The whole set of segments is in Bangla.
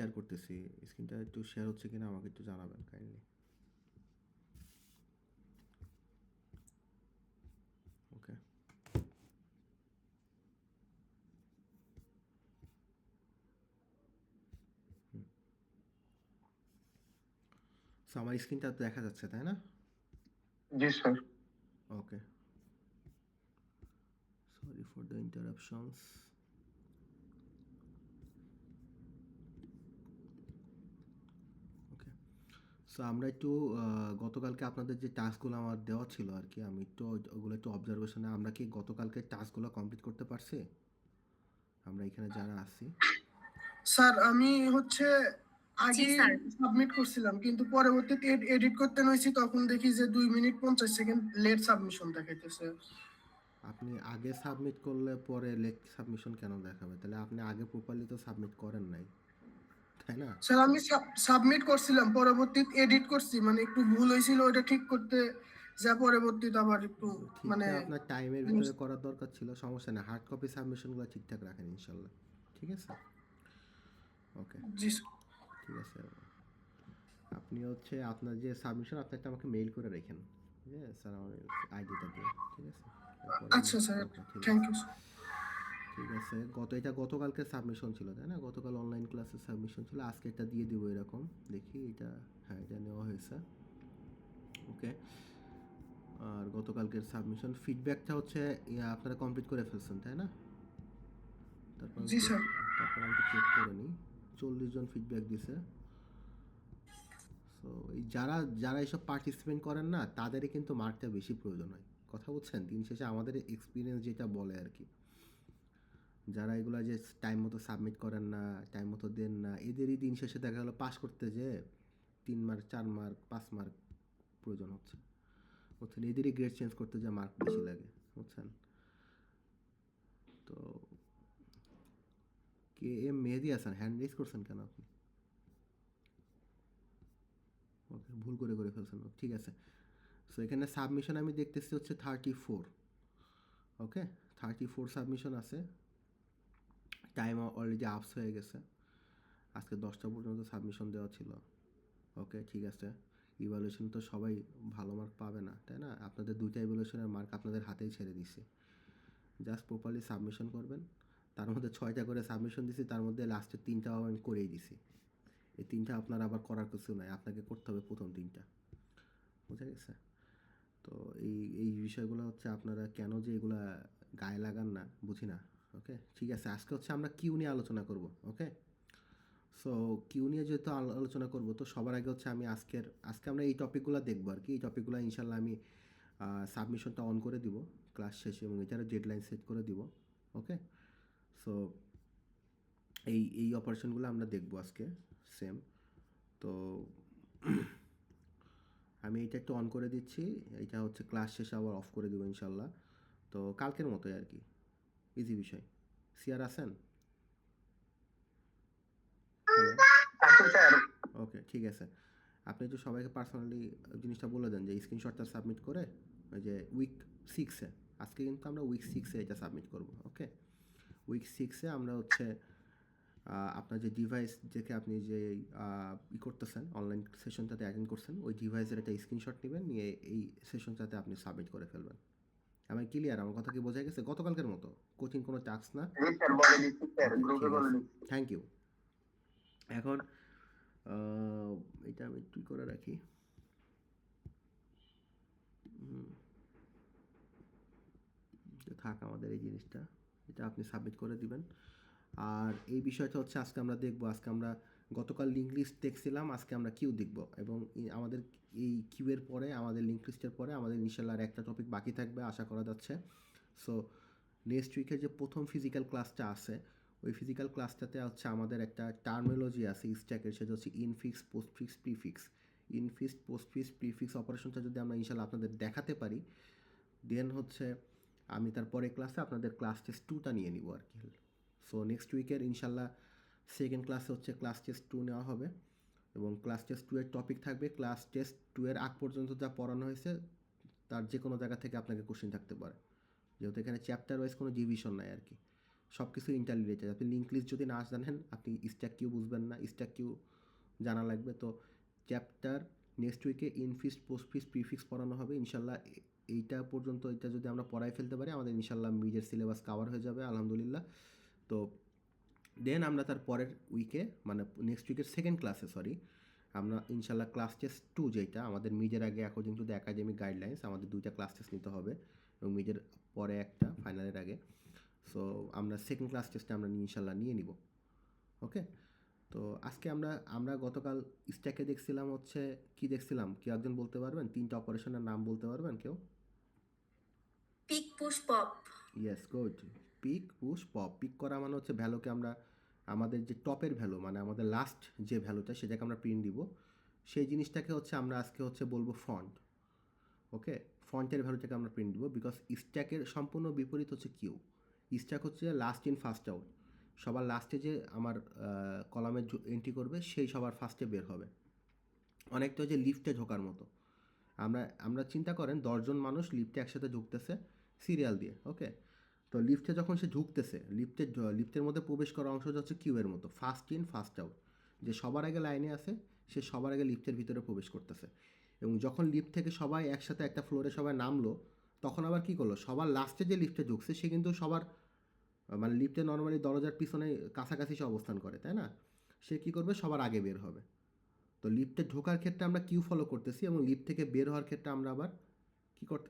শেয়ার করতেছি। স্ক্রিনটা একটু শেয়ার হচ্ছে কিনা আমাকে একটু জানাবেন কাইন্ডলি। ওকে। সো আমার স্ক্রিনটা দেখা যাচ্ছে, তাই না? জি sir. Okay. Sorry for the interruptions. Okay. So আমরা একটু গতকালকে আপনাদের যে টাস্কগুলো আমার দেওয়া ছিল আর কি, আমি একটু ওগুলো একটু অবজারভেশনে, আমরা কি গতকালকে টাস্কগুলো কমপ্লিট করতে পারছি? আমরা এখানে যারা আছি। স্যার আমি জি আগে স্যার। সাবমিট করছিলাম, কিন্তু পরবর্তীতে এডিট করতে নইছি, তখন দেখি যে 2 মিনিট 50 সেকেন্ড লেট সাবমিশন দেখাইতেছে। আপনি আগে সাবমিট করলে পরে লেট সাবমিশন কেন দেখাবে? তাহলে আপনি আগে প্রপারলি তো সাবমিট করেন নাই, তাই না? স্যার আমি সাবমিট করছিলাম, পরবর্তীতে এডিট করছি, মানে একটু ভুল হয়েছিল, ওটা ঠিক করতে যা পরবর্তীতে আবার একটু মানে ঠিকঠাক আপনার টাইমের ভিতরে করার দরকার ছিল, সমস্যা নেই। হার্ড কপি সাবমিশনগুলো ঠিকঠাক রাখেন ইনশাল্লাহ। ঠিক আছে? ওকে। জি ঠিক আছে। আপনি আপনার যে সাবমিশন, আপনি একটা আমাকে মেইল করে রেখেন। ঠিক আছে স্যার, আমার আইডিটা দিয়ে। ঠিক আছে? এরপরে আমি আচ্ছা স্যার, ওকে, ঠিক থ্যাংক আছে। ইউ। ঠিক আছে, এটা গতকালকে সাবমিশন ছিল, তাই না? গতকাল অনলাইন ক্লাসের সাবমিশন ছিল, আজকে এটা দিয়ে দিব এরকম। দেখি এটা, হ্যাঁ এটা নেওয়া হয়েছে। ওকে। আর গতকালকের সাবমিশন ফিডব্যাকটা আপনারা কমপ্লিট করে ফেলছেন, তাই না? তারপর আমি জি চেক স্যার। তারপর আমি চেক করে নিই। 40 জন ফিডব্যাক দিছে। সো এই যারা যারা এসব পার্টিসিপেন্ট করেন না, তাদেরই কিন্তু মার্কটা বেশি প্রয়োজন হয়। কথা বুঝছেন? দিন শেষে আমাদের এক্সপিরিয়েন্স যেটা বলে আর কি, যারা এগুলা যে টাইম মতো সাবমিট করেন না, টাইম মতো দেন না, এদেরই দিন শেষে দেখা গেলো পাস করতে যে 3 মার্ক 4 মার্ক 5 মার্ক প্রয়োজন হচ্ছে। বুঝছেন? এদেরই গ্রেড চেঞ্জ করতে যে মার্ক বেশি লাগে। বুঝছেন? তো K M Mehedi Hasan, hand raise করছেন কেন আপনি? ওকে, ভুল করে ফেলছেন। ঠিক আছে। সো এখানে সাবমিশন আমি দেখতেছি 34। ওকে, 34 সাবমিশন আছে। টাইম অলরেডি আপস হয়ে গেছে। আজকে 10টা পর্যন্ত সাবমিশন দেওয়া ছিল। ওকে, ঠিক আছে। ইভ্যালুয়েশন তো সবাই ভালো মার্ক পাবে না, তাই না? আপনাদের 2টা ইভ্যালুয়েশনের মার্ক আপনাদের হাতেই ছেড়ে দিছি। জাস্ট প্রপারলি সাবমিশন করবেন। তার মধ্যে 6টা করে সাবমিশন দিছি, তার মধ্যে লাস্টের 3টা আমি করেই দিছি। এই 3টা আপনার আবার করার কিছু নাই, আপনাকে করতে হবে প্রথম 3টা। বুঝা গেছে? তো এই এই বিষয়গুলো আপনারা কেন যে এগুলা গায়ে লাগান না, বুঝি না। ওকে, ঠিক আছে। আজকে আমরা কিউ নিয়ে আলোচনা করব। ওকে। সো কিউ নিয়ে যেহেতু আলোচনা করব, তো সবার আগে আমি আজকে আমরা এই টপিকগুলো দেখবো আর কি। এই টপিকগুলো ইনশাল্লাহ আমি সাবমিশনটা অন করে দিব ক্লাস শেষে, এবং এটারও ডেডলাইন সেট করে দিব। ওকে। সো এই অপারেশনগুলো আমরা দেখবো আজকে। সেম। তো আমি এটা একটু অন করে দিচ্ছি। এটা ক্লাস শেষে আবার অফ করে দেবো ইনশাল্লাহ। তো কালকের মতোই আর কি, ইজি বিষয়। সিয়ার আছেন? হ্যালো। ওকে, ঠিক আছে। আপনি একটু সবাইকে পার্সোনালি জিনিসটা বলে দেন যে স্ক্রিনশটটা সাবমিট করে, ওই যে উইক 6-এ, আজকে কিন্তু আমরা উইক 6-এ এটা সাবমিট করব। ওকে। উইক 6-এ আমরা আপনার যে ডিভাইস থেকে আপনি যে করতেছেন, অনলাইন সেশনটাতে অ্যাটেন্ড করছেন, ওই ডিভাইসের একটা স্ক্রিনশট নেবেন, নিয়ে এই সেশনটাতে আপনি সাবমিট করে ফেলবেন। আমি ক্লিয়ার? আমার কথা কি বোঝা গেছে? গতকালকের মতো কঠিন কোনো টাস্ক না। ঠিক আছে, থ্যাংক ইউ। এখন এটা আমি একটু করে রাখি। থাক আমাদের এই জিনিসটা, এটা আপনি সাবমিট করে দিবেন। আর এই বিষয়টা আজকে আমরা দেখব। আজকে আমরা গতকাল লিঙ্ক লিস্ট দেখছিলাম, আজকে আমরা কিউ দেখব। এবং আমাদের এই কিউ এর পরে, আমাদের লিঙ্ক লিস্টের পরে আমাদের ইনশাল্লাহ আর একটা টপিক বাকি থাকবে আশা করা যাচ্ছে। সো নেক্সট উইকের যে প্রথম ফিজিক্যাল ক্লাসটা আছে, ওই ফিজিক্যাল ক্লাসটাতে আমাদের একটা টার্মিনোলজি আছে স্ট্যাকের, সেটা infix, postfix, prefix. Infix, postfix, prefix অপারেশনটা যদি আমরা ইনশাল্লাহ আপনাদের দেখাতে পারি, দেন আমি তারপরে ক্লাসে আপনাদের ক্লাস টেস্ট 2টা নিয়ে নিব আর কি। সো নেক্সট উইকের ইনশাল্লাহ সেকেন্ড ক্লাসে ক্লাস টেস্ট 2 নেওয়া হবে, এবং ক্লাস টেস্ট 2 এর টপিক থাকবে ক্লাস টেস্ট 2 এর আগ পর্যন্ত যা পড়ানো হয়েছে তার যে কোনো জায়গা থেকে আপনাকে কোশ্চেন থাকতে পারে, যেহেতু এখানে চ্যাপ্টার ওয়াইজ কোনো ডিভিশন নাই আর কি। সব কিছু ইন্টাররিলেটেড। আপনি লিঙ্ক লিস্ট যদি না জানেন আপনি স্ট্যাক কিউ বুঝবেন না, স্ট্যাক কিউ জানা লাগবে। তো চ্যাপ্টার নেক্সট উইকে ইনফিক্স পোস্টফিক্স প্রিফিক্স পড়ানো হবে ইনশাল্লাহ। এইটা পর্যন্ত এটা যদি আমরা পড়াই ফেলতে পারি আমাদের ইনশাল্লাহ মিডের সিলেবাস কভার হয়ে যাবে আলহামদুলিল্লাহ। তো দেন আমরা তার পরের উইকে মানে নেক্সট উইকের সেকেন্ড ক্লাসে আমরা ইনশাল্লাহ ক্লাস টেস্ট 2 যেটা আমাদের মিডের আগে according to the academic guidelines আমাদের 2টা ক্লাস টেস্ট নিতে হবে এবং মিডের পরে একটা ফাইনালের আগে। সো আমরা সেকেন্ড ক্লাস টেস্টে আমরা ইনশাল্লাহ নিয়ে নিব। ওকে, তো আজকে আমরা গতকাল স্ট্যাকে দেখছিলাম হচ্ছে কি দেখছিলাম, কেউ একজন বলতে পারবেন? 3টা অপারেশনের নাম বলতে পারবেন কেউ? Peek push pop. Yes, good. Peek push pop. Peek করা মানে হচ্ছে ভ্যালুকে আমরা আমাদের যে টপের ভ্যালু মানে আমাদের লাস্ট যে ভ্যালুটা সেটাকে আমরা প্রিন্ট দিব, সেই জিনিসটাকে হচ্ছে আমরা আজকে হচ্ছে বলবো ফন্ট। ওকে, ফন্টের ভ্যালুটাকে আমরা প্রিন্ট দিব বিকজ স্ট্যাকের সম্পূর্ণ বিপরীত হচ্ছে কিউ। স্ট্যাক হচ্ছে লাস্ট ইন ফার্স্ট আউট, সবার লাস্টে যে আমার কলামে এন্ট্রি করবে সেই সবার ফার্স্টে বের হবে। অনেকটা হচ্ছে লিফটে ঢোকার মতো। আমরা চিন্তা করেন 10জন মানুষ লিফটে একসাথে ঢুকতেছে সিরিয়াল দিয়ে। ওকে, তো লিফটে যখন সে ঢুকতেছে লিফটের মধ্যে প্রবেশ করা অংশটা হচ্ছে কিউয়ের মতো, ফার্স্ট ইন ফার্স্ট আউট। যে সবার আগে লাইনে আছে সে সবার আগে লিফটের ভিতরে প্রবেশ করতেছে এবং যখন লিফট থেকে সবাই একসাথে একটা ফ্লোরে সবাই নামলো তখন আবার কী করলো, সবার লাস্টে যে লিফটে ঢুকছে সে কিন্তু সবার মানে লিফটে নর্মালি দরজার পিছনে কাছাকাছি সে অবস্থান করে, তাই না? সে কী করবে, সবার আগে বের হবে। তো লিফটে ঢোকার ক্ষেত্রে আমরা কিউ ফলো করতেছি এবং লিফট থেকে বের হওয়ার ক্ষেত্রে আমরা আবার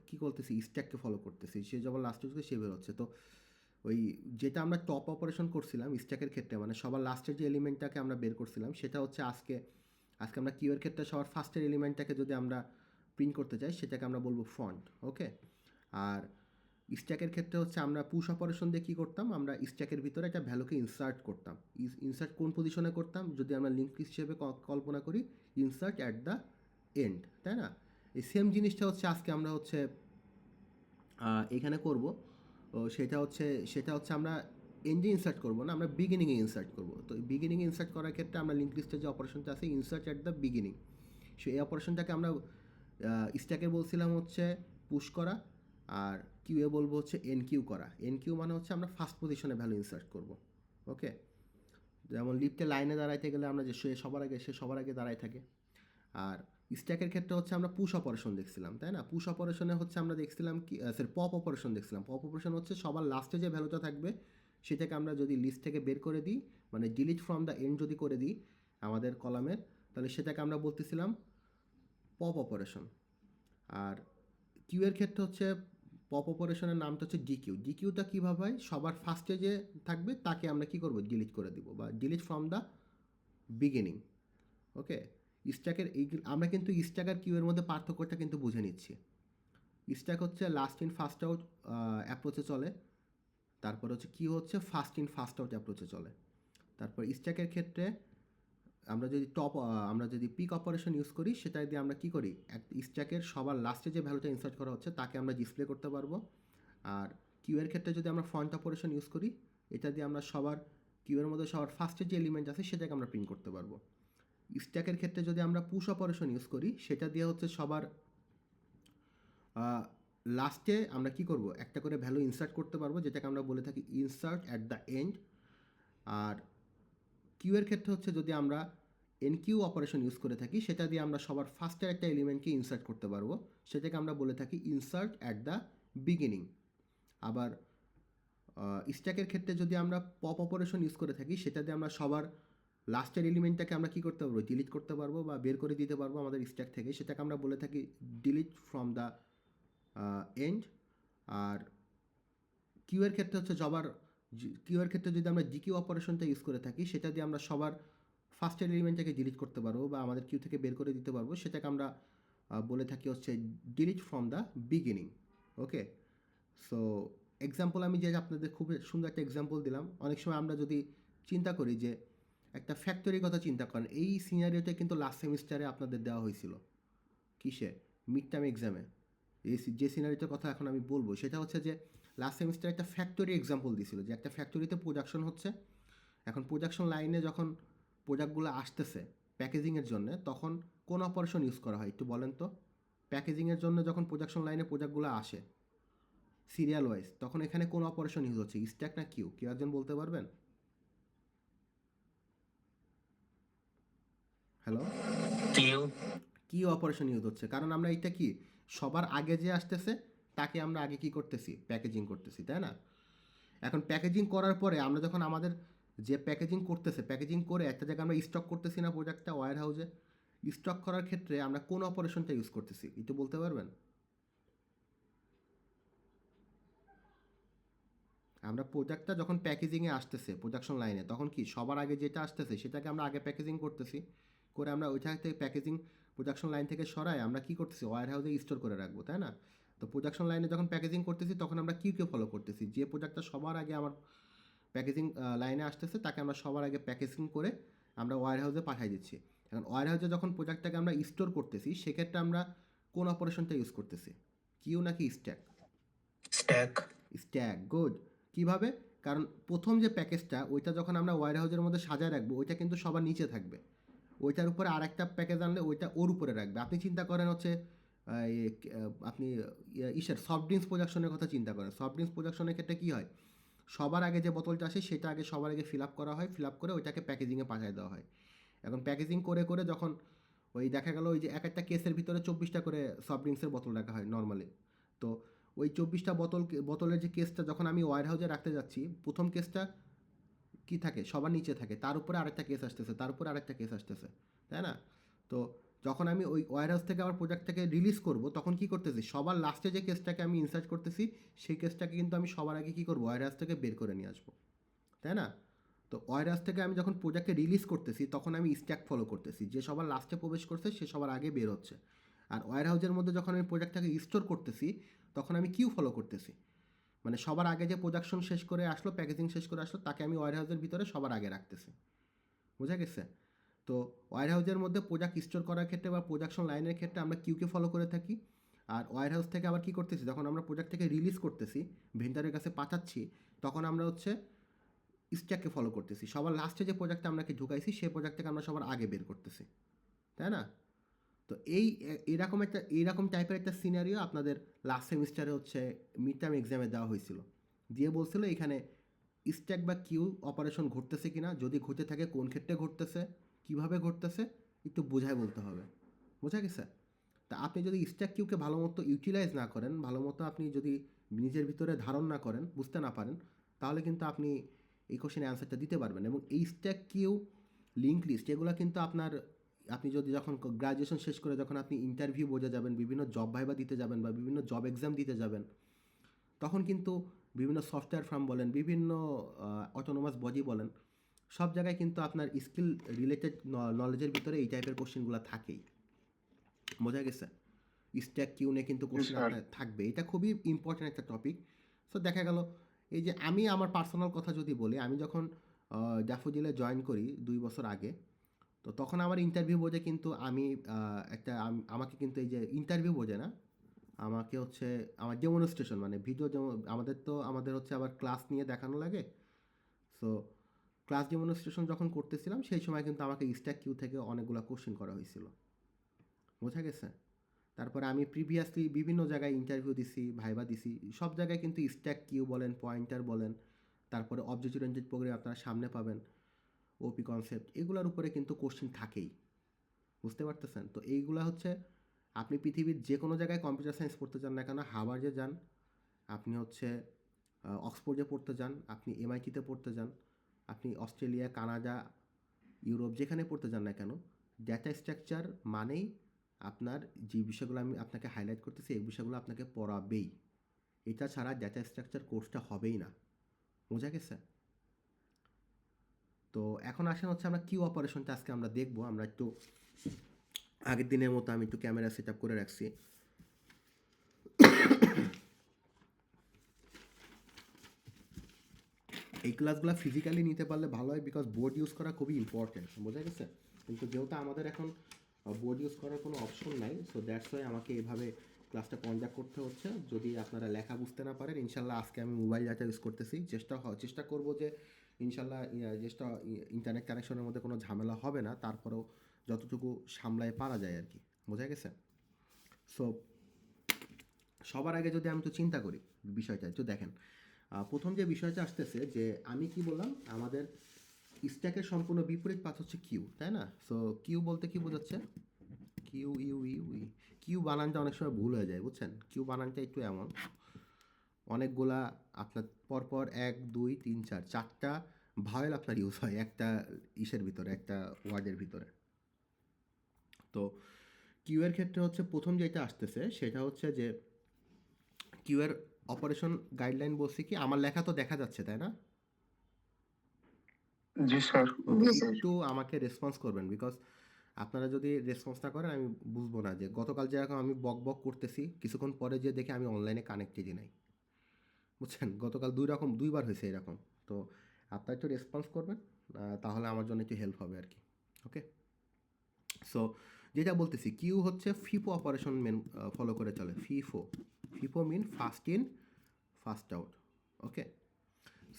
কী করতেছি, স্ট্যাককে ফলো করতেছি। সে যখন লাস্টে ঢুকে সে বের হচ্ছে। তো ওই যেটা আমরা টপ অপারেশন করছিলাম স্ট্যাকের ক্ষেত্রে মানে সবার লাস্টের যে এলিমেন্টটাকে আমরা বের করছিলাম সেটা হচ্ছে আজকে আমরা কিউ এর ক্ষেত্রে সবার ফার্স্টের এলিমেন্টটাকে যদি আমরা প্রিন্ট করতে চাই সেটাকে আমরা বলবো ফন্ট। ওকে, আর স্ট্যাকের ক্ষেত্রে হচ্ছে আমরা পুশ অপারেশন দিয়ে কী করতাম, আমরা স্ট্যাকের ভিতরে একটা ভ্যালুকে ইনসার্ট করতাম। ইনসার্ট কোন পজিশনে করতাম, যদি আমরা লিঙ্ক হিসেবে কল্পনা করি, ইনসার্ট অ্যাট দ্য এন্ড, তাই না? এই সেম জিনিসটা হচ্ছে আজকে আমরা হচ্ছে এখানে করব। সেটা হচ্ছে আমরা এন্ডে ইনসার্ট করবো না, আমরা বিগিনিংয়ে ইনসার্ট করবো। তো বিগিনিংয়ে ইনসার্ট করার ক্ষেত্রে আমরা লিঙ্ক লিস্টের যে অপারেশনটা আছে insert at the beginning, so এই অপারেশনটাকে আমরা স্ট্যাকে বলছিলাম হচ্ছে পুশ করা, আর কিউএ বলবো হচ্ছে এন কিউ করা। এন কিউ মানে হচ্ছে আমরা ফার্স্ট পজিশনে ভ্যালু ইনসার্ট করব। ওকে, যেমন লিফটে লাইনে দাঁড়াইতে গেলে আমরা যে সে সবার আগে দাঁড়ায় থাকে। আর স্ট্যাকের ক্ষেত্রে হচ্ছে আমরা পুশ অপারেশন দেখছিলাম, তাই না? পুশ অপারেশনে হচ্ছে আমরা দেখছিলাম কি পপ অপারেশন দেখছিলাম। পপ অপারেশন হচ্ছে সবার লাস্টে যে ভ্যালুটা থাকবে সেটাকে আমরা যদি লিস্ট থেকে বের করে দিই মানে ডিলিট ফ্রম দ্য এন্ড যদি করে দিই আমাদের কলামের, তাহলে সেটাকে আমরা বলতেছিলাম পপ অপারেশন। আর কিউ এর ক্ষেত্রে হচ্ছে পপ অপারেশনের নামটা হচ্ছে ডিকিউ। ডিকিউটা কীভাবে হয়, সবার ফার্স্টে যে থাকবে তাকে আমরা কী করবো, ডিলিট করে দিব বা ডিলিট ফ্রম দ্য বিগিনিং। ওকে, স্ট্যাকের আমরা কিন্তু স্ট্যাক আর কিউ এর মধ্যে পার্থক্যটা কিন্তু বুঝে নিচ্ছি। স্ট্যাক হচ্ছে লাস্ট ইন ফার্স্ট আউট অ্যাপ্রোচে চলে, তারপর হচ্ছে কিউ হচ্ছে ফার্স্ট ইন ফার্স্ট আউট অ্যাপ্রোচে চলে। তারপর স্ট্যাকের ক্ষেত্রে আমরা যদি পিক অপারেশন ইউজ করি সেটা দিয়ে আমরা কী করি, স্ট্যাকের সবার লাস্টে যে ভ্যালুটা ইনসার্ট করা হচ্ছে তাকে আমরা ডিসপ্লে করতে পারবো। আর কিউ এর ক্ষেত্রে যদি আমরা ফন্ট অপারেশন ইউজ করি এটা দিয়ে আমরা কিউ এর মধ্যে সবার ফার্স্টে যে এলিমেন্ট আছে সেটাকে আমরা প্রিন্ট করতে পারবো। স্ট্যাকের ক্ষেত্রে যদি আমরা পুশ অপারেশন ইউজ করি সেটা দিয়ে হচ্ছে সবার লাস্টে আমরা কি করব, একটা করে ভ্যালু ইনসার্ট করতে পারবো যেটাকে আমরা বলে থাকি ইনসার্ট অ্যাট দ্য এন্ড। আর কিউ এর ক্ষেত্রে হচ্ছে যদি আমরা এন কিউ অপারেশন ইউজ করে থাকি সেটা দিয়ে আমরা সবার ফার্স্টের একটা এলিমেন্টকে ইনসার্ট করতে পারবো, সেটাকে আমরা বলে থাকি ইনসার্ট অ্যাট দ্য বিগিনিং। আবার স্ট্যাকের ক্ষেত্রে যদি আমরা পপ অপারেশন ইউজ করে থাকি সেটা দিয়ে আমরা সবার লাস্টের এলিমেন্টটাকে আমরা কী করতে পারবো, ডিলিট করতে পারবো বা বের করে দিতে পারবো আমাদের স্ট্যাক থেকে, সেটাকে আমরা বলে থাকি ডিলিট ফ্রম দ্য এন্ড। আর কিউ এর ক্ষেত্রে হচ্ছে কিউ এর ক্ষেত্রে যদি আমরা ডিকিউ অপারেশনটা ইউজ করে থাকি সেটা দিয়ে আমরা সবার ফার্স্টের এলিমেন্টটাকে ডিলিট করতে পারবো বা আমাদের কিউ থেকে বের করে দিতে পারবো, সেটাকে আমরা বলে থাকি হচ্ছে delete from the beginning. Okay, so example আমি যে আপনাদের খুব সুন্দর একটা এক্সাম্পল দিলাম। অনেক সময় আমরা যদি চিন্তা করি যে একটা ফ্যাক্টরির কথা চিন্তা করেন, এই সিনারিওটা কিন্তু লাস্ট সেমিস্টারে আপনাদের দেওয়া হয়েছিল কিসে, মিড টার্ম এক্সামে। যে সিনারিওটার কথা এখন আমি বলবো সেটা হচ্ছে যে লাস্ট সেমিস্টারে একটা ফ্যাক্টরি এক্সাম্পল দিয়েছিল যে একটা ফ্যাক্টরিতে প্রোডাকশন হচ্ছে। এখন প্রোডাকশন লাইনে যখন প্রোডাক্টগুলো আসতেছে প্যাকেজিংয়ের জন্য তখন কোন অপারেশন ইউজ করা হয় একটু বলেন তো? প্যাকেজিংয়ের জন্য যখন প্রোডাকশন লাইনে প্রোডাক্টগুলো আসে সিরিয়াল ওয়াইজ, তখন এখানে কোন অপারেশন ইউজ হচ্ছে, স্ট্যাক না কিউ? কেউ একজন বলতে পারবেন? Hello, queue. কি অপারেশন ইউজ হচ্ছে? কারণ আমরা এটা কি সবার আগে যে আসতেছে তাকে আমরা আগে কি করতেছি, প্যাকেজিং করতেছি, তাই না? এখন প্যাকেজিং করার পরে আমরা যখন আমাদের যে প্যাকেজিং করতেছে, প্যাকেজিং করে একটা জায়গায় আমরা স্টক করতেছি না প্রোডাক্টটা ওয়্যার হাউসে, স্টক করার ক্ষেত্রে আমরা কোন অপারেশনটা ইউজ করতেছি একটু বলতে পারবেন? আমরা প্রোডাক্টটা যখন প্যাকেজিংয়ে আসতেছে প্রোডাকশন লাইনে, তখন কি সবার আগে যেটা আসতেছে সেটাকে আমরা আগে প্যাকেজিং করতেছি, করে আমরা ওইটা থেকে প্যাকেজিং প্রোডাকশন লাইন থেকে সরায় আমরা কি করতেছি, ওয়্যার হাউসে স্টোর করে রাখবো, তাই না? তো প্রোডাকশন লাইনে যখন প্যাকেজিং করতেছি তখন আমরা কিউকে ফলো করতেছি, যে প্রোডাক্টটা সবার আগে আমার প্যাকেজিং লাইনে আসতেছে তাকে আমরা সবার আগে প্যাকেজিং করে আমরা ওয়্যার হাউসে পাঠিয়ে দিচ্ছি। এখন ওয়্যার হাউসে যখন প্রোডাক্টটাকে আমরা স্টোর করতেছি সেক্ষেত্রে আমরা কোন অপারেশনটা ইউজ করতেছি, কিউ নাকি স্ট্যাক? স্ট্যাক। Stack, good. কিভাবে? কারণ প্রথম যে প্যাকেজটা ওইটা যখন আমরা ওয়্যার হাউসের মধ্যে সাজায় রাখবো ওইটা কিন্তু সবার নিচে থাকবে, ওইটার উপরে আর একটা প্যাকেজ আনলে ওইটা ওর উপরে রাখবে। আপনি চিন্তা করেন হচ্ছে আপনি ইসের সফট ড্রিঙ্কস প্রোডাকশনের কথা চিন্তা করেন, সফট ড্রিঙ্কস প্রোডাকশনের ক্ষেত্রে কী হয়, সবার আগে যে বোতলটা আসে সেটা আগে সবার আগে ফিল আপ করা হয়, ফিল আপ করে ওইটাকে প্যাকেজিংয়ে পাঠিয়ে দেওয়া হয়। এখন প্যাকেজিং করে করে যখন ওই দেখা গেল ওই যে এক একটা কেসের ভিতরে 24টা করে সফট ড্রিঙ্কসের বোতল রাখা হয় নর্মালি, তো ওই 24টা বোতলের যে কেসটা যখন আমি ওয়্যার হাউসে রাখতে যাচ্ছি, প্রথম কেসটা কি থাকে, সবার নিচে থাকে, তার উপরে আরেকটা কেস আসতেছে, তার উপরে আরেকটা কেস আসতেছে, তাই না? তো যখন আমি ওই ওয়্যার হাউস থেকে আবার প্রোডাক্টটাকে রিলিজ করব তখন কি করতেছি, সবার লাস্টে যে কেসটাকে আমি ইনসার্ট করতেছি সেই কেসটাকে কিন্তু আমি সবার আগে কী করবো, ওয়্যার হাউস থেকে বের করে নিয়ে আসবো, তাই না? তো ওয়্যার হাউস থেকে আমি যখন প্রোডাক্টকে রিলিজ করতেছি তখন আমি স্ট্যাক ফলো করতেছি, যে সবার লাস্টে প্রবেশ করছে সে সবার আগে বের হচ্ছে। আর ওয়্যার হাউসের মধ্যে যখন আমি প্রোডাক্টটাকে স্টোর করতেছি তখন আমি কিউ ফলো করতেছি, মানে সবার আগে যে প্রোডাকশন শেষ করে আসলো, প্যাকেজিং শেষ করে আসলো, তাকে আমি ওয়্যার হাউসের ভিতরে সবার আগে রাখতেছি। বোঝা গেছে? তো ওয়্যার হাউসের মধ্যে প্রোডাক্ট স্টোর করার ক্ষেত্রে বা প্রোডাকশন লাইনের ক্ষেত্রে আমরা কিউকে ফলো করে থাকি। আর ওয়্যার হাউস থেকে আবার কী করতেছি, যখন আমরা প্রোডাক্টটাকে রিলিজ করতেছি, ভেন্ডারের কাছে পাঠাচ্ছি, তখন আমরা হচ্ছে স্ট্যাককে ফলো করতেছি, সবার লাস্টে যে প্রোডাক্টটা আমরা কি ঢুকাইছি সেই প্রোডাক্টটাকে আমরা সবার আগে বের করতেছি, তাই না? তো এইরকম টাইপের একটা সিনারিও আপনাদের লাস্ট সেমিস্টারে হচ্ছে মিড টার্ম এক্সামে দেওয়া হয়েছিল, দিয়ে বলছিল এখানে স্ট্যাক বা কিউ অপারেশন ঘটতেছে কিনা, যদি ঘটে থাকে কোন ক্ষেত্রে ঘটতেছে, কিভাবে ঘটতেছে, একটু বোঝায় বলতে হবে। বোঝা গেছে? তা আপনি যদি স্ট্যাক কিউকে ভালো মতো ইউটিলাইজ না করেন, ভালো মতো আপনি যদি নিজের ভিতরে ধারণ না করেন, বুঝতে না পারেন, তাহলে কিন্তু আপনি এই কোশ্চেনের অ্যান্সারটা দিতে পারবেন। এবং এই স্ট্যাক কিউ, লিঙ্ক লিস্ট, এগুলো কিন্তু আপনি যদি যখন গ্রাজুয়েশন শেষ করে যখন আপনি ইন্টারভিউ বোঝা যাবেন, বিভিন্ন জব ভাইবা দিতে যাবেন বা বিভিন্ন জব এক্সাম দিতে যাবেন, তখন কিন্তু বিভিন্ন সফটওয়্যার ফার্ম বলেন, বিভিন্ন অটোনোমাস বডি বলেন, সব জায়গায় কিন্তু আপনার স্কিল রিলেটেড নলেজের ভিতরে এই টাইপের কোশ্চেনগুলো থাকেই। বোঝা গেছে? স্ট্যাক কিউ নিয়ে কিন্তু কোশ্চেন আপনার থাকবে, এটা খুবই ইম্পর্ট্যান্ট একটা টপিক। সো দেখা গেল এই যে আমি আমার পার্সোনাল কথা যদি বলি, আমি যখন ড্যাফোডিলে জয়েন করি 2 বছর আগে, তো তখন আমার ইন্টারভিউ বোঝে কিন্তু আমাকে কিন্তু এই যে ইন্টারভিউ বোঝে না, আমাকে হচ্ছে আমার ডেমনস্ট্রেশন মানে ভিডিও, যেমন আমাদের হচ্ছে আবার ক্লাস নিয়ে দেখানো লাগে। সো ক্লাস ডেমনস্ট্রেশন যখন করতেছিলাম সেই সময় কিন্তু আমাকে স্ট্যাক কিউ থেকে অনেকগুলো কোশ্চেন করা হয়েছিল। বোঝা গেছে? তারপরে আমি প্রিভিয়াসলি বিভিন্ন জায়গায় ইন্টারভিউ দিছি, ভাইবা দিছি, সব জায়গায় কিন্তু স্ট্যাক কিউ বলেন, পয়েন্টার বলেন, তারপরে অবজেক্ট ওরিয়েন্টেড প্রোগ্রাম আপনারা সামনে পাবেন, ওপি কনসেপ্ট, এগুলোর উপরে কিন্তু কোশ্চেন থাকেই। বুঝতে পারতেছেন? তো এইগুলা হচ্ছে আপনি পৃথিবীর যে কোনো জায়গায় কম্পিউটার সায়েন্স পড়তে চান না কেন, হার্ভার্ডে যান, আপনি হচ্ছে অক্সফোর্ডে পড়তে যান, আপনি এমআইটিতে পড়তে যান, আপনি অস্ট্রেলিয়া, কানাডা, ইউরোপ যেখানে পড়তে যান না কেন, ডেটা স্ট্রাকচার মানেই আপনার যে বিষয়গুলো আমি আপনাকে হাইলাইট করতেছি এই বিষয়গুলো আপনাকে পড়াবেই, এটা ছাড়া ডেটা স্ট্রাকচার কোর্সটা হবেই না। বোঝা গেছে? তো এখন আসেন হচ্ছে আমরা কিউ অপারেশনটা আজকে আমরা দেখবো। আমরা একটু আগের দিনের মতো আমি একটু ক্যামেরা সেট আপ করে রাখছি। এই ক্লাসগুলো ফিজিক্যালি নিতে পারলে ভালো হয়, বিকজ বোর্ড ইউজ করা খুবই ইম্পর্টেন্ট। বোঝা গেছে? কিন্তু যেহেতু আমাদের এখন বোর্ড ইউজ করার কোনো অপশন নাই, সো দ্যাটস ওয়াই আমাকে এভাবে ক্লাসটা কন্ডাক্ট করতে হচ্ছে। যদি আপনারা লেখা বুঝতে না পারেন, ইনশাল্লাহ আজকে আমি মোবাইল ডাটা ইউজ করতেছি, চেষ্টা করব যে ইনশাল্লাহ ইন্টারনেট কানেকশনের মধ্যে কোনো ঝামেলা হবে না, তারপরেও যতটুকু সামলায় পারা যায় আর কি। বোঝা গেছে? সো সবার আগে যদি আমি তো চিন্তা করি বিষয়টা একটু দেখেন। প্রথম যে বিষয়টা আসতেছে যে আমি কি বললাম, আমাদের স্ট্যাকের সম্পূর্ণ বিপরীত পাথ হচ্ছে কিউ, তাই না? সো কিউ বলতে কি বোঝাচ্ছে? Q U U E, queue বানানটা অনেক সময় ভুল হয়ে যায়, বুঝছেন? কিউ বানানটা একটু এমন, অনেকগুলা আপনার পরপর 1 2 3 4 চারটা ভাওয়েল আপনার ইউজ হয় একটা ইসের ভিতরে, একটা ওয়ার্ডের ভিতরে। তো কিউ এর ক্ষেত্রে হচ্ছে প্রথম যেটা আসতেছে সেটা হচ্ছে যে কিউ এর অপারেশন গাইডলাইন বলছি কি, আমার লেখা তো দেখা যাচ্ছে তাই না? জি স্যার। জি স্যার। একটু আমাকে রেসপন্স করবেন, বিকজ আপনারা যদি রেসপন্স না করেন আমি বুঝবো না। যে গতকাল যেরকম আমি বক বক করতেছি, কিছুক্ষণ পরে যে দেখে আমি অনলাইনে কানেক্টেডই নাই, বুঝছেন? গতকাল দুইবার হয়েছে এরকম। তো আপনারা একটু রেসপন্স করবেন, তাহলে আমার জন্য একটু হেল্প হবে আর কি। ওকে, সো যেটা বলতেছি, কিউ হচ্ছে ফিফো অপারেশন মেন ফলো করে চলে। FIFO, FIFO mean first in first out. Okay,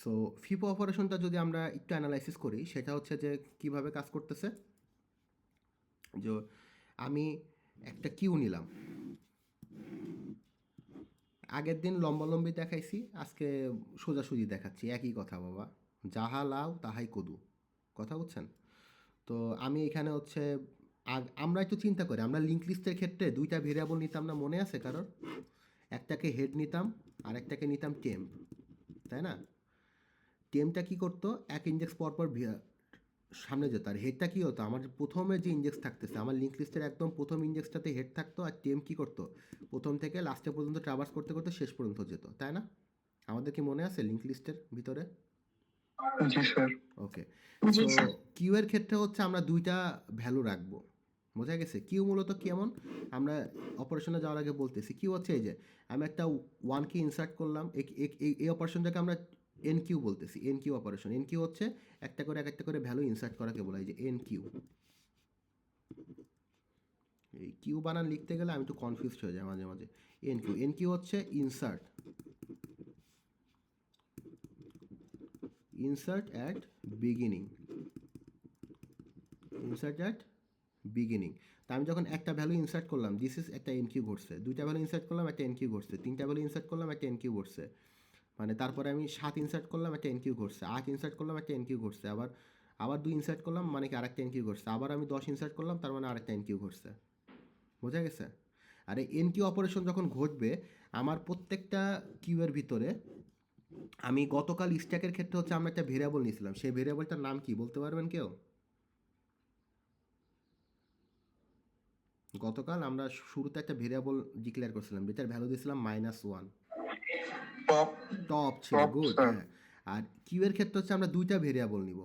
so FIFO অপারেশনটা যদি আমরা একটু অ্যানালাইসিস করি, সেটা হচ্ছে যে কিভাবে কাজ করতেছে। যে আমি একটা কিউ নিলাম, আগের দিন লম্বালম্বি দেখাইছি, আজকে সোজাসুজি দেখাচ্ছি, একই কথা বাবা, যাহা লাও তাহাই কদু, কথা বুঝছেন? তো আমি এখানে হচ্ছে আমরা একটু চিন্তা করি, আমরা লিঙ্ক লিস্টের ক্ষেত্রে দুইটা ভেরিয়েবল নিতাম না, মনে আছে কারোর? একটাকে হেড নিতাম আর একটাকে নিতাম টেম্প, তাই না? টেম্পটা কী করতো, এক ইন্ডেক্স পরপর সামনে যেত, আর হেডটা কী হতো, আমার প্রথমে যে ইন্ডেক্স থাকতেছে, আমার লিঙ্ক লিস্টের একদম প্রথম ইন্ডেক্সটাতে হেড থাকতো, আর টেম্প কী করতো, প্রথম থেকে লাস্টে পর্যন্ত ট্রাভার্স করতে করতে শেষ পর্যন্ত যেত, তাই না? আমাদের কি মনে আছে লিঙ্ক লিস্টের ভিতরে? জি স্যার। ওকে, জি সো স্যার। কিউ এর ক্ষেত্রে হচ্ছে আমরা দুইটা ভ্যালু রাখবো, বোঝা গেছে? কিউ মূলত কেমন, আমরা অপারেশনে যাওয়ার আগে বলতেছি, কিউ হচ্ছে এই যে আমি একটা ওয়ান কি ইনসার্ট করলাম, এই অপারেশনটাকে আমরা এন কিউ বলতেছি, enqueue operation. Enqueue হচ্ছে একটা করে এক একটা করে ভ্যালু ইনসার্ট করাকে বলা হয় যে এন কিউ। এই কিউ বানান লিখতে গেলে আমি একটু কনফিউজড হয়ে যাই মাঝে মাঝে। এন কিউ, এন কিউ হচ্ছে insert, insert at beginning, insert at beginning. তা আমি যখন একটা ভ্যালু ইনসার্ট করলাম, দিস ইজ একটা এন কিউ ঘটছে, দুইটা ভ্যালু ইনসার্ট করলাম একটা এন কিউ ঘটছে, তিনটা ভ্যালু ইনসার্ট করলাম একটা এন কিউ ঘটছে, মানে তারপরে আমি 7 ইনসার্ট করলাম একটা এন কিউ ঘটছে, 8 ইনসার্ট করলাম একটা এন কিউ ঘটছে, আবার আবার 2 ইনসার্ট করলাম মানে কি আরেকটা এন কিউ ঘটছে, আবার আমি 10 ইনসার্ট করলাম তার মানে আরেকটা এন কিউ ঘটছে, বোঝা গেছে? আর এই এন কিউ অপারেশন যখন ঘটবে, আমার প্রত্যেকটা কিউয়ের ভিতরে, আমি গতকাল স্ট্যাকের ক্ষেত্রে হচ্ছে আমরা একটা ভেরিয়েবল নিয়েছিলাম, সেই ভেরিয়েবলটার নাম কি বলতে পারবেন কেউ? গতকাল আমরা শুরুতে একটা ভেরিয়েবল ডিক্লেয়ার করছিলাম, যেটার ভ্যালু দিয়েছিলাম -1, টপ। টপ ছিল, টপ গুড, স্যার। হ্যাঁ। আর কিউ এর ক্ষেত্রে হচ্ছে আমরা দুইটা ভেরিয়েবল নিব,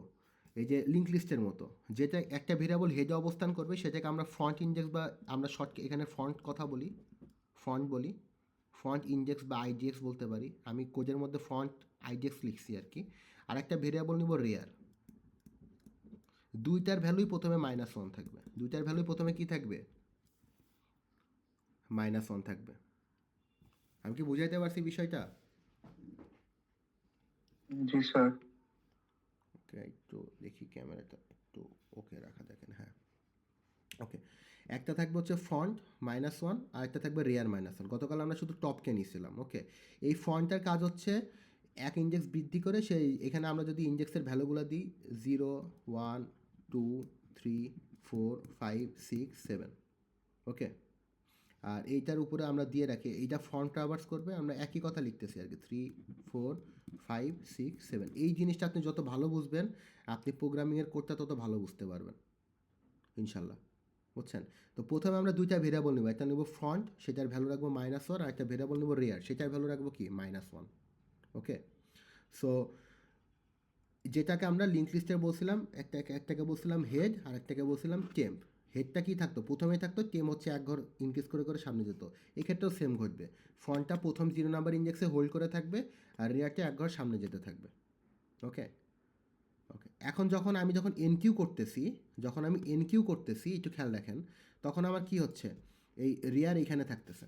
এই যে লিঙ্ক লিস্টের মতো, যেটা একটা ভেরিয়েবল হেডে অবস্থান করবে সেটাকে আমরা ফ্রন্ট ইন্ডেক্স, বা আমরা শর্ট এখানে ফ্রন্ট কথা বলি, ফ্রন্ট বলি, ফ্রন্ট ইন্ডেক্স বা আইডিএক্স বলতে পারি, আমি কোডের মধ্যে ফ্রন্ট আইডিএক্স লিখছি আর কি। আর একটা ভেরিয়েবল নিব রেয়ার, দুইটার ভ্যালুই প্রথমে -1 থাকবে, দুইটার ভ্যালুই প্রথমে কি থাকবে, -1 থাকবে। আমি কি বুঝাইতে পারছি বিষয়টা? জি স্যার। ওকে, একটু দেখি ক্যামেরাটা একটু ওকে রাখা, দেখেন, হ্যাঁ। ওকে, একটা থাকবে হচ্ছে ফন্ট -1 আর একটা থাকবে রেয়ার -1। গতকাল আমরা শুধু টপকে নিয়েছিলাম। ওকে, এই ফন্টটার কাজ হচ্ছে এক ইন্ডেক্স বৃদ্ধি করে, সেই এখানে আমরা যদি ইন্ডেক্সের ভ্যালুগুলো দিই 0 1 2 3 4 5 6 7, ওকে, আর এইটার উপরে আমরা দিয়ে রাখি, এইটা ফন্ট ট্রাভার্স করবে, আমরা একই কথা লিখতেছি আর কি, 3 4 5 6 7। এই জিনিসটা আপনি যত ভালো বুঝবেন, আপনি প্রোগ্রামিংয়ের কোডটা তত ভালো বুঝতে পারবেন ইনশাল্লাহ, বুঝছেন? তো প্রথমে আমরা দুইটা ভেরিয়েবল নেব, একটা নেব ফ্রন্ট, সেটার ভ্যালু রাখবো -1, আর একটা ভেরিয়েবল নেব রেয়ার, সেটার ভ্যালু রাখবো কি -1। ওকে, সো যেটাকে আমরা লিঙ্ক লিস্টে বলছিলাম, একটাকে বলছিলাম হেড আর একটাকে বলছিলাম টেম্প। হেডটা কি থাকতো, প্রথমেই থাকতো, টেম হচ্ছে এক ঘর ইনক্রিজ করে করে সামনে যেত। এক্ষেত্রেও সেম ঘটবে, ফ্রন্টটা প্রথম 0 নাম্বার ইন্ডেক্সে হোল্ড করে থাকবে আর রেয়ারটা এক ঘর সামনে যেতে থাকবে। ওকে, ওকে, এখন আমি যখন এনকিউ করতেছি, একটু খেয়াল রাখেন, তখন আমার কি হচ্ছে, এই রিয়ার এইখানে থাকতেছে,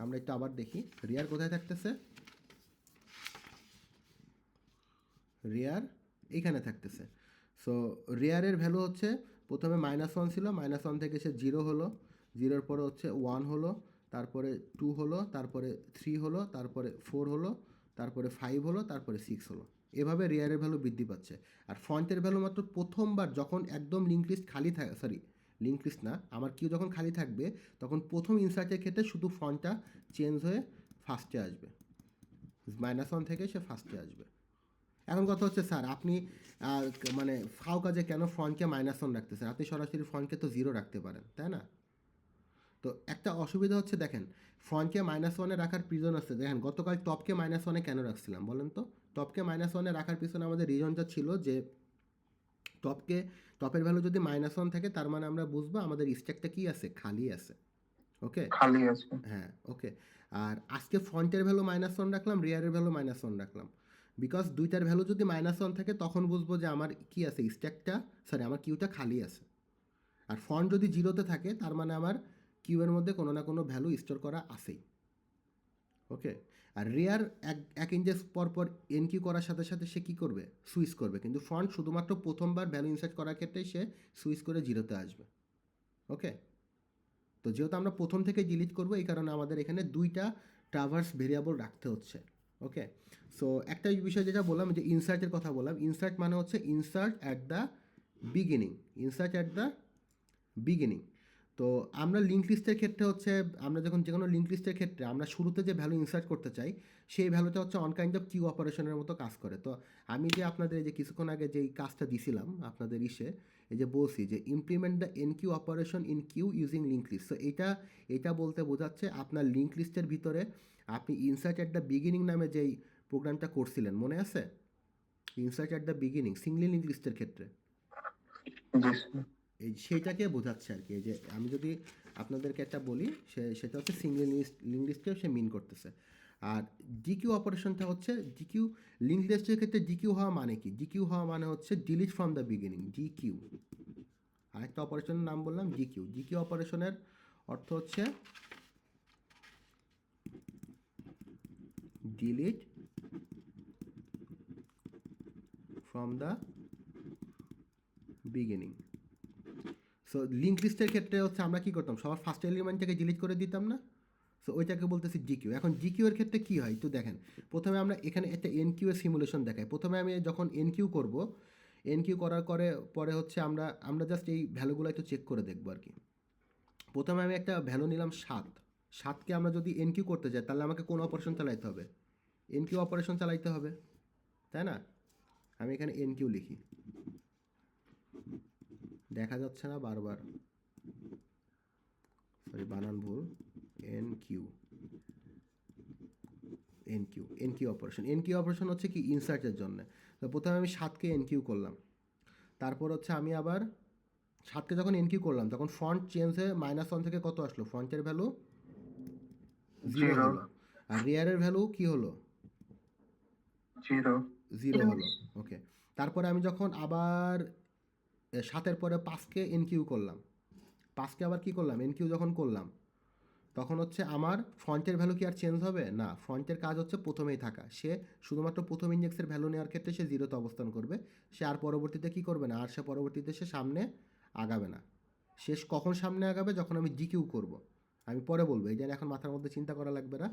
আমরা একটু আবার দেখি রিয়ার কোথায় থাকতেছে, রেয়ার এইখানে থাকতেছে। সো রেয়ারের ভ্যালু হচ্ছে প্রথমে -1 ছিল, -1 থেকে সে 0 হলো, 0-র পরে হচ্ছে 1 হলো, তারপরে 2 হলো, তারপরে 3 হলো, তারপরে 4 হলো, তারপরে 5 হলো, তারপরে 6 হলো। এভাবে রেয়ারের ভ্যালু বৃদ্ধি পাচ্ছে। আর ফন্টের ভ্যালু মাত্র প্রথমবার যখন একদম লিঙ্ক লিস্ট খালি থাকে, সরি লিঙ্ক লিস্ট না, আমার কিউ যখন খালি থাকবে তখন প্রথম ইনসার্টের ক্ষেত্রে শুধু ফন্টটা চেঞ্জ হয়ে ফার্স্টে আসবে, -1 থেকে সে ফার্স্টে আসবে। এখন কথা হচ্ছে স্যার আপনি মানে ফাও কাজে কেন ফন্টকে -1 রাখতেছেন? আপনি সরাসরি ফন্টকে তো 0 রাখতে পারেন, তাই না? তো একটা অসুবিধা হচ্ছে দেখেন, ফন্টকে -1 রাখার রিজন আছে। দেখেন গতকাল টপকে -1 কেন রাখছিলাম বলেন তো? টপকে -1 রাখার পিছনে আমাদের রিজনটা ছিল যে টপের ভ্যালু যদি -1 থাকে তার মানে আমরা বুঝবো আমাদের স্ট্যাকটা কি আছে, খালি আছে। ওকে, খালি আছে। হ্যাঁ ওকে। আর আজকে ফন্টের ভ্যালু -1 রাখলাম, রিয়ারের ভ্যালু -1 রাখলাম, বিকজ দুইটার ভ্যালু যদি -1 থাকে তখন বুঝবো যে আমার কি আছে, স্ট্যাকটা সরি আমার কিউটা খালি আছে। আর ফন্ট যদি 0-তে থাকে তার মানে আমার কিউয়ের মধ্যে কোনো না কোনো ভ্যালু স্টোর করা আছেই। ওকে, আর রেয়ার এক ইন্ডেক্স পর পর এনকিউ করার সাথে সাথে সে কী করবে, সুইচ করবে, কিন্তু ফন্ট শুধুমাত্র প্রথমবার ভ্যালু ইনসার্ট করার ক্ষেত্রেই সে সুইচ করে 0-তে আসবে। ওকে, তো যেহেতু আমরা প্রথম থেকে ডিলিট করব এই কারণে আমাদের এখানে দুইটা ট্রাভার্স ভেরিয়েবল রাখতে হচ্ছে। ওকে, সো একটা বিষয় যেটা বললাম যে ইনসার্টের কথা বললাম, ইনসার্ট মানে হচ্ছে insert at the beginning, insert at the beginning. তো আমরা লিঙ্ক লিস্টের ক্ষেত্রে হচ্ছে আমরা যখন যে কোনো লিঙ্ক লিস্টের ক্ষেত্রে আমরা শুরুতে যে ভ্যালু ইনসার্ট করতে চাই সেই ভ্যালুটা হচ্ছে অন কাইন্ড অফ কিউ অপারেশনের মতো কাজ করে। তো আমি যে আপনাদের এই যে কিছুক্ষণ আগে যেই কাজটা দিছিলাম আপনাদের এই যে বলছি যে implement the enqueue operation in queue using link list. তো এটা বলতে বোঝাচ্ছে আপনার লিঙ্ক লিস্টের ভিতরে আপনি ইনসার্ট অ্যাট দ্য বিগিনিং নামে যেই প্রোগ্রামটা করছিলেন মনে আছে? Insert at the beginning Singoli link লিস্টের ক্ষেত্রে জি স্যার। এই সেইটাকে বোঝাচ্ছে আর কি। এই যে আমি যদি আপনাদেরকে একটা বলি সেটা হচ্ছে সিঙ্গেল লিঙ্ক লিস্টকেও সে মিন করতেছে। আর ডিকিউ অপারেশনটা হচ্ছে ডিকিউ লিঙ্ক লিস্টের ক্ষেত্রে ডিকিউ হওয়া মানে কি? ডিকিউ হওয়া মানে হচ্ছে delete from the beginning, DQ. আরেকটা অপারেশনের নাম বললাম ডিকিউ। ডিকিউ অপারেশনের অর্থ হচ্ছে delete from the beginning. So link লিস্টের ক্ষেত্রে হচ্ছে আমরা কী করতাম, সবার ফার্স্ট এলিমেন্টটাকে ডিলিট করে দিতাম না? সো ওইটাকে বলতেছি ডিকিউ। এখন ডিকিউ এর ক্ষেত্রে কী হয় একটু দেখেন। প্রথমে আমরা এখানে একটা এনকিউ এর সিমুলেশন দেখাই। প্রথমে আমি যখন এনকিউ করব, এনকিউ করার পরে হচ্ছে আমরা জাস্ট এই ভ্যালুগুলো একটু চেক করে দেখবো আর কি। প্রথমে আমি একটা ভ্যালু নিলাম 7কে আমরা যদি এনকিউ করতে যাই তাহলে আমাকে কোন অপারেশন চালাইতে হবে? এনকিউ অপারেশন চালাইতে হবে, তাই না? আমি এখানে এনকিউ লিখি, দেখা যাচ্ছে না বারবার, সরি বানান ভুল, এনকিউ এনকিউ অপারেশন হচ্ছে কি ইনসার্টের জন্য। তো প্রথমে আমি 7কে এনকিউ করলাম, তারপর হচ্ছে আমি আবার 7কে যখন এনকিউ করলাম তখন ফন্ট চেঞ্জ হয়ে -1 থেকে কত আসলো, ফন্টের ভ্যালু 0 Zero. হলো। আর রেয়ারের ভ্যালু কি হলো, 0. 0 হলো। ওকে, তারপরে আমি যখন আবার 7-এর পরে 5কে এনকিউ করলাম, 5কে আবার কি করলাম এনকিউ যখন করলাম তখন হচ্ছে আমার ফন্টের ভ্যালু কি আর চেঞ্জ হবে না? ফন্টের কাজ হচ্ছে প্রথমেই থাকা, সে শুধুমাত্র প্রথম ইন্ডেক্সের ভ্যালু নেওয়ার ক্ষেত্রে সে 0-তে অবস্থান করবে, সে আর পরবর্তীতে কি করবে না, আর সে পরবর্তীতে সে সামনে আগাবে না। শেষ কখন সামনে আগাবে, যখন আমি ডিকিউ করব, আমি পরে বলবো, এই যে এখন মাথার মধ্যে চিন্তা করা লাগবে না।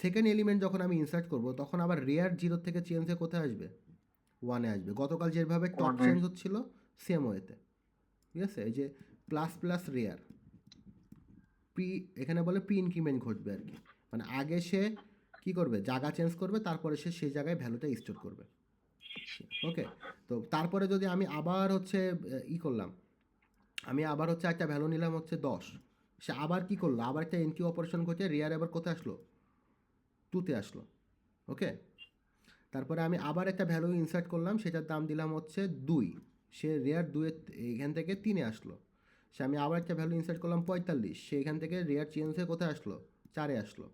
সেকেন্ড এলিমেন্ট যখন আমি ইনসার্ট করব তখন আবার রেয়ার 0 থেকে চেঞ্জ হয়ে কোথায় আসবে, 1-এ আসবে। গতকাল যেভাবে টপ 1-এ। চেঞ্জ হচ্ছিল সেম ওয়েতে, ঠিক আছে? এই যে প্লাস প্লাস রেয়ার এখানে বলে প্রি ইনক্রিমেন্ট ঘটবে আর কি, মানে আগে সে কি করবে, জায়গা চেঞ্জ করবে, তারপরে সে সেই জায়গায় ভ্যালুটা স্টোর করবে। ওকে, তো তারপরে যদি আমি আবার হচ্ছে করলাম, আমি আবার হচ্ছে একটা ভ্যালু নিলাম হচ্ছে 10, সে আবার কি করলো, আবার একটা এনকিউ অপারেশন করছে, রেয়ার আবার কোথায় আসলো, 2-তে আসলো। ওকে, তারপরে আমি আবার একটা ভ্যালু ইনসার্ট করলাম, সেটার দাম দিলাম হচ্ছে 2, সে রেয়ার 2 এখান থেকে 3-এ আসলো। সে আমি আবার একটা ভ্যালু ইনসার্ট করলাম 45, সে এখান থেকে রেয়ার চেঞ্জ হয়ে কোথায় আসলো, 4-এ আসলো।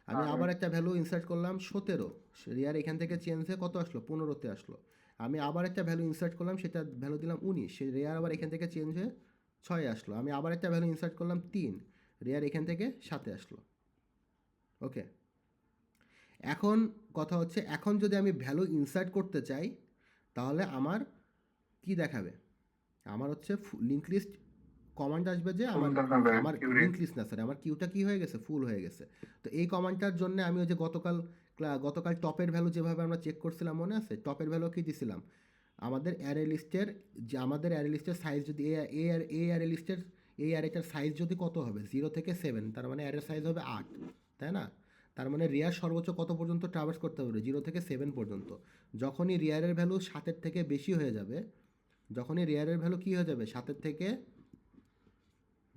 আমি আবার একটা ভ্যালু ইনসার্ট করলাম 17, রেয়ার এখান থেকে চেঞ্জ হয়ে কত আসলো, 15-তে আসলো। আমি আবার একটা ভ্যালু ইনসার্ট করলাম, সেটা ভ্যালু দিলাম 19, সে রেয়ার আবার এখান থেকে চেঞ্জ হয়ে 6-এ আসলো। আমি আবার একটা ভ্যালু ইনসার্ট করলাম 3, রেয়ার এখান থেকে 7-এ আসলো। ওকে, এখন কথা হচ্ছে, এখন যদি আমি ভ্যালু ইনসার্ট করতে চাই তাহলে আমার কি দেখাবে, আমার হচ্ছে লিঙ্ক লিস্ট কমান্ড আসবে যে আমার দেখাবে আমার কিউ লিঙ্ক লিস্ট না স্যার, আমার কিউটা কি হয়ে গেছে, ফুল হয়ে গেছে। তো এই কমান্ডটার জন্য আমি ওই যে গতকাল টপের ভ্যালু যেভাবে আমরা চেক করছিলাম মনে আছে, টপের ভ্যালু কি দিছিলাম, আমাদের অ্যারে লিস্টের সাইজ যদি এই অ্যারেটার সাইজ যদি কত হবে 0 থেকে 7, তার মানে অ্যারের সাইজ হবে 8, তাই না? তার মানে রিয়ার সর্বোচ্চ কত পর্যন্ত ট্রাভার্স করতে পারবে, 0 থেকে 7 পর্যন্ত। যখনই রিয়ারের ভ্যালু 7-এর থেকে বেশি হয়ে যাবে, যখনই রিয়ারের ভ্যালু কী হয়ে যাবে, 7-এর থেকে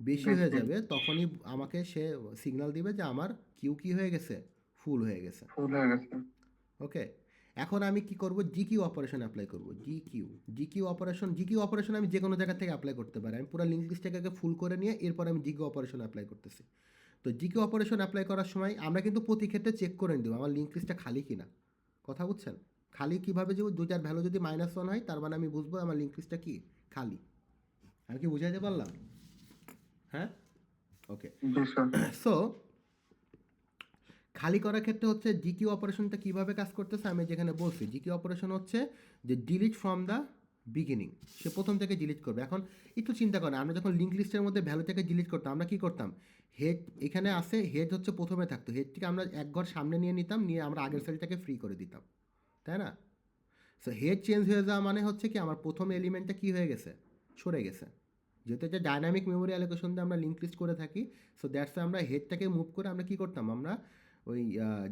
বেশি হয়ে যাবে, তখনই আমাকে সে সিগন্যাল দিবে যে আমার কিউ কি হয়ে গেছে, ফুল হয়ে গেছে। ফুল হয়ে গেছে। ওকে, এখন আমি কি করব, জিকিউ অপারেশন অ্যাপ্লাই করব। জিকিউ অপারেশন আমি যে কোনো জায়গা থেকে অ্যাপ্লাই করতে পারি। আমি পুরো লিঙ্ক লিস্টটাকে ফুল করে নিয়ে এরপর আমি জিকিউ অপারেশন অ্যাপ্লাই করতেছি। তো জিকিউ অপারেশন অ্যাপ্লাই করার সময় আমরা কিন্তু প্রতি ক্ষেত্রে চেক করে নিব আমার লিঙ্ক লিস্টটা খালি কিনা। কথা বুঝছেন? খালি কীভাবে, যে দুইটার ভ্যালু যদি -1 হয় তার মানে আমি বুঝবো আমার লিঙ্ক লিস্টটা কি খালি। আমি কি বুঝাইতে পারলাম? হ্যাঁ, ওকে। জি স্যার। সো খালি করার ক্ষেত্রে হচ্ছে জিকিউ অপারেশনটা কীভাবে কাজ করতেছে আমি যেখানে বলছি, জিকিউ অপারেশন হচ্ছে যে ডিলিট ফ্রম দ্য বিগিনিং, সে প্রথম থেকে ডিলিট করবে। এখন একটু চিন্তা করেন, আমরা যখন লিঙ্ক লিস্টের মধ্যে ভ্যালু থেকে ডিলিট করতাম আমরা কী করতাম, হেড এখানে আসে, হেড হচ্ছে প্রথমে থাকতো, হেডটিকে আমরা এক ঘর সামনে নিয়ে নিতাম, নিয়ে আমরা আগের সেলটাকে ফ্রি করে দিতাম, তাই না? সো হেড চেঞ্জ হয়ে যাওয়া মানে হচ্ছে কি আমার প্রথম এলিমেন্টটা কী হয়ে গেছে, সরে গেছে। যেহেতু এটা ডাইনামিক মেমোরি অ্যালোকেশন দিয়ে আমরা লিঙ্ক লিস্ট করে থাকি, সো দ্যাটস আমরা হেডটাকে মুভ করে আমরা কী করতাম, আমরা ওই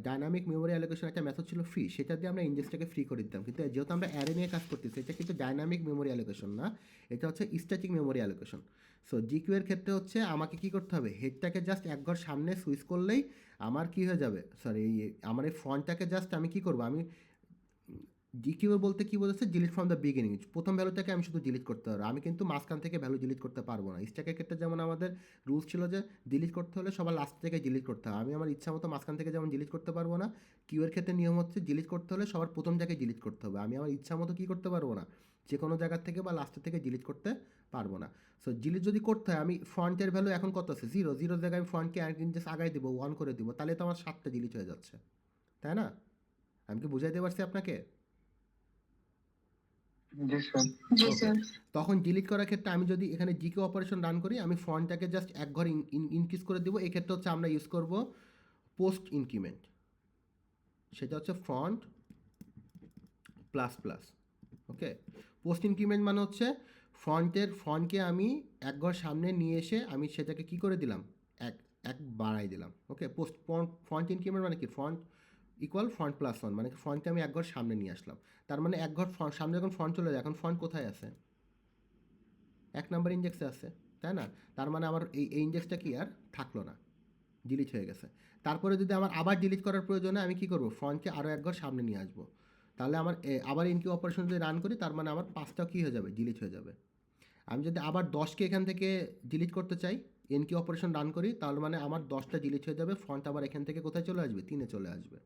ডাইনামিক মেমোরি অ্যালোকেশন একটা মেথড ছিল ফ্রি, সেটা দিয়ে আমরা ইন্ডেক্সটাকে ফ্রি করে দিতাম। কিন্তু যেহেতু আমরা অ্যারে নিয়ে কাজ করতেছি, এটা কিন্তু ডাইনামিক মেমোরি অ্যালোকেশন না, এটা হচ্ছে static memory allocation. So GQ এর ক্ষেত্রে হচ্ছে আমাকে কী করতে হবে, হেডটাকে জাস্ট এক ঘর সামনে সুইচ করলেই আমার কী হয়ে যাবে, সরি আমার এই ফ্রন্টটাকে জাস্ট আমি কী করবো, আমি ডিকিউ বলতে কী বলেছে, ডিলিট ফ্রম দ্য বিগিনিং, প্রথম ভ্যালুটাকে আমি শুধু ডিলিট করতে পারবো, আমি কিন্তু মাঝখান থেকে ভ্যালু ডিলিট করতে পারবো না। স্ট্যাকের ক্ষেত্রে যেমন আমাদের রুলস ছিল যে ডিলিট করতে হলে সবার লাস্ট থেকে ডিলিট করতে হবে, আমি আমার ইচ্ছা মতো মাঝখান থেকে যেমন ডিলিট করতে পারবো না, কিউয়ের ক্ষেত্রে নিয়ম হচ্ছে ডিলিট করতে হলে সবার প্রথম জায়গায় ডিলিট করতে হবে, আমি আমার ইচ্ছা মতো কী করতে পারবো না, যে কোনো জায়গার থেকে বা লাস্টের থেকে ডিলিট করতে পারবো না। সো ডিলিট যদি করতে হয়, আমি ফ্রন্টের ভ্যালু এখন কত আছে 0 জায়গায় আমি ফ্রন্টকে ইনজেস আগাই দেবো 1 করে দিব, তাহলে তো আমার 7টা ডিলিট হয়ে যাচ্ছে, তাই না? আমি কি বুঝাইতে পারছি আপনাকে? জি স্যার। জি স্যার। তখন ডিলিট করার ক্ষেত্রে আমি যদি এখানে জিকিউ অপারেশন রান করি, আমি ফন্টটাকে জাস্ট এক ঘর ইনক্রিজ করে দেবো। এক্ষেত্রে হচ্ছে আমরা ইউজ করব পোস্ট ইনক্রিমেন্ট, সেটা হচ্ছে ফন্ট প্লাস প্লাস। ওকে, পোস্ট ইনক্রিমেন্ট মানে হচ্ছে ফন্টকে আমি এক ঘর সামনে নিয়ে এসে আমি সেটাকে কি করে দিলাম, এক এক বাড়াই দিলাম। ওকে, ফন্ট ইনক্রিমেন্ট মানে কি, ফন্ট ইকুয়াল ফন্ট প্লাস 1, মানে ফন্টকে আমি এক ঘর সামনে নিয়ে আসলাম। তার মানে এক ঘর সামনে যখন ফন্ট চলে যায়, এখন ফন্ট কোথায় আছে, 1 নাম্বার ইন্ডেক্সে আছে, তাই না? তার মানে আমার এই ইন্ডেক্সটা কি আর থাকলো না, ডিলিট হয়ে গেছে। তারপরে যদি আমার আবার ডিলিট করার প্রয়োজনে আমি কি করব, ফন্টকে আরও এক ঘর সামনে নিয়ে আসবো, তাহলে আমার আবার ইনকিউ অপারেশন যদি রান করি, তার মানে আমার 5টা কী হয়ে যাবে, ডিলিট হয়ে যাবে। আমি যদি আবার 10কে এখান থেকে ডিলিট করতে চাই, এনকিউ অপারেশন রান করি, তাহলে মানে আমার 10টা ডিলিট হয়ে যাবে, ফন্ট আবার এখান থেকে কোথায় চলে আসবে, 3-এ চলে আসবে।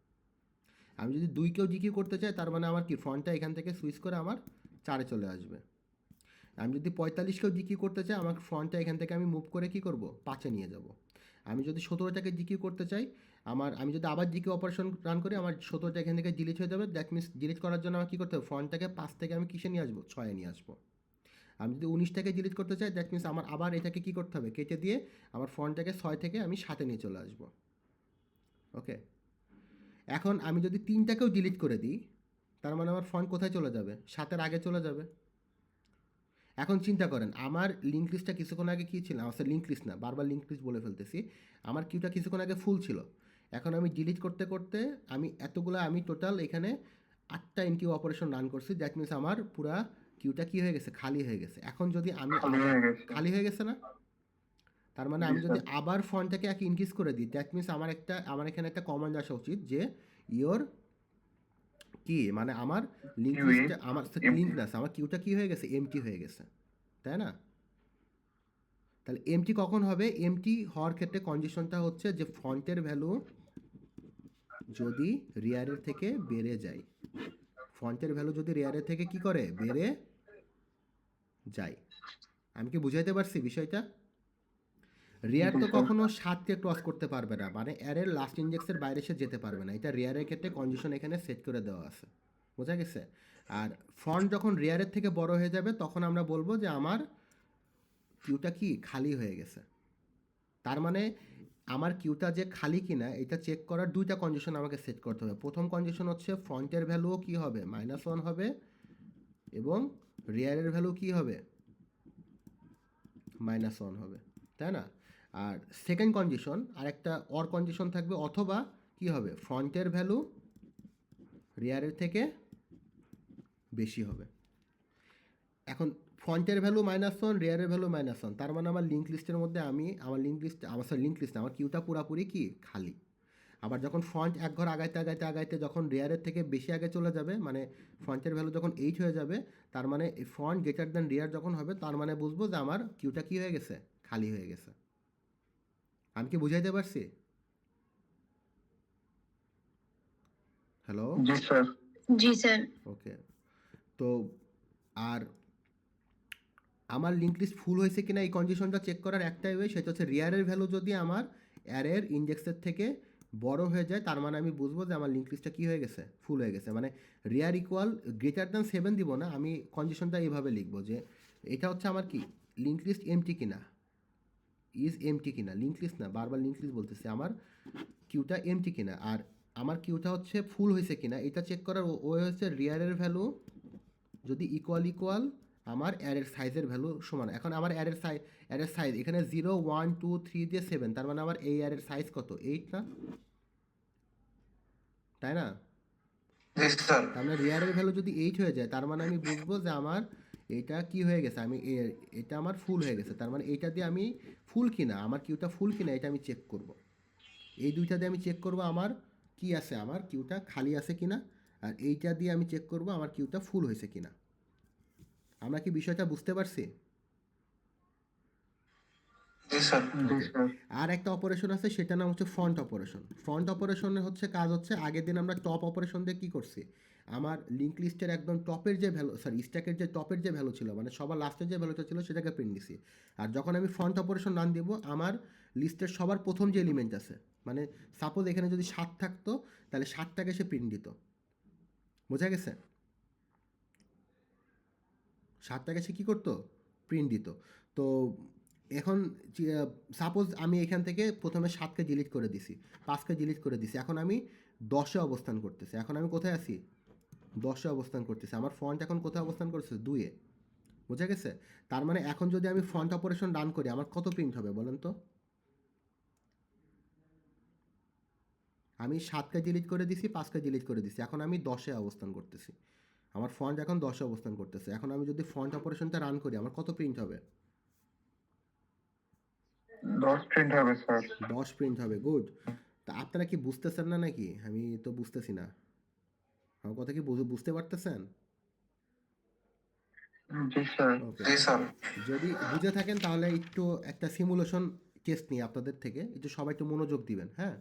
আমি যদি 2কেও জিকিউ করতে চাই, তার মানে আমার কি ফন্টটা এখান থেকে সুইচ করে আমার 4-এ চলে আসবে। আমি যদি 45কেও জিকিউ করতে চাই, আমার ফন্টটা এখান থেকে আমি মুভ করে কি করব, 5-এ নিয়ে যাব। আমি যদি 17টাকে জিকিউ করতে চাই, আমি যদি আবার জিকিউ অপারেশন রান করি, আমার 17টা এখান থেকে ডিলিট হয়ে যাবে। দ্যাট মিনস ডিলিট করার জন্য আমার কী করতে হবে, ফন্টটাকে 5 থেকে আমি কিসে নিয়ে আসবো, 6-এ নিয়ে আসবো। আমি যদি 19টাকে ডিলিট করতে চাই, দ্যাট মিনস আমার আবার এটাকে কী করতে হবে, কেটে দিয়ে আমার ফন্টটাকে 6 থেকে আমি 7-এ নিয়ে চলে আসবো। ওকে, এখন আমি যদি 3টাকেও ডিলিট করে দিই, তার মানে আমার ফন্ট কোথায় চলে যাবে, 7-এর আগে চলে যাবে। এখন চিন্তা করেন, আমার লিঙ্ক লিস্টটা কিছুক্ষণ আগে কী ছিল, আমার লিঙ্ক লিস্ট না, বারবার লিঙ্ক লিস্ট বলে ফেলতেছি, আমার কিউটা কিছুক্ষণ আগে ফুল ছিল। এখন আমি ডিলিট করতে করতে আমি টোটাল এখানে 8টা ইনকিউ অপারেশন রান করছি, দ্যাট মিনস আমার পুরা কিউটা কী হয়ে গেছে, খালি হয়ে গেছে। এখন যদি আমি খালি হয়ে গেছে না, তার মানে আমি যদি আবার ফন্টটাকে ইনক্রিজ করে দিই, দ্যাট মিনস আমার এখানে একটা কমান্ড আসা উচিত যে ইয়োর কি, মানে আমার লিঙ্ক লিস্টটা, আমার লিঙ্ক না, আমার কিউটা কী হয়ে গেছে, এমটি হয়ে গেছে, তাই না? তাহলে এমটি কখন হবে, এমটি হওয়ার ক্ষেত্রে কন্ডিশনটা হচ্ছে যে ফন্টের ভ্যালু যদি রিয়ারের থেকে বেড়ে যায়, ফন্টের ভ্যালু যদি রিয়ারের থেকে কি করে, বেড়ে যায়। আমি কি বুঝাইতে পারছি বিষয়টা? রিয়ার তো কখনো 7কে ক্রস করতে পারবে না, মানে অ্যারের লাস্ট ইন্ডেক্সের বাইরে সে যেতে পারবে না, এটা রিয়ারের ক্ষেত্রে কন্ডিশন এখানে সেট করে দেওয়া আছে, বোঝা গেছে? আর ফন্ট যখন রিয়ারের থেকে বড় হয়ে যাবে, তখন আমরা বলবো যে আমার কিউটা কি খালি হয়ে গেছে। তার মানে আমার কিউটা যে খালি কিনা এটা চেক করার দুইটা কন্ডিশন আমাকে সেট করতে হবে। প্রথম কন্ডিশন হচ্ছে ফ্রন্টের ভ্যালুও কি হবে, -1 হবে, এবং রিয়ারের ভ্যালু কি হবে, -1 হবে, তাই না? আর সেকেন্ড কন্ডিশন আরেকটা অর কন্ডিশন থাকবে, অথবা কি হবে, ফ্রন্টের ভ্যালু রিয়ারের থেকে বেশি হবে। এখন ফ্রন্টের ভ্যালু -1, রিয়ারের ভ্যালু -1, তার মানে আমার লিঙ্ক লিস্টের মধ্যে আমার লিঙ্ক লিস্ট আমার কিউটা পুরাপুরি কি খালি। আবার যখন ফ্রন্ট এক ঘর আগাইতে যখন রিয়ারের থেকে বেশি আগে চলে যাবে, মানে ফ্রন্টের ভ্যালু যখন 8 হয়ে যাবে, তার মানে ফ্রন্ট গ্রেটার দ্যান রিয়ার যখন হবে, তার মানে বুঝবো যে আমার কিউটা কি হয়ে গেছে, খালি হয়ে গেছে। আমি কি বুঝাইতে পারছি? হ্যালো, জি স্যার। জি স্যার। ওকে। তো আর আমার লিঙ্ক লিস্ট ফুল হয়েছে কিনা এই কন্ডিশনটা চেক করার একটাই ওয়ে, সেটা হচ্ছে রিয়ারের ভ্যালু যদি আমার অ্যারের ইন্ডেক্সের থেকে বড় হয়ে যায়, তার মানে আমি বুঝবো যে আমার লিঙ্ক লিস্টটা কী হয়ে গেছে, ফুল হয়ে গেছে। মানে রিয়ার ইকুয়াল গ্রেটার দ্যান 7 দিব না, আমি কন্ডিশনটা এইভাবে লিখবো যে এটা হচ্ছে আমার কি লিঙ্ক লিস্ট এমটি কিনা, ইজ এমটি কিনা, লিঙ্ক লিস্ট না, বারবার লিঙ্ক লিস্ট বলতেছে, আমার কিউটা এমটি কিনা, আর আমার কিউটা হচ্ছে ফুল হয়েছে কিনা এটা চেক করার ওয়ে হচ্ছে রিয়ারের ভ্যালু যদি ইকুয়াল আমার অ্যারের সাইজের ভ্যালু সমান। এখন আমার অ্যারের সাইজ এখানে 0 1 2 3 দিয়ে 7, তার মানে আমার এই অ্যারের সাইজ কত, 8 না, তাই না? জি স্যার। তার মানে রিয়ারের ভ্যালু যদি 8 হয়ে যায়, তার মানে আমি বুঝবো যে আমার এটা কি হয়ে গেছে, এটা আমার ফুল হয়ে গেছে। তার মানে এইটা দিয়ে আমি ফুল কিনা, আমার কিউটা ফুল কিনা এটা আমি চেক করব। এই দুইটা দিয়ে আমি চেক করব আমার কি আছে, আমার কিউটা খালি আছে কিনা, আর এইটা দিয়ে আমি চেক করব আমার কিউটা ফুল হয়েছে কিনা। আমরা কি বিষয়টা বুঝতে পারছি? জি স্যার। জি স্যার। আর একটা অপারেশন আছে, সেটা নাম হচ্ছে ফ্রন্ট অপারেশন। ফ্রন্ট অপারেশনের হচ্ছে কাজ হচ্ছে, আগের দিন আমরা টপ অপারেশন দিয়ে কী করছি, আমার লিঙ্ক লিস্টের একদম টপের যে ভ্যালু, স্ট্যাকের যে টপের যে ভ্যালু ছিল, মানে সবার লাস্টের যে ভ্যালুটা ছিল সেটাকে প্রিন্ট দিছি। আর যখন আমি ফ্রন্ট অপারেশন রান দিব, আমার লিস্টের সবার প্রথম যে এলিমেন্ট আছে, মানে সাপোজ এখানে যদি 7 থাকতো, তাহলে 7টাকে সে প্রিন্ট দিত। বোঝা গেছে? 7টাকে সে কী করতো, প্রিন্ট দিত। তো এখন সাপোজ আমি এখান থেকে প্রথমে 7কে ডিলিট করে দিছি, 5কে ডিলিট করে দিছি, এখন আমি 10-এ অবস্থান করতেছি। এখন আমি কোথায় আছি, 10-এ অবস্থান করতেছি। আমার ফন্ট এখন কোথায় অবস্থান করছে, 2-এ। বোঝা গেছে? তার মানে এখন যদি আমি ফন্ট অপারেশন রান করি, আমার কত প্রিন্ট হবে বলেন তো? আমি 7কে ডিলিট করে দিছি, 5কে ডিলিট করে দিছি, এখন আমি 10-এ অবস্থান করতেছি। আমার ফন্ট এখন 10-এ অবস্থান করতেছে। এখন আমি যদি ফন্ট অপারেশনটা রান করি, আমার কত প্রিন্ট হবে? 10 প্রিন্ট হবে স্যার। 10 প্রিন্ট হবে। গুড। তা আপনারা কি বুঝতেছেন না নাকি? আমি তো বুঝতেছি না। আমার কথা কি বুঝতে পারতেছেন? জি স্যার। ওকে। জি স্যার। যদি বুঝে থাকেন তাহলে একটু একটা সিমুলেশন টেস্ট নিই আপনাদের থেকে, একটু সবাই একটু মনোযোগ দিবেন, হ্যাঁ?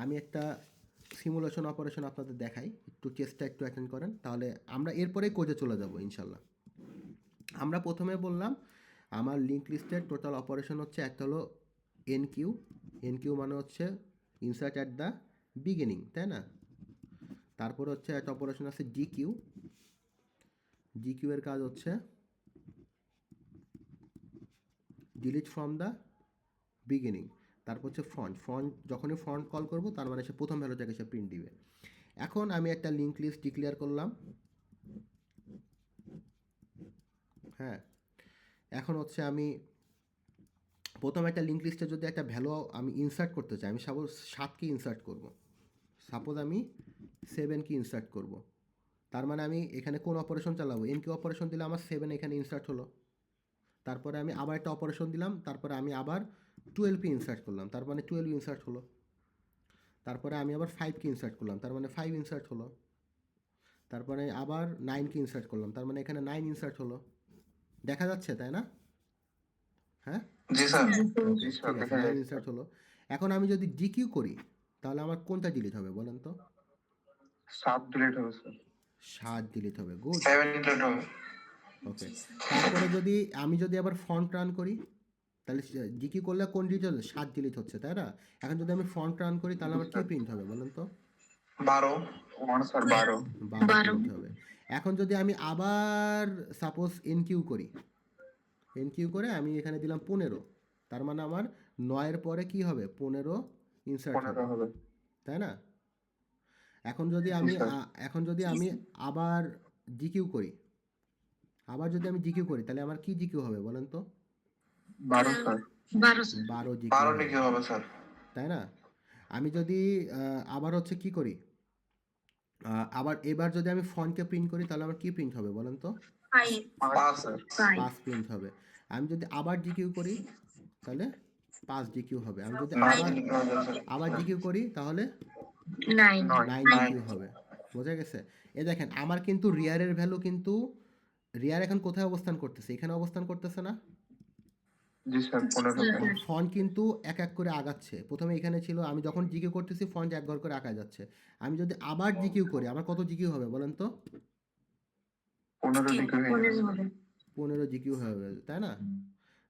আমি একটা সিমুলেশন অপারেশন আপনাদের দেখাই, একটু টেস্টটা একটু অ্যাটেন্ড করেন, তাহলে আমরা এরপরেই কোডে চলে যাব ইনশাল্লাহ। আমরা প্রথমে বললাম আমার লিঙ্ক লিস্টের টোটাল অপারেশন হচ্ছে একটা হলো এনকিউ। এনকিউ মানে হচ্ছে ইনসার্ট অ্যাট দ্য বিগিনিং, তাই না? তারপর হচ্ছে একটা অপারেশন আছে ডিকিউ। ডিকিউ এর কাজ হচ্ছে ডিলিট ফ্রম দ্য বিগিনিং। তারপর হচ্ছে ফ্রন্ট যখনই ফ্রন্ট কল করব, তার মানে সে প্রথম ভ্যালুটাকে সে প্রিন্ট দিবে। এখন আমি একটা লিঙ্ক লিস্ট ডিক্লেয়ার করলাম, হ্যাঁ। এখন হচ্ছে আমি প্রথম একটা লিঙ্ক লিস্টে যদি একটা ভ্যালু আমি ইনসার্ট করতে চাই, আমি সাপোজ 7কে ইনসার্ট করব, সাপোজ আমি 7কে ইনসার্ট করব, তার মানে আমি এখানে কোন অপারেশন চালাবো, এনকিউ অপারেশন দিলে আমার 7 এখানে ইনসার্ট হলো। তারপরে আমি আবার একটা অপারেশন দিলাম, তারপরে আমি আবার 12কে ইনসার্ট করলাম, তার মানে 12 ইনসার্ট হলো। তারপরে আমি আবার 5কে ইনসার্ট করলাম, তার মানে 5 ইনসার্ট হলো। তারপরে আবার 9কে ইনসার্ট করলাম, তার মানে এখানে 9 ইনসার্ট হলো। দেখা যাচ্ছে, তাই না? হ্যাঁ, জি স্যার। জি ঠিক স্যার। আছে, 9 ইনসার্ট হলো। এখন আমি যদি ডিকিউ করি, তাহলে আমার কোনটা ডিলিট হবে বলেন তো? 7 ডিলিট হবে স্যার। 7 ডিলিট হবে। গুড। 7 ডিলিট হবে। ওকে। তারপরে আমি যদি আবার ফন্ট রান করি, তাহলে ডিকিউ করলে কোন ডিলিট হলো, 7 ডিলিট হচ্ছে, তাই না? এখন যদি আমি ফন্ট রান করি, তাহলে আমার কি প্রিন্ট হবে বলেন তো? 12 1 স্যার 12 12 প্রিন্ট হবে। এখন যদি আমি আবার সাপোজ এনকিউ করি, এনকিউ করে আমি এখানে দিলাম 15, তার মানে আমার 9-এর পরে কি হবে, 15 ইনসার্ট হবে, 15 হবে। তাই না? এখন যদি জি আমি স্যার। এখন যদি আমি আবার জিকিউ করি, তাহলে আমার কি জিকিউ হবে বলেন তো? 12 স্যার। 12 জিকিউ 12 হবে, নাকি হবে স্যার? তাই না? আমি যদি আবার হচ্ছে কি করি, আবার এবার যদি আমি ফন্টকে প্রিন্ট করি তাহলে আমার কি প্রিন্ট হবে বলেন তো? 5 5 স্যার। 5 প্রিন্ট হবে। আমি যদি আবার জিকিউ করি তাহলে 5 জিকিউ হবে। আমি যদি 9 আবার লিখে হবে স্যার। আবার জিকিউ করি তাহলে 9 9 9। জিকিউ হবে। বোঝা গেছে? এ দেখেন আমার কিন্তু রিয়ারের ভ্যালু কিন্তু, রিয়ার এখন কোথায় অবস্থান করতেছে, এখানে অবস্থান করতেছে না? জি স্যার, 15 তে। ফন্ট কিন্তু এক এক করে আগাচ্ছে। প্রথমে এখানে ছিল, আমি যখন জিকিউ করতেছি ফন্ট এক ঘর করে আগায় যাচ্ছে। আমি যদি আবার জিকিউ করি আমার কত জিকিউ হবে বলেন তো? 15 লিখে হয়ে যাবে। 15 জিকিউ হবে, তাই না?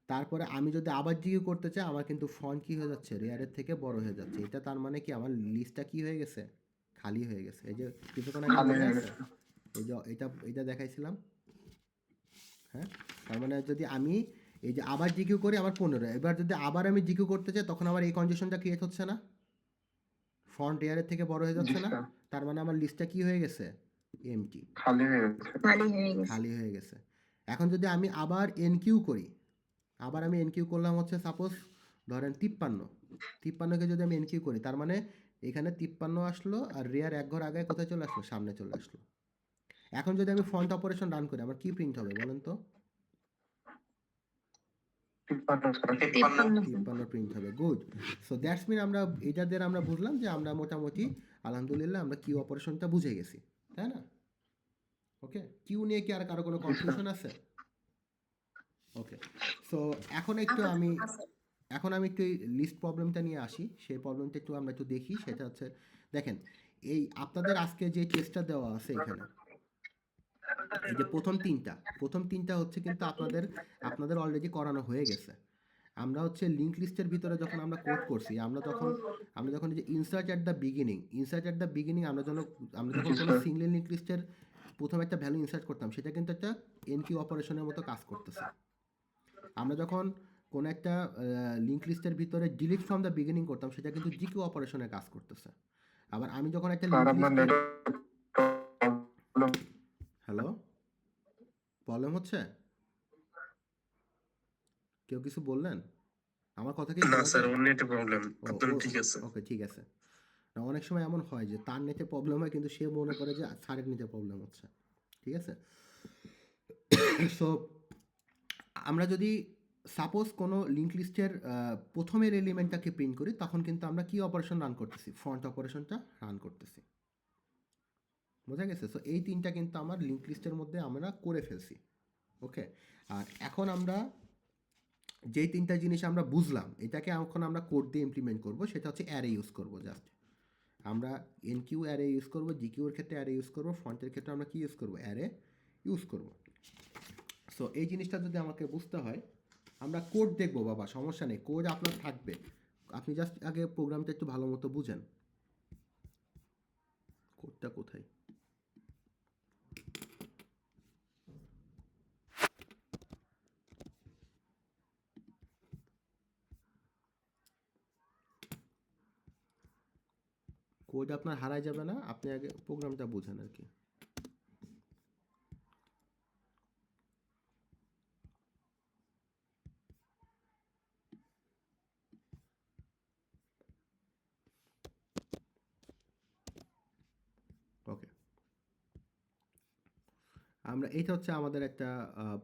তারপরে আমি যদি আবার জিকিউ করতে চাই আমার কিন্তু ফন্ট কি হয়ে যাচ্ছে, রেয়ারের থেকে বড় হয়ে যাচ্ছে। এটা তার মানে কি আমার লিস্টটা কি হয়ে গেছে, খালি হয়ে গেছে। এই যে কিছুক্ষণ আগে খালি মনে হয়ে আছে, গেছে। এই যে এটা দেখাইছিলাম, হ্যাঁ? তার মানে যদি আমি এই যে আবার জিকিউ করি আমার 15, এবার যদি আবার আমি জিকিউ করতে চাই তখন আমার এই কন্ডিশনটা ক্রিয়েট হচ্ছে না, ফন্ট রেয়ারের থেকে বড় হয়ে জি যাচ্ছে না? স্যার, তার মানে আমার লিস্টটা কি হয়ে গেছে, এমটি, খালি হয়ে গেছে। খালি হয়ে গেছে। এখন যদি আমি আবার এনকিউ করি, আবার আমি এনকিউ করলাম হচ্ছে সাপোজ ধরেন 53কে যদি আমি এনকিউ করি তার মানে এখানে 53 আসলো আর রেয়ার এক ঘর আগে কোথায় চলে আসলো, সামনে চলে আসলো। এখন যদি আমি ফন্ট অপারেশন রান করি আমার কি প্রিন্ট হবে বলেন তো? 53 স্যার। 53 প্রিন্ট হবে। গুড। সো দ্যাটস মিন আমরা এটা দিয়ে আমরা বুঝলাম যে আমরা মোটামুটি আলহামদুলিল্লাহ আমরা কিউ অপারেশনটা বুঝে গেছি, তাই না? ওকে, কিউ নিয়ে কি আর কারো কোনো জি স্যার। কনফিউশন আছে? ওকে, সো এখন একটু আমি একটু এই লিস্ট প্রবলেমটা নিয়ে আসি, সেই প্রবলেমটা একটু আমরা একটু দেখি। সেটা হচ্ছে দেখেন, এই আপনাদের আজকে যে টেস্টটা দেওয়া আছে এখানে, এই যে প্রথম তিনটা হচ্ছে কিন্তু আপনাদের অলরেডি করানো হয়ে গেছে। আমরা হচ্ছে লিঙ্ক লিস্টের ভিতরে যখন আমরা কোড করছি, আমরা যখন এই যে ইনসার্ট অ্যাট দ্য বিগিনিং আমরা যখন জি কোনো স্যার। সিঙ্গেল লিঙ্ক লিস্টের প্রথম একটা ভ্যালু ইনসার্ট করতাম সেটা কিন্তু একটা এনকিউ অপারেশনের মতো কাজ করতেছে। আমরা যখন কোনো একটা লিঙ্ক লিস্টের ভিতরে ডিলিট ফ্রম দ্য বিগিনিং করতাম সেটা কিন্তু জিকিউ অপারেশনে কাজ করতেছে। আবার আমি যখন একটা স্যার, লিঙ্ক আপনার লিস্টের, নেটওয়ার্ক প্রবলেম। হ্যালো, প্রবলেম হচ্ছে? কেউ কিছু বললেন? আমার কথা কি না শোনা স্যার, যায়? ওর নেটে প্রবলেম, ও আপনার ও ঠিক আছে। ওকে, ঠিক আছে। না, অনেক সময় এমন হয় যে তার নেটে প্রবলেম হয় কিন্তু সে মনে করে যে স্যারের নেটে প্রবলেম হচ্ছে, ঠিক আছে? সো আমরা যদি সাপোজ কোনো লিঙ্ক লিস্টের প্রথমের এলিমেন্টটাকে প্রিন্ট করি তখন কিন্তু আমরা কি অপারেশন রান করতেছি, ফন্ট অপারেশনটা রান করতেছি। বোঝা গেছে? সো এই তিনটা কিন্তু আমার লিঙ্ক লিস্টের মধ্যে আমরা করে ফেলছি। ওকে, আর এখন আমরা যেই তিনটা জিনিস আমরা বুঝলাম এটাকে এখন আমরা কোড দিয়ে ইমপ্লিমেন্ট করব, সেটা হচ্ছে অ্যারে ইউজ করব। জাস্ট আমরা এনকিউ অ্যারে ইউজ করব, জিকিউর ক্ষেত্রে অ্যারে ইউজ করব, ফন্টের ক্ষেত্রে আমরা কি ইউজ করব, অ্যারে ইউজ করব। সো এই জিনিসটা যদি আমাকে বুঝতে হয় আমরা কোড দেখবো, বাবা সমস্যা নেই, কোড আপনার থাকবে। আপনি জাস্ট আগে প্রোগ্রামটা একটু ভালো মতো বুঝেন। কোডটা কোথায়? কোড আপনার হারায় যাবে না, আপনি আগে প্রোগ্রামটা বুঝেন আর কি। ওকে, আমরা এইটা হচ্ছে আমাদের একটা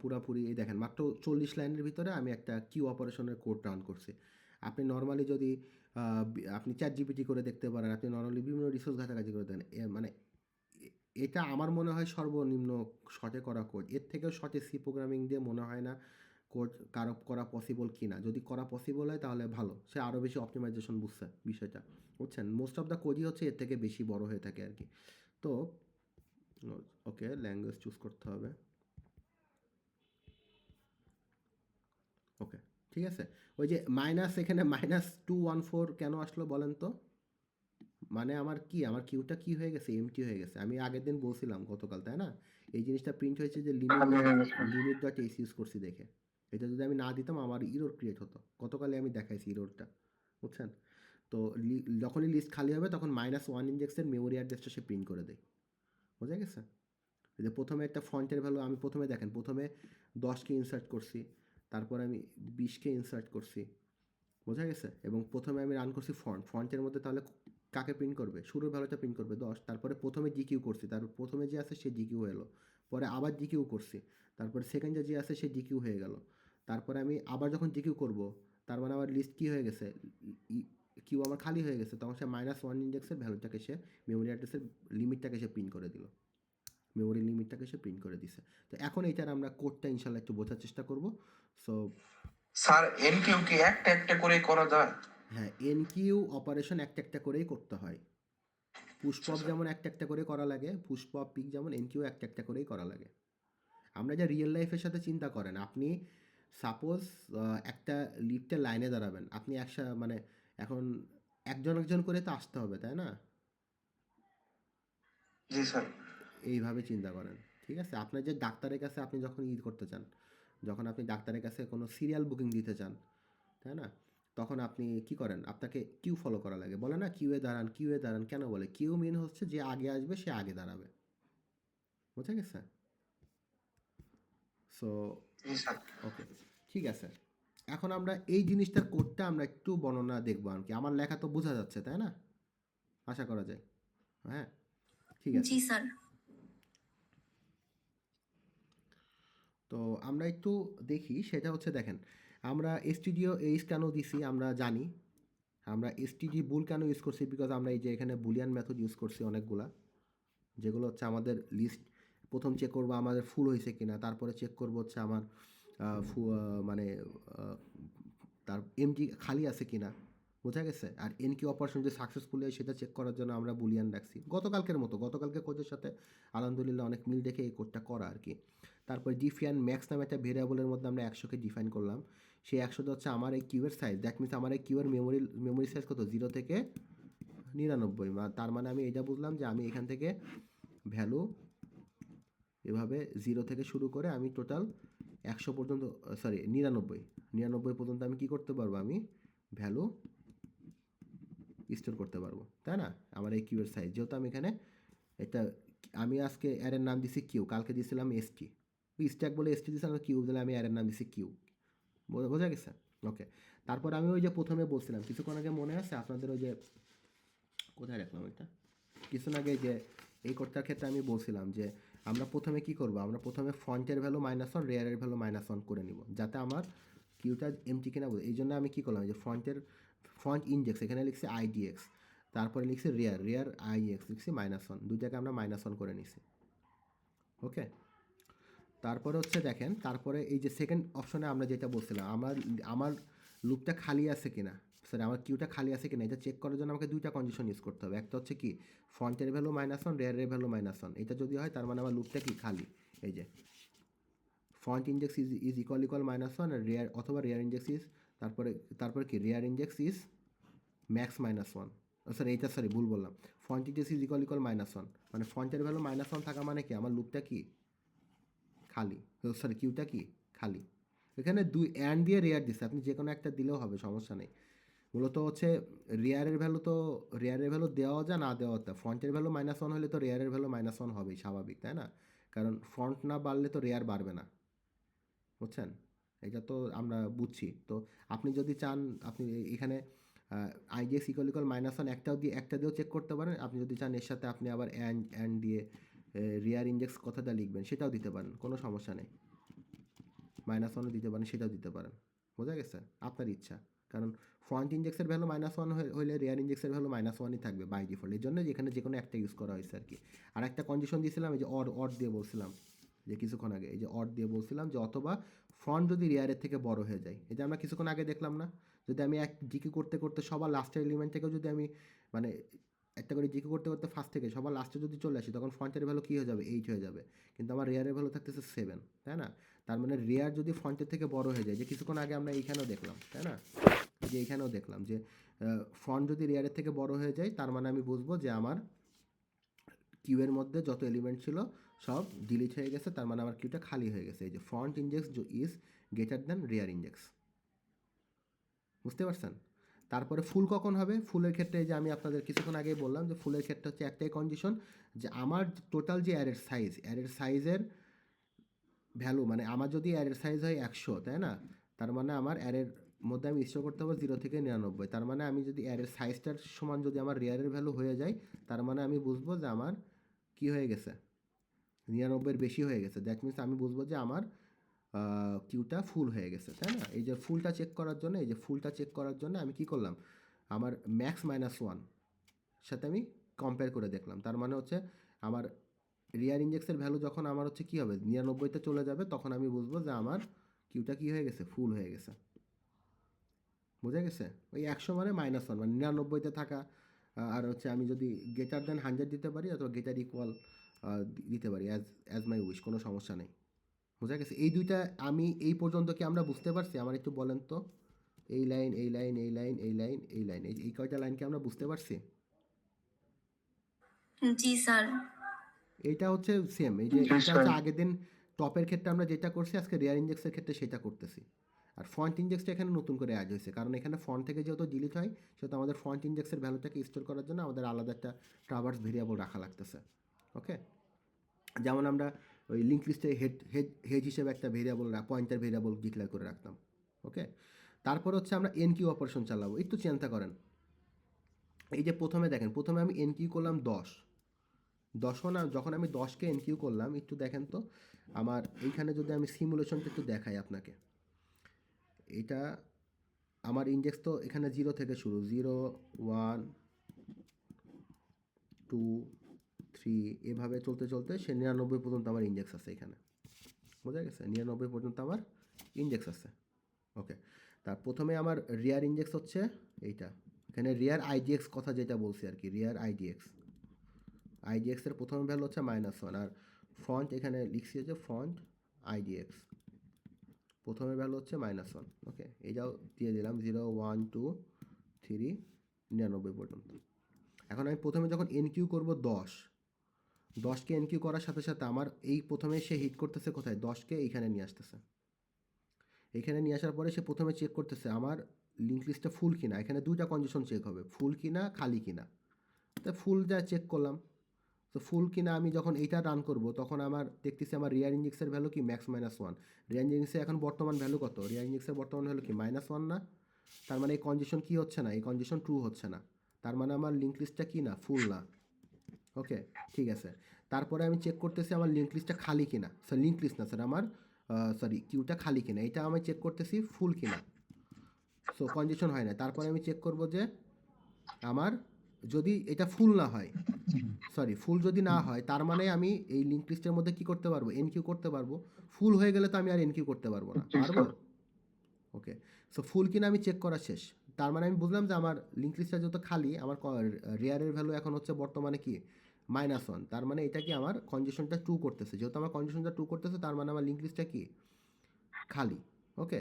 পুরাপুরি, এই দেখেন মাত্র 40 লাইনের ভিতরে আমি একটা কিউ অপারেশনের কোড রান করছি। আপনি নর্মালি যদি আপনি চ্যাট জিপিটি করে দেখতে পারেন, আপনি নর্মালি বিভিন্ন রিসোর্স ঘাটাঘাটি করে দেন, মানে এটা আমার মনে হয় সর্বনিম্ন শর্টে করা কোড। এর থেকেও শর্টে সি প্রোগ্রামিং দিয়ে মনে হয় না কোড কারো করা পসিবল কি না। যদি করা পসিবল হয় তাহলে ভালো, সে আরও বেশি অপটিমাইজেশন বুঝছে বিষয়টা, বুঝছেন? মোস্ট অফ দ্য কোডই হচ্ছে এর থেকে বেশি বড় হয়ে থাকে আর কি। তো ওকে, ল্যাঙ্গুয়েজ চুজ করতে হবে। ওকে, ঠিক আছে। ওই যে মাইনাস, এখানে -214 কেন আসলো বলেন তো? মানে আমার কিউটা কি হয়ে গেছে, এমটি হয়ে গেছে। আমি আগের দিন বলছিলাম গতকাল, তাই না? এই জিনিসটা প্রিন্ট হয়েছে যে খালি হয়ে গেছে। লিমিট ডট এস ইউজ করছি দেখে। এটা যদি আমি না দিতাম আমার ইরোর ক্রিয়েট হতো, গতকালে আমি দেখাইছি ইরোরটা, বুঝছেন? তো যখনই লিস্ট খালি হবে তখন -1 ইনডেক্সের মেমোরি অ্যাড্রেসটা সে প্রিন্ট করে দেয়, বোঝা গেছে? এই যে প্রথমে একটা ফন্টের ভ্যালু আমি প্রথমে দেখেন প্রথমে 10কে ইনসার্ট করছি, তারপর আমি 20কে ইনসার্ট করছি, বোঝা গেছে? এবং প্রথমে আমি রান করছি ফন্টের মধ্যে, তাহলে কাকে প্রিন্ট করবে? শুরুর ভ্যালুটা প্রিন্ট করবে 10, তারপরে প্রথমে জিকিউ করছি, তারপর প্রথমে যে আছে সে জিকিউ এলো, পরে আবার জিকিউ করছি, তারপরে সেকেন্ডে যে আছে সে জিকিউ হয়ে গেল, তারপরে আমি আবার যখন জিকিউ করব তার মানে আমার লিস্ট কী হয়ে গেছে, কিউ আমার খালি হয়ে গেছে, তখন সে -1 ইন্ডেক্সের ভ্যালুটাকে সে মেমোরি অ্যাড্রেসের লিমিটটাকে সে প্রিন্ট করে দিল, মেমোরি লিমিটটাকে সে প্রিন্ট করে দিছে। তো এখন এইটার আমরা কোডটা ইনশাল্লাহ একটু বোঝার চেষ্টা করব। সো স্যার এনকিউ কি একটা একটা করে করা যায়? হ্যাঁ, এনকিউ অপারেশন একটা একটা করেই করতে হয়। পুশপপ যেমন একটা একটা করে করা লাগে, পুশপপ পিক যেমন এনকিউ একটা একটা করেই করা লাগে। আমরা যা রিয়েল লাইফের সাথে চিন্তা করেন, আপনি সাপোজ একটা লিফটের লাইনে দাঁড়াবেন, আপনি মানে এখন একজন একজন করে তো আসতে হবে, তাই না? জি স্যার। এইভাবে চিন্তা করেন, ঠিক আছে? আপনার যে ডাক্তারের কাছে আপনি যখন করতে চান, যখন আপনি ডাক্তারের কাছে কোনো সিরিয়াল বুকিং দিতে চান, তাই না? তখন আপনি কি করেন? আপনাকে কিউ ফলো করা লাগে, বলে না কিউয়ে দাঁড়ান, কিউয়ে দাঁড়ান, কেন বলে? কিউ মিন হচ্ছে যে আগে আসবে সে আগে দাঁড়াবে, বুঝা গেছে? সো জি স্যার। ওকে, ঠিক আছে। এখন আমরা এই জিনিসটার কোডটা আমরা একটু বর্ণনা দেখবো আর কি। আমার লেখা তো বোঝা যাচ্ছে, তাই না? আশা করা যায়। হ্যাঁ, ঠিক আছে। জি স্যার। তো আমরা একটু দেখি, সেটা হচ্ছে দেখেন, আমরা স্টুডিও এইচ কেন দিছি আমরা জানি, আমরা এসটিডি বুল কেন ইউজ করছি, বিকজ আমরা এই যে এখানে বুলিয়ান মেথড ইউজ করছি অনেকগুলা, যেগুলো হচ্ছে আমাদের লিস্ট প্রথম চেক করবো আমাদের ফুল হয়েছে কিনা, তারপরে চেক করবো হচ্ছে আমার মানে তার এমজি খালি আছে কিনা, বোঝা গেছে? আর এনকিউ অপারেশন যে সাকসেসফুল হয় সেটা চেক করার জন্য আমরা বুলিয়ান রাখছি গতকালকের মতো, গতকালকে কোডের সাথে আলহামদুলিল্লাহ অনেক মিল দেখে এই কোডটা করা আর কি। তারপর ডিফাইন ম্যাক্স নামে একটা ভেরিয়েবলের মধ্যে আমরা 100কে ডিফাইন করলাম, সেই 100 হচ্ছে আমার এই কিউয়ের সাইজ, দ্যাট মিনস আমার এই কিউয়ের মেমোরি সাইজ কত, 0 থেকে 99। তার মানে আমি এটা বুঝলাম যে আমি এখান থেকে ভ্যালু এভাবে 0 থেকে শুরু করে আমি টোটাল 100 পর্যন্ত, সরি 99 পর্যন্ত আমি কি করতে পারবো, আমি ভ্যালু স্টোর করতে পারবো, তাই না? আমার এই কিউয়ের সাইজ, যেহেতু আমি এখানে এটা আমি আজকে অ্যারের নাম দিছি কিউ, কালকে দিয়েছিলাম এসটি, স্ট্যাক বলে এসটি দিয়েছিলাম, কিউ দিলে আমি অ্যারের নাম দিছি কিউ, বোঝা গেছে? ওকে, তারপর আমি ওই যে প্রথমে বলছিলাম কিছুক্ষণ আগে, মনে আছে আপনাদের? ওই যে কোথায় রাখলাম এটা, কিছুক্ষণ আগে যে এই কোডটার ক্ষেত্রে আমি বলছিলাম যে আমরা প্রথমে কি করব, আমরা প্রথমে ফন্টের ভ্যালু -1, রেয়ারের ভ্যালু -1 করে নিব, যাতে আমার কিউটা এমটি কিনা বলে। এই জন্য আমি কি করলাম, যে ফন্ট ইনডেক্স এখানে লিখছি আইডিএক্স, তারপরে লিখছি রেয়ার আইএক্স লিখছি -1, দুইটাকে আমরা -1 করে নিছি। ওকে, তারপরে হচ্ছে দেখেন, তারপরে এই যে সেকেন্ড অপশনে আমরা যেটা বলছিলাম, আমার লুপটা খালি আছে কিনা, সরি আমার কিউটা খালি আছে কিনা, এটা চেক করার জন্য আমাকে দুইটা কন্ডিশন ইউজ করতে হবে। একটা হচ্ছে কি, ফন্টের ভ্যালু -1, রেয়ারের ভ্যালু -1, এটা যদি হয় তার মানে আমার লুপটা কি খালি। এই যে ফন্ট ইনডেক্স ইজ ইকুয়াল -1, আর রেয়ার অথবা রেয়ার ইনডেক্স ইজ, তারপরে কি rear index is max -1, sorry ভুল বললাম, ফন্ট ইনডেক্স ইজ ইকুয়াল -1, মানে ফন্টের ভ্যালু -1 থাকা মানে কি আমার লুপটা কি খালি, সরি কিউটা কি খালি। এখানে দুই অ্যান্ড দিয়ে রেয়ার দিচ্ছে, আপনি যে কোনো একটা দিলেও হবে, সমস্যা নেই। মূলত হচ্ছে রেয়ারের ভ্যালু দেওয়া যা না দেওয়া তা, ফন্টের ভ্যালু -1 হলে তো রেয়ারের ভ্যালু -1 হবেই স্বাভাবিক, তাই না? কারণ ফন্ট না বাড়লে তো রেয়ার বাড়বে না, বুঝছেন? এটা তো আমরা বুঝছি। তো আপনি যদি চান আপনি এখানে আইডিএক্স ইকুয়াল -1 একটা দিয়েও চেক করতে পারেন, আপনি যদি চান এর সাথে আপনি আবার অ্যান্ড দিয়ে রেয়ার ইনডেক্স কথাটা লিখবেন সেটাও দিতে পারেন, কোনো সমস্যা নেই। -1ও দিতে পারেন, সেটাও দিতে পারেন, বোঝা গেছে? আপনার ইচ্ছা। কারণ ফন্ট ইনডেক্সের ভ্যালু -1 হইলে রেয়ার ইনডেক্সের ভ্যালু -1ই থাকবে বাই ডিফল্ট, এর জন্য এখানে যে কোনো একটা ইউজ করা হয়েছে আর কি। আর একটা কন্ডিশন দিয়েছিলাম, এই যে অড দিয়ে বলছিলাম, যে কিছুক্ষণ আগে এই যে অড দিয়ে বলছিলাম যে অথবা ফন্ট যদি রেয়ারের থেকে বড় হয়ে যায়, এটা আমরা কিছুক্ষণ আগে দেখলাম না? যদি আমি এক জিকি করতে করতে সবার লাস্টের এলিমেন্ট থেকেও যদি আমি মানে একটা করে জিকি করতে করতে ফার্স্ট থেকে সবার লাস্টে যদি চলে আসি, তখন ফন্টের ভ্যালু কী হয়ে যাবে, 8 হয়ে যাবে, কিন্তু আমার রেয়ারের ভ্যালু থাকতেছে 7, তাই না? তার মানে রেয়ার যদি ফন্টের থেকে বড় হয়ে যায়, যে কিছুক্ষণ আগে আমরা এইখানেও দেখলাম, তাই না? যে এইখানেও দেখলাম যে ফন্ট যদি রেয়ারের থেকে বড় হয়ে যায়, তার মানে আমি বুঝবো যে আমার কিউয়ের মধ্যে যত এলিমেন্ট ছিল সব ডিলিট হয়ে গেছে, তার মানে আমার কিউটা খালি হয়ে গেছে। এই যে front index is greater than rear index. বুঝতে পারছেন? তারপরে ফুল কখন হবে? ফুলের ক্ষেত্রে যে আমি আপনাদের কিছুক্ষণ আগেই বললাম যে ফুলের ক্ষেত্রে হচ্ছে একটাই কন্ডিশন, যে আমার টোটাল যে অ্যারের সাইজের ভ্যালু, মানে আমার যদি অ্যারের সাইজ হয় 100, তাই না? তার মানে আমার অ্যারের মধ্যে আমি স্টোর করতে পারবো 0 থেকে 99। তার মানে আমি যদি অ্যারের সাইজটার সমান যদি আমার রিয়ারের ভ্যালু হয়ে যায়, তার মানে আমি বুঝবো যে আমার কি হয়ে গেছে, 99-এর বেশি হয়ে গেছে। দ্যাট মিনস আমি বুঝবো যে আমার কিউটা ফুল হয়ে গেছে, তাই না? এই যে ফুলটা চেক করার জন্য আমি কি করলাম, আমার ম্যাক্স -1 সাথে আমি কম্পেয়ার করে দেখলাম। তার মানে হচ্ছে আমার রিয়ার ইন্ডেক্সের ভ্যালু যখন আমার হচ্ছে কী হবে 99-তে চলে যাবে, তখন আমি বুঝবো যে আমার কিউটা কী হয়ে গেছে, ফুল হয়ে গেছে। বোঝা গেছে? ওই 100 মানে -1 মানে 99-তে থাকা, আর হচ্ছে আমি যদি গ্রেটার দেন 100 দিতে পারি অথবা গ্রেটার ইকুয়াল দিতে পারি, অ্যাজ মাই উইশ, কোনো সমস্যা নেই। বোঝা গেছে? এই দুইটা আমি এই পর্যন্ত কি আমরা বুঝতে পারছি? আমার একটু বলেন তো, এই লাইন এই কয়টা লাইনকে আমরা বুঝতে পারছি? জি স্যার। এইটা হচ্ছে সেম, এই যে জি, এটা স্যার। হচ্ছে আগের দিন টপের ক্ষেত্রে আমরা যেটা করছি, আজকে রিয়ার ইন্ডেক্সের ক্ষেত্রে সেটা করতেছি। আর ফন্ট ইন্ডেক্সটা এখানে নতুন করে অ্যাড হয়েছে, কারণ এখানে ফন্ট থেকে যেহেতু ডিলিট হয়, সেহেতু আমাদের ফন্ট ইন্ডেক্সের ভ্যালুটাকে স্টোর করার জন্য আমাদের আলাদা একটা ট্রাভার্স ভেরিয়েবল রাখা লাগতেছে। ওকে, যেমন আমরা ওই লিঙ্ক লিস্টে হেড হিসেবে একটা ভেরিয়েবল পয়েন্টার ভেরিয়েবল ডিক্লেয়ার করে রাখতাম। ওকে, তারপর হচ্ছে আমরা এনকিউ অপারেশন চালাবো। একটু চিন্তা করেন, এই যে প্রথমে দেখেন, প্রথমে আমি এনকিউ করলাম 10, যখন আমি 10কে এনকিউ করলাম, একটু দেখেন তো আমার এইখানে যদি আমি সিমুলেশনটা একটু দেখাই আপনাকে, এটা আমার ইন্ডেক্স তো এখানে 0 থেকে শুরু, 0 1 2 3 এভাবে চলতে চলতে সে 99 পর্যন্ত আমার ইন্ডেক্স আছে এখানে। বোঝা গেছে? 99 পর্যন্ত আমার ইন্ডেক্স আছে। ওকে, তার প্রথমে আমার রিয়ার ইন্ডেক্স হচ্ছে এইটা, এখানে রিয়ার আইডিএক্স কথা যেটা বলছি আর কি, রিয়ার আইডিএক্সের প্রথম ভ্যালু হচ্ছে -1, আর ফ্রন্ট এখানে লিখছি যে ফ্রন্ট আইডিএক্স প্রথমের ভ্যালু হচ্ছে -1। ওকে, এটাও দিয়ে দিলাম 0 1 2 3 99 পর্যন্ত। এখন আমি প্রথমে যখন এনকিউ করব 10কে এনকিউ করার সাথে সাথে আমার এই প্রথমে সে হিট করতেছে কোথায়, 10কে এইখানে নিয়ে আসতেছে। এখানে নিয়ে আসার পরে সে প্রথমে চেক করতেছে আমার লিঙ্ক লিস্টটা ফুল কিনা। এখানে দুইটা কন্ডিশন চেক হবে, ফুল কিনা খালি কিনা। তো ফুল যা চেক করলাম, তো ফুল কিনা আমি যখন এইটা রান করব, তখন আমার দেখতেছি আমার রিয়ার ইন্ডেক্সের ভ্যালু কি ম্যাক্স -1। রিয়ার ইন্ডেক্সের এখন বর্তমান ভ্যালু কত? রিয়ার ইন্ডেক্সের বর্তমান ভ্যালু কি -1 না? তার মানে এই কন্ডিশন কি হচ্ছে না, এই কন্ডিশন ট্রু হচ্ছে না। তার মানে আমার লিঙ্ক লিস্টটা কি না, ফুল না। ওকে, ঠিক আছে। তারপরে আমি চেক করতেছি আমার লিঙ্ক লিস্টটা খালি কিনা, স্যার লিঙ্ক লিস্ট না স্যার, আমার কিউটা খালি কিনা, এটা আমি চেক করতেছি ফুল কিনা। সো কন্ডিশন হয় না। তারপরে আমি চেক করব যে আমার যদি এটা ফুল না হয়, ফুল যদি না হয়, তার মানে আমি এই লিঙ্ক লিস্টের মধ্যে কি করতে পারবো, এনকিউ করতে পারবো। ফুল হয়ে গেলে তো আমি আর এনকিউ করতে পারবো না, জি, পারবো? স্যার। ওকে, সো ফুল কিনা আমি চেক করা শেষ। তার মানে আমি বুঝলাম যে আমার লিঙ্ক লিস্টটা যত খালি, আমার রিয়ারের ভ্যালু এখন হচ্ছে বর্তমানে কি -1। তার মানে এটা কি আমার কন্ডিশনটা ট্রু করতেছে। যেহেতু আমার কন্ডিশনটা ট্রু করতেছে, তার মানে আমার লিঙ্ক লিস্টটা কি খালি। ওকে,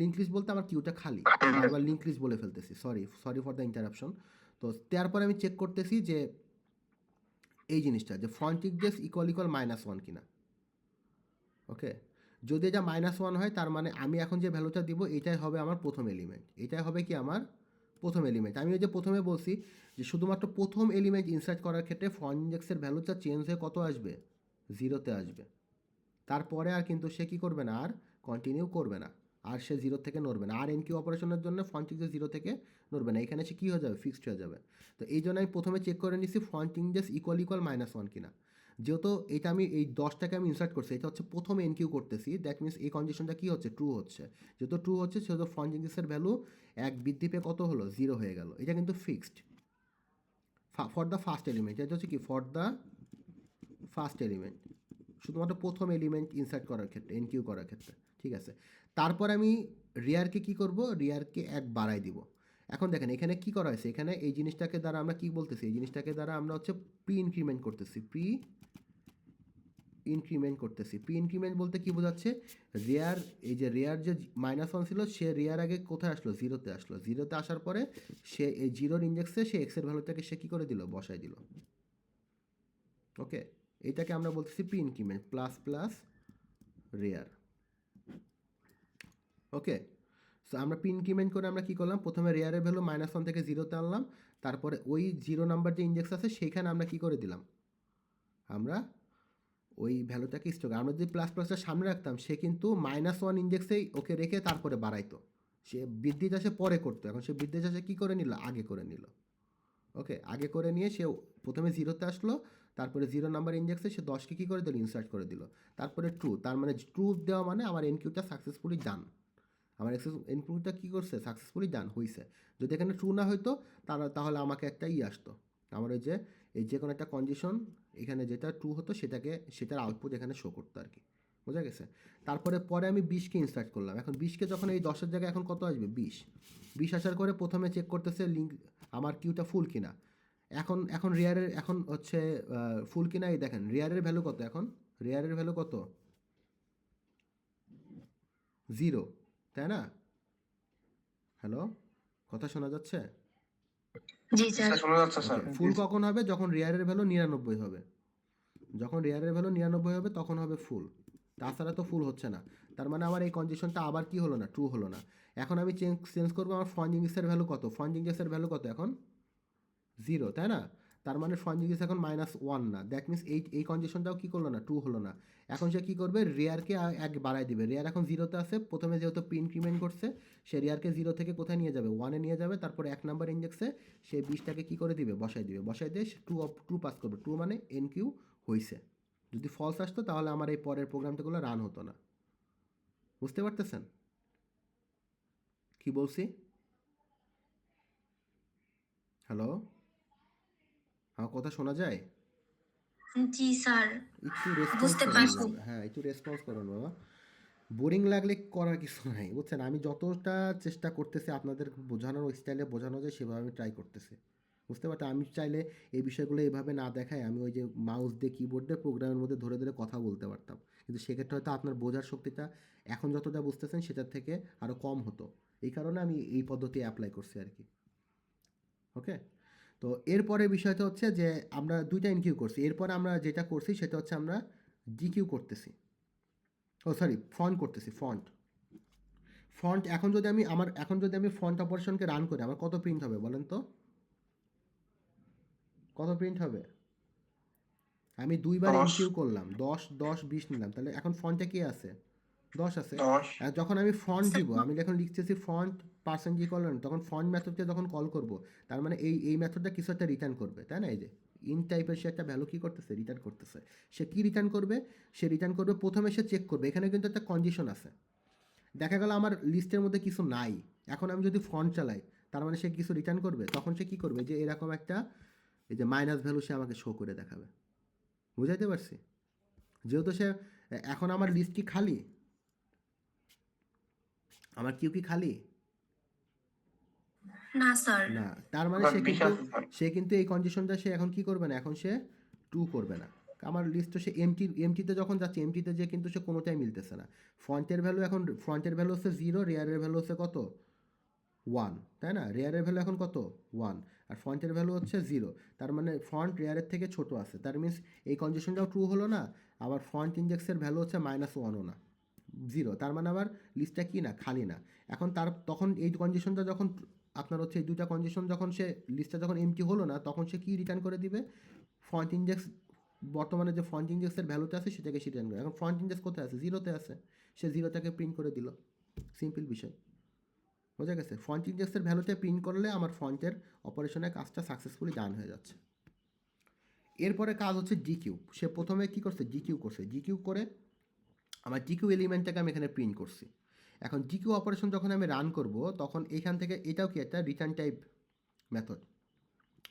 লিঙ্ক লিস্ট বলতে আমার কিউটা খালি, বারবার লিঙ্ক লিস্ট বলে ফেলতেছি, সরি ফর দ্য ইন্টারাপশন। তো তারপরে আমি চেক করতেছি যে এই জিনিসটা, যে ফ্রন্ট ইন্ডেক্স ইকুয়াল -1 কিনা। ওকে, যদি এটা -1 হয়, তার মানে আমি এখন যে ভ্যালুটা দিব এটাই হবে আমার প্রথম এলিমেন্ট, এটাই হবে কি আমার প্রথম এলিমেন্ট। আমি ওই যে প্রথমে বলছি যে শুধুমাত্র প্রথম এলিমেন্ট ইনসার্ট করার ক্ষেত্রে ফ্রন্ট ইন্ডেক্সের ভ্যালুটা চেঞ্জ হয়ে কত আসবে, 0-তে আসবে। তারপরে আর কিন্তু সে কী করবে না, আর কন্টিনিউ করবে না, আর সে 0 থেকে নড়বে না। আর এনকিউ অপারেশনের জন্য ফ্রন্ট ইন্ডেক্স 0 থেকে নড়বে না, এখানে সে কী হয়ে যাবে, ফিক্সড হয়ে যাবে। তো এই জন্য আমি প্রথমে চেক করে নিচ্ছি ফ্রন্ট ইন্ডেক্স ইকুয়াল -1 কিনা। যেহেতু এটা আমি এই 10টাকে আমি ইনসার্ট করছি, এটা হচ্ছে প্রথম এনকিউ করতেছি, দ্যাট মিনস এই কন্ডিশনটা কী হচ্ছে, ট্রু হচ্ছে। যেহেতু ট্রু হচ্ছে, সেহেতু ফ্রন্ট ইন্ডেক্সের ভ্যালু 1 বৃদ্ধি পেয়ে কত হলো, 0 হয়ে গেল। এটা কিন্তু fixed for the first element. এটা হচ্ছে কি, ফর দ্য ফার্স্ট এলিমেন্ট, শুধুমাত্র প্রথম এলিমেন্ট ইনসার্ট করার ক্ষেত্রে, এনকিউ করার ক্ষেত্রে। ঠিক আছে, তারপর আমি রিয়ারকে কি করব, রিয়ারকে 1 বাড়াই দিব। এখন দেখেন এখানে কি করা হয়েছে, এখানে এই জিনিসটাকে দ্বারা আমরা কি বলতেছি, এই জিনিসটাকে দ্বারা আমরা হচ্ছে প্রি ইনক্রিমেন্ট করতেছি। প্রি ইনক্রিমেন্ট বলতে কি বোঝাচ্ছে, রিয়ার, এই যে রিয়ার যে -1 ছিল, সে রিয়ার আগে কোথায় আসলো, 0-তে আসলো। 0-তে আসার পরে সে এই 0-র ইন্ডেক্সে সে এক্সের ভ্যালুটাকে সে কী করে দিল, বসাই দিল। ওকে, এটাকে আমরা বলতেছি প্রি ইনক্রিমেন্ট প্লাস রিয়ার। ওকে, সো আমরা প্রি ইনক্রিমেন্ট করে আমরা কী করলাম, প্রথমে রেয়ারের ভ্যালু -1 থেকে 0-তে আনলাম, তারপরে ওই 0 নাম্বার যে ইন্ডেক্স আছে সেইখানে আমরা কী করে দিলাম, আমরা ওই ভ্যালুটাকে স্টোর, আমরা যদি প্লাস প্লাসটা সামনে রাখতাম সে কিন্তু -1 ইন্ডেক্সেই ওকে রেখে তারপরে বাড়াইতো, সে বৃদ্ধি চাষে পরে করতো, এখন সে বৃদ্ধি চাষে কী করে নিল, আগে করে নিল। ওকে, আগে করে নিয়ে সে প্রথমে 0-তে আসলো, তারপরে 0 নাম্বার ইন্ডেক্সে সে 10কে কী করে দিল, ইনসার্ট করে দিল, তারপরে ট্রু, তার মানে ট্রু দেওয়া মানে আমার এনকিউটা সাকসেসফুলি ডান, আমার এনকিউটা কী করছে, সাকসেসফুলি ডান হয়েছে। যদি এখানে ট্রু না হইতো তাহলে আমাকে একটা আসতো, আমার ওই যে কোনো একটা কন্ডিশন এখানে যেটা ট্রু হতো সেটার আউটপুট এখানে শো করতো আর কি, বোঝা গেছে। পরে আমি 20কে ইনসার্ট করলাম, এখন 20কে যখন এই 10-এর জায়গায় এখন কত আসবে, 20 আসার করে প্রথমে চেক করতেছে লিঙ্ক আমার কিউটা ফুল কিনা, এখন রেয়ারের এখন হচ্ছে ফুল কিনা, এই দেখেন রেয়ারের ভ্যালু কত, এখন রেয়ারের ভ্যালু কত, 0, তাই না? হ্যালো, কথা শোনা যাচ্ছে? জি স্যার। শোনা যাচ্ছে স্যার। ফুল কখন হবে, যখন রেয়ারের ভ্যালু 99 হবে, যখন রেয়ারের ভ্যালু 99 হবে তখন হবে ফুল, তাছাড়া তো ফুল হচ্ছে না। তার মানে আমার এই কন্ডিশনটা আবার কি হলো না, ট্রু হলো না। এখন আমি চেঞ্জ করবো, আমার ফন্ট ইন্ডেক্সের ভ্যালু কত, ফন্ট ইন্ডেক্সের ভ্যালু কত এখন, 0, তাই না? তার মানে ফন্ট ইন্ডেক্স এখন -1 না, দ্যাট মিনস এই কন্ডিশনটাও কী করলো না, ট্রু হলো না। এখন সে কী করবে, রেয়ারকে এক বাড়ায় দিবে, রেয়ার এখন 0-তে আছে, প্রথমে যেহেতু প্রি ইনক্রিমেন্ট করছে সে রেয়ারকে 0 থেকে কোথায় নিয়ে যাবে, 1-এ নিয়ে যাবে, তারপরে 1 নাম্বার ইন্ডেক্সে সে 20টাকে কী করে দিবে, বসাই দিয়ে সে ট্রু পাস করবে, ট্রু মানে এনকিউ হয়েছে। যদি ফলস আসতো তাহলে আমার এই পরের প্রোগ্রামটাগুলো রান হতো না, বুঝতে পারতেছেন কি বলছি? হ্যালো, আমার কথা শোনা যায়? জি স্যার, একটু রেসপন্স বুঝতে করুন পারছি। বাবা, হ্যাঁ একটু রেসপন্স করুন বাবা, বোরিং লাগলে করার কিছু নাই, বুঝছেন? আমি যতটা চেষ্টা করতেছি আপনাদের বোঝানোর ওই স্টাইলে বোঝানো যায় সেভাবে আমি ট্রাই করতেছি, বুঝতে পারছেন? আমি চাইলে এই বিষয়গুলো এইভাবে না দেখায় আমি ওই যে মাউস দিয়ে কিবোর্ড দিয়ে প্রোগ্রামের মধ্যে ধরে ধরে কথা বলতে পারতাম, কিন্তু সেক্ষেত্রে হয়তো আপনার বোঝার শক্তিটা এখন যতটা বুঝতেছেন সেটার থেকে আরও কম হতো, এই কারণে আমি এই পদ্ধতি অ্যাপ্লাই করছি আর কি। ওকে, তো এরপরের বিষয়টা হচ্ছে যে আমরা দুইটা এনকিউ করছি, এরপর আমরা যেটা করছি সেটা হচ্ছে আমরা ডিকিউ করতেছি, সরি ফন্ট করতেছি, ফন্ট এখন যদি আমি ফন্ট অপারেশনকে রান করি আমার কত প্রিন্ট হবে বলেন তো, কত প্রিন্ট হবে? আমি 2বার 10 এনকিউ করলাম, 10 নিলাম, তাহলে এখন ফন্টে কি আছে, 10 আছে। 10 আর যখন আমি ফন্ট দিব, আমি যখন লিখতেছি ফন্ট পার্সেন্ট জি কল, তখন ফন্ট মেথডকে যখন কল করব, তার মানে এই মেথডটা কিছু একটা রিটার্ন করবে, তাই না? এই যে ইন টাইপের সে একটা ভ্যালু কী করতেছে, রিটার্ন করতেছে। সে কী রিটার্ন করবে, সে রিটার্ন করবে প্রথমে সে চেক করবে, এখানে কিন্তু একটা কন্ডিশন আছে, দেখা গেল আমার লিস্টের মধ্যে কিছু নাই, এখন আমি যদি ফন্ট চালাই তার মানে সে কিছু রিটার্ন করবে, তখন সে কী করবে, যে এরকম একটা এই যে মাইনাস ভ্যালু সে আমাকে শো করে দেখাবে, বুঝাইতে পারছি? যেহেতু সে এখন আমার লিস্ট কি খালি, আমার কিউ কি খালি না স্যার। না, তার মানে স্যার, বিশাল স্যার। সে কিন্তু এই কন্ডিশনটা সে এখন কি করবে না, এখন সে ট্রু করবে না, আমার লিস্ট তো সে এমটিতে যখন যাচ্ছে, এমটিতে যে কিন্তু সে কোনোটাই মিলতেছে না। ফন্টের ভ্যালু হচ্ছে 0, রেয়ারের ভ্যালু হচ্ছে কত, 1, তাই না? রেয়ারের ভ্যালু এখন কত, 1, আর ফন্টের ভ্যালু হচ্ছে 0, তার মানে ফন্ট রেয়ারের থেকে ছোট আছে, তার মিনস এই কন্ডিশনটাও ট্রু হলো না, আবার ফন্ট ইন্ডেক্সের ভ্যালু হচ্ছে -1ও না, 0, তার মানে আবার লিস্টটা কি না, খালি না। এখন তখন এই কন্ডিশনটা যখন আপনার হচ্ছে এই দুইটা কন্ডিশন যখন সে লিস্টটা যখন এমটি হলো না, তখন সে কি রিটার্ন করে দিবে, ফন্ট ইন্ডেক্স, বর্তমানে যে ফন্ট ইন্ডেক্সের ভ্যালুটা আছে সেটাকে সে রিটার্ন করে। এখন ফন্ট ইন্ডেক্স কোথায় আছে, 0-তে আছে, সে 0টাকে প্রিন্ট করে দিল, সিম্পল বিষয়, বোঝা গেছে? ফন্ট ইন্ডেক্সের ভ্যালুতে প্রিন্ট করলে আমার ফন্টের অপারেশনের কাজটা সাকসেসফুলি ডান হয়ে যাচ্ছে। এরপরে কাজ হচ্ছে ডিকিউ, সে প্রথমে কী করছে, ডিকিউ করে আমার ডিকিউ এলিমেন্টটাকে আমি এখানে প্রিন্ট করছি। এখন ডিকিউ অপারেশন যখন আমি রান করব তখন এখান থেকে এটাও কি একটা রিটার্ন টাইপ মেথড,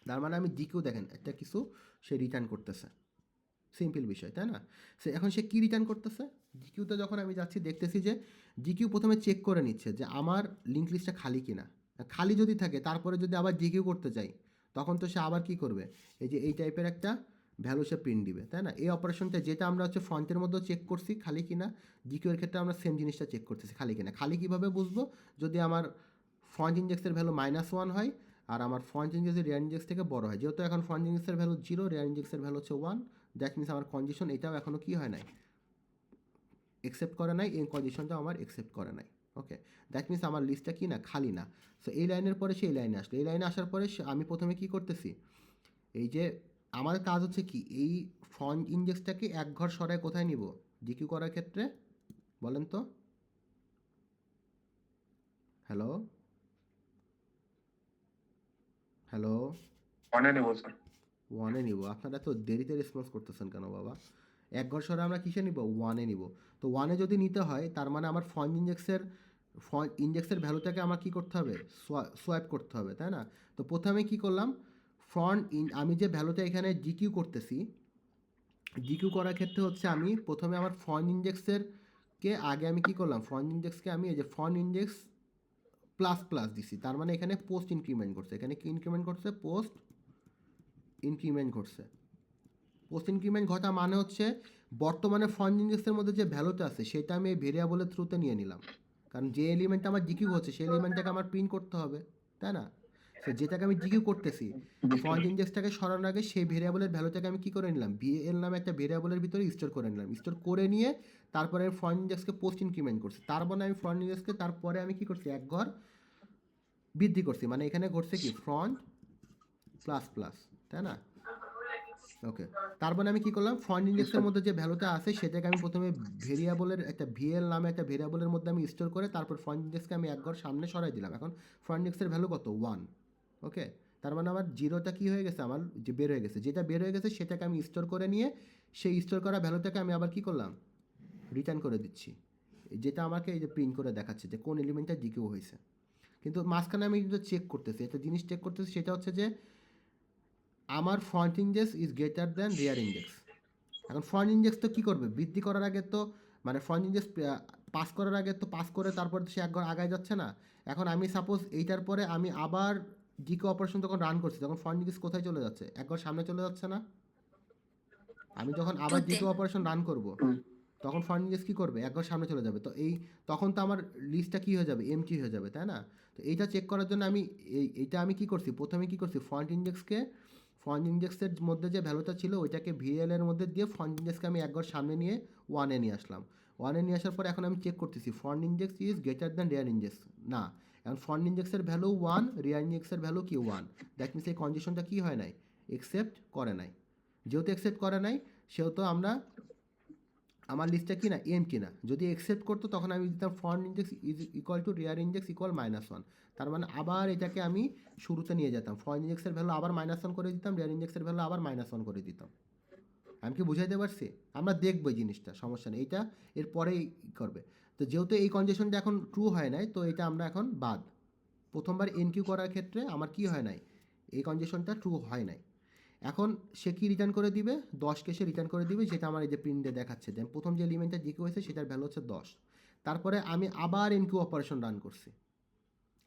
তার মানে আমি ডিকিউ দেখেন একটা কিছু সে রিটার্ন করতেছে, সিম্পল বিষয়, তাই না? এখন সে কী রিটার্ন করতেছে, ডিকিউতে যখন আমি যাচ্ছি দেখতেছি যে ডিকিউ প্রথমে চেক করে নিচ্ছে যে আমার লিঙ্ক লিস্টটা খালি কিনা, খালি যদি থাকে তারপরে যদি আবার ডিকিউ করতে চাই তখন তো সে আবার কি করবে, এই যে এই টাইপের একটা ভ্যালু সে প্রিন্ট দিবে, তাই না? এই অপারেশনটা যেটা আমরা হচ্ছে ফন্টের মধ্যেও চেক করছি খালি কিনা, ডিকিউর ক্ষেত্রে আমরা সেম জিনিসটা চেক করতেছি খালি কিনা। খালি কীভাবে বুঝবো, যদি আমার ফন্ট ইন্ডেক্সের ভ্যালু -1 হয় আর আমার ফন্ট ইন্ডেক্সের রেয়ার ইন্ডেক্স থেকে বড় হয়, যেহেতু এখন ফন্ট ইন্ডেক্সের ভ্যালু 0, রেয়ার ইন্ডেক্সের ভ্যালু হচ্ছে 1, দ্যাট মিনস আমার কন্ডিশন এটাও এখনও কী হয় নাই, একসেপ্ট করে নাই, এই কন্ডিশনটাও আমার একসেপ্ট করে নাই, ওকে, দ্যাট মিনস আমার লিস্টটা কি না, খালি না। সো এই লাইনের পরে সে এই লাইনে আসলো, এই লাইনে আসার পরে আমি প্রথমে কি করতেছি, এই যে আমার কাজ হচ্ছে কি, এই ফ্রন্ট ইন্ডেক্সটাকে এক ঘর সরায় কোথায় নিব, ডিকিউ করার ক্ষেত্রে, বলেন তো। হ্যালো হ্যালো, ওয়ানে নেব স্যার। ওয়ানে নিব। আপনারা তো দেরিতে রেসপন্স করতেছেন কেন বাবা? এক ঘর সরে আমরা কিসে নিব, ওয়ানে নিব। তো ওয়ানে যদি নিতে হয় তার মানে আমার ফ্রন্ট ইন্ডেক্সের ভ্যালুটাকে আমার কি করতে হবে, সোয়াইপ করতে হবে, তাই না? তো প্রথমে কি করলাম, আমি যে ভ্যালুটা এখানে ডিকিউ করতেছি, ডিকিউ করার ক্ষেত্রে হচ্ছে আমি প্রথমে আমার ফ্রন্ট ইন্ডেক্সের কে আগে আমি কি করলাম, ফ্রন্ট ইন্ডেক্সকে আমি এই যে ফ্রন্ট ইন্ডেক্স প্লাস প্লাস দিছি, তার মানে এখানে পোস্ট ইনক্রিমেন্ট করছে, এখানে কি ইনক্রিমেন্ট করছে, পোস্ট ইনক্রিমেন্ট ঘটছে। পোস্ট ইনক্রিমেন্ট ঘটা মানে হচ্ছে বর্তমানে ফ্রন্ট ইন্ডেক্সের মধ্যে যে ভ্যালুটা আছে সেটা আমি এই ভেরিয়েবলের থ্রুতে নিয়ে নিলাম, কারণ যে এলিমেন্টটা আমার ডিকিউ হচ্ছে সেই এলিমেন্টটাকে আমার প্রিন্ট করতে হবে, তাই না? সো যেটাকে আমি ডিকিউ করতেছি, ফ্রন্ট ইন্ডেক্সটাকে সরানোর আগে সেই ভেরিয়েবলের ভ্যালুটাকে আমি কী করে নিলাম, ভিএল নামে একটা ভেরিয়েবলের ভিতরে স্টোর করে নিলাম, স্টোর করে নিয়ে তারপরে আমি ফ্রন্ট ইন্ডেক্সকে পোস্ট ইনক্রিমেন্ট করছি, তারপরে আমি ফ্রন্ট ইন্ডেক্সকে তারপরে আমি কী করছি, এক ঘর বৃদ্ধি করছি, মানে এখানে ঘটছে কি, ফ্রন্ট প্লাস প্লাস, তাই না? ওকে, তারপরে আমি কি করলাম, ফ্রন্ট ইন্ডেক্সের মধ্যে যে ভ্যালুটা আছে সেটাকে আমি প্রথমে ভেরিয়েবলের একটা ভিএল নামে একটা ভেরিয়েবলের মধ্যে আমি স্টোর করে তারপর ফ্রন্ট ইন্ডেক্সকে আমি এক ঘর সামনে সরাই দিলাম। এখন ফ্রন্ট ইন্ডেক্সের ভ্যালু কত, 1। ওকে, তার মানে আমার জিরোটা কি হয়ে গেছে, আমার যে বের হয়ে গেছে, যেটা বের হয়ে গেছে সেটাকে আমি স্টোর করে নিয়ে সেই স্টোর করা ভ্যালুটাকে আমি আবার কি করলাম, রিটার্ন করে দিচ্ছি, যেটা আমাকে এই যে প্রিন্ট করে দেখাচ্ছে যে কোন এলিমেন্টটা ডিকিউ হয়েছে। কিন্তু মাঝখানে আমি কিন্তু চেক করতেছি, একটা জিনিস চেক করতেছি, সেটা হচ্ছে যে আমার front index is greater than rear index. এখন ফ্রন্ট ইন্ডেক্স তো কী করবে, বৃদ্ধি করার আগে তো মানে ফ্রন্ট ইন্ডেক্স পাস করার আগে তো পাস করে তারপর সে এক ঘর আগায় যাচ্ছে না। এখন আমি সাপোজ এইটার পরে আমি আবার ডিকে অপারেশন যখন রান করছি তখন ফ্রন্ট ইন্ডেক্স কোথায় চলে যাচ্ছে, এক ঘর সামনে চলে যাচ্ছে না? আমি যখন আবার টুতে। ডিকে অপারেশন রান করব তখন ফ্রন্ট ইন্ডেক্স কী করবে, এক ঘর সামনে চলে যাবে। তো তখন তো আমার লিস্টটা কী হয়ে যাবে, এমটি হয়ে যাবে, তাই না? তো এইটা চেক করার জন্য আমি এইটা আমি কী করছি, প্রথমে কী করছি, ফ্রন্ট ইন্ডেক্সের মধ্যে যে ভ্যালুটা ছিল ওইটাকে ভিএল এর মধ্যে দিয়ে ফ্রন্ট ইন্ডেক্সকে আমি এক ঘর সামনে নিয়ে ওয়ানে নিয়ে আসলাম। ওয়ানে নিয়ে আসার পর এখন আমি চেক করতেছি front index is greater than rear index, না, এখন ফ্রন্ট ইন্ডেক্সের ভ্যালু 1, রিয়ার ইন্ডেক্সের ভ্যালু কি 1, দ্যাট মিনস এই কন্ডিশনটা কী হয় নাই, একসেপ্ট করে নাই। যেহেতু একসেপ্ট করে নাই সেহেতু আমার লিস্টটা কি না, এমটি না। যদি একসেপ্ট করতো তখন আমি দিতাম front index is equal to rear index equal -1, তার মানে আবার এটাকে আমি শুরুতে নিয়ে যেতাম, ফ্রন্ট ইন্ডেক্সের ভ্যালু আবার -1 করে দিতাম, রিয়ার ইন্ডেক্সের ভ্যালু আবার -1 করে দিতাম। আমি কি বুঝাইতে পারছি? আমরা দেখবো এই জিনিসটা, সমস্যা নেই, এইটা এরপরেই করবে। তো যেহেতু এই কন্ডিশনটা এখন ট্রু হয় নাই তো এটা আমরা এখন বাদ। প্রথমবার এনকিউ করার ক্ষেত্রে আমার কি হয় নাই, এই কন্ডিশনটা ট্রু হয় নাই। এখন সে কি রিটার্ন করে দিবে, 10কে সে রিটার্ন করে দিবে, যেটা আমার এই যে প্রিন্টে দেখাচ্ছে যে প্রথম যে এলিমেন্টটা ডিকিউ হয়েছে সেটার ভ্যালু হচ্ছে 10। তারপরে আমি আবার এনকিউ অপারেশন রান করছি,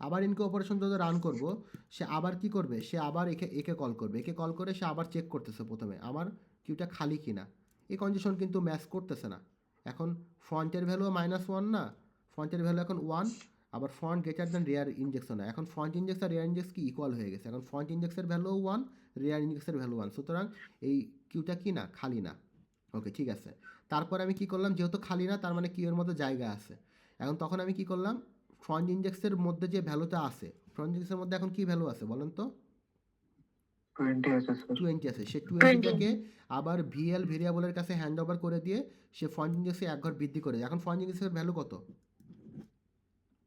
আবার এনকিউ অপারেশন যদি রান করব সে আবার কি করবে, সে আবার একে কল করবে, একে কল করে সে আবার চেক করতেছে প্রথমে আমার কিউটা খালি কিনা। এই কন্ডিশন কিন্তু ম্যাচ করতেছে না। এখন ফ্রন্টের ভ্যালু -1 না, ফ্রন্টের ভ্যালু এখন 1, আবার ফ্রন্ট গ্রেটার দ্যান রিয়ার ইন্ডেক্সও না। এখন ফ্রন্ট ইন্ডেক্স আর রিয়ার ইন্ডেক্স কি ইকুয়াল হয়ে গেছে, এখন ফ্রন্ট ইন্ডেক্সের ভ্যালু 1, রিয়ার ইন্ডেক্সের ভ্যালু 1, সুতরাং এই কিউটা কি না, খালি না। ওকে, ঠিক আছে। তারপর আমি কি করলাম, যেহেতু খালি না তার মানে কিউয়ের মধ্যে জায়গা আছে। এখন তখন আমি কি করলাম, ফ্রন্ট ইন্ডেক্সের মধ্যে যে ভ্যালুটা আছে, ফ্রন্ট ইন্ডেক্সের মধ্যে এখন কি ভ্যালু আছে বলেন তো, 20 আছে স্যার। 20 আছে। সে 20টাকে আবার ভিএল ভেরিয়েবলের কাছে হ্যান্ড ওভার করে দিয়ে সে ফ্রন্ট ইন্ডেক্সে এক ঘর বৃদ্ধি করে। এখন ফ্রন্ট ইন্ডেক্সের ভ্যালু কত,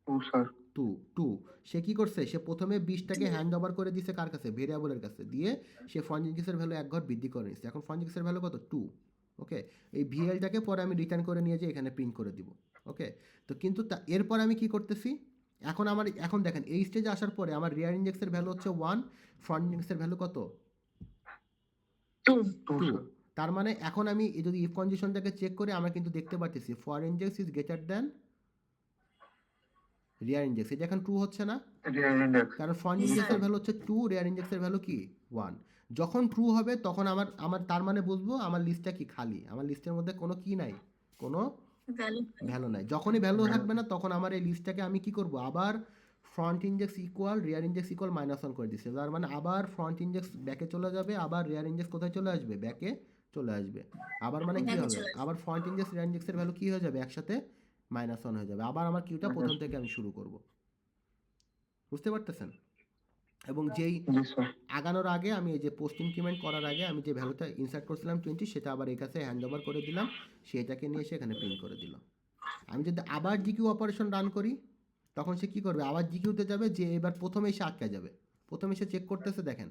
2 স্যার। 2। সে কি করছে, সে প্রথমে 20টাকে হ্যান্ড ওভার করে দিছে কার কাছে, ভেরিয়েবলের কাছে, দিয়ে সে ফ্রন্ট ইন্ডেক্সের ভ্যালু এক ঘর বৃদ্ধি করে নিচ্ছে। এখন ফ্রন্ট ইন্ডেক্সের ভ্যালু কত, 2। ওকে, এই ভিএলটাকে পরে আমি রিটার্ন করে নিয়ে যে এখানে প্রিন্ট করে দিব। ওকে, তো কিন্তু এরপর আমি কি করতেছি, এখন দেখেন এই স্টেজে আসার পরে আমার রিয়ার ইন্ডেক্সের ভ্যালু হচ্ছে 1, ফ্রন্ট ইন্ডেক্সের ভ্যালু কত, 2 2। স্যার। তার মানে এখন আমি যদি ইফ কন্ডিশনটাকে চেক করি আমরা কিন্তু দেখতে পাচ্ছি for index is greater than rear index, এটা এখন ট্রু হচ্ছে না, রিয়ার ইন্ডেক্স। কারণ ফ্রন্ট ইন্ডেক্সের ভ্যালু হচ্ছে 2, রিয়ার ইন্ডেক্সের ভ্যালু কি 1। যখন ট্রু হবে তখন আমার তার মানে বুঝবো আমার লিস্টটা কি খালি, আমার লিস্টের মধ্যে কোনো কি নাই, কোনো ভ্যালু নাই। যখনই ভ্যালু থাকবে না তখন আমার এই লিস্টটাকে আমি কি করব, আবার ফ্রন্ট ইন্ডেক্স ইকুয়াল রিয়ার ইন্ডেক্স ইকুয়াল -1 করে দিচ্ছে, তার মানে আবার ফ্রন্ট ইন্ডেক্স ব্যাকে চলে যাবে, আবার রিয়ার ইন্ডেক্স কোথায় চলে আসবে, ব্যাকে চলে আসবে। আবার মানে কি হবে, আবার ফ্রন্ট ইন্ডেক্স রিয়ার ইন্ডেক্সের ভ্যালু কি হয়ে যাবে, একসাথে -1 হয়ে যাবে, আবার আমার কিউটা প্রথম থেকে আমি শুরু করব। বুঝতে পারতেছেন? এবং যেই জি স্যার। আগানোর আগে আমি এই যে পোস্ট ইনক্রিমেন্ট করার আগে আমি যে ভ্যালুটা ইনসার্ট করছিলাম 20, সেটা আবার এই কাছে হ্যান্ড ওভার করে দিলাম, সেটাকে নিয়ে এসে এখানে প্রিন্ট করে দিল। আমি যদি আবার জিকিউ অপারেশন রান করি, তখন সে কী করবে, আবার জিকিউতে যাবে, যে এবার প্রথমে এসে আটকে যাবে। প্রথমে এসে চেক করতেছে, দেখেন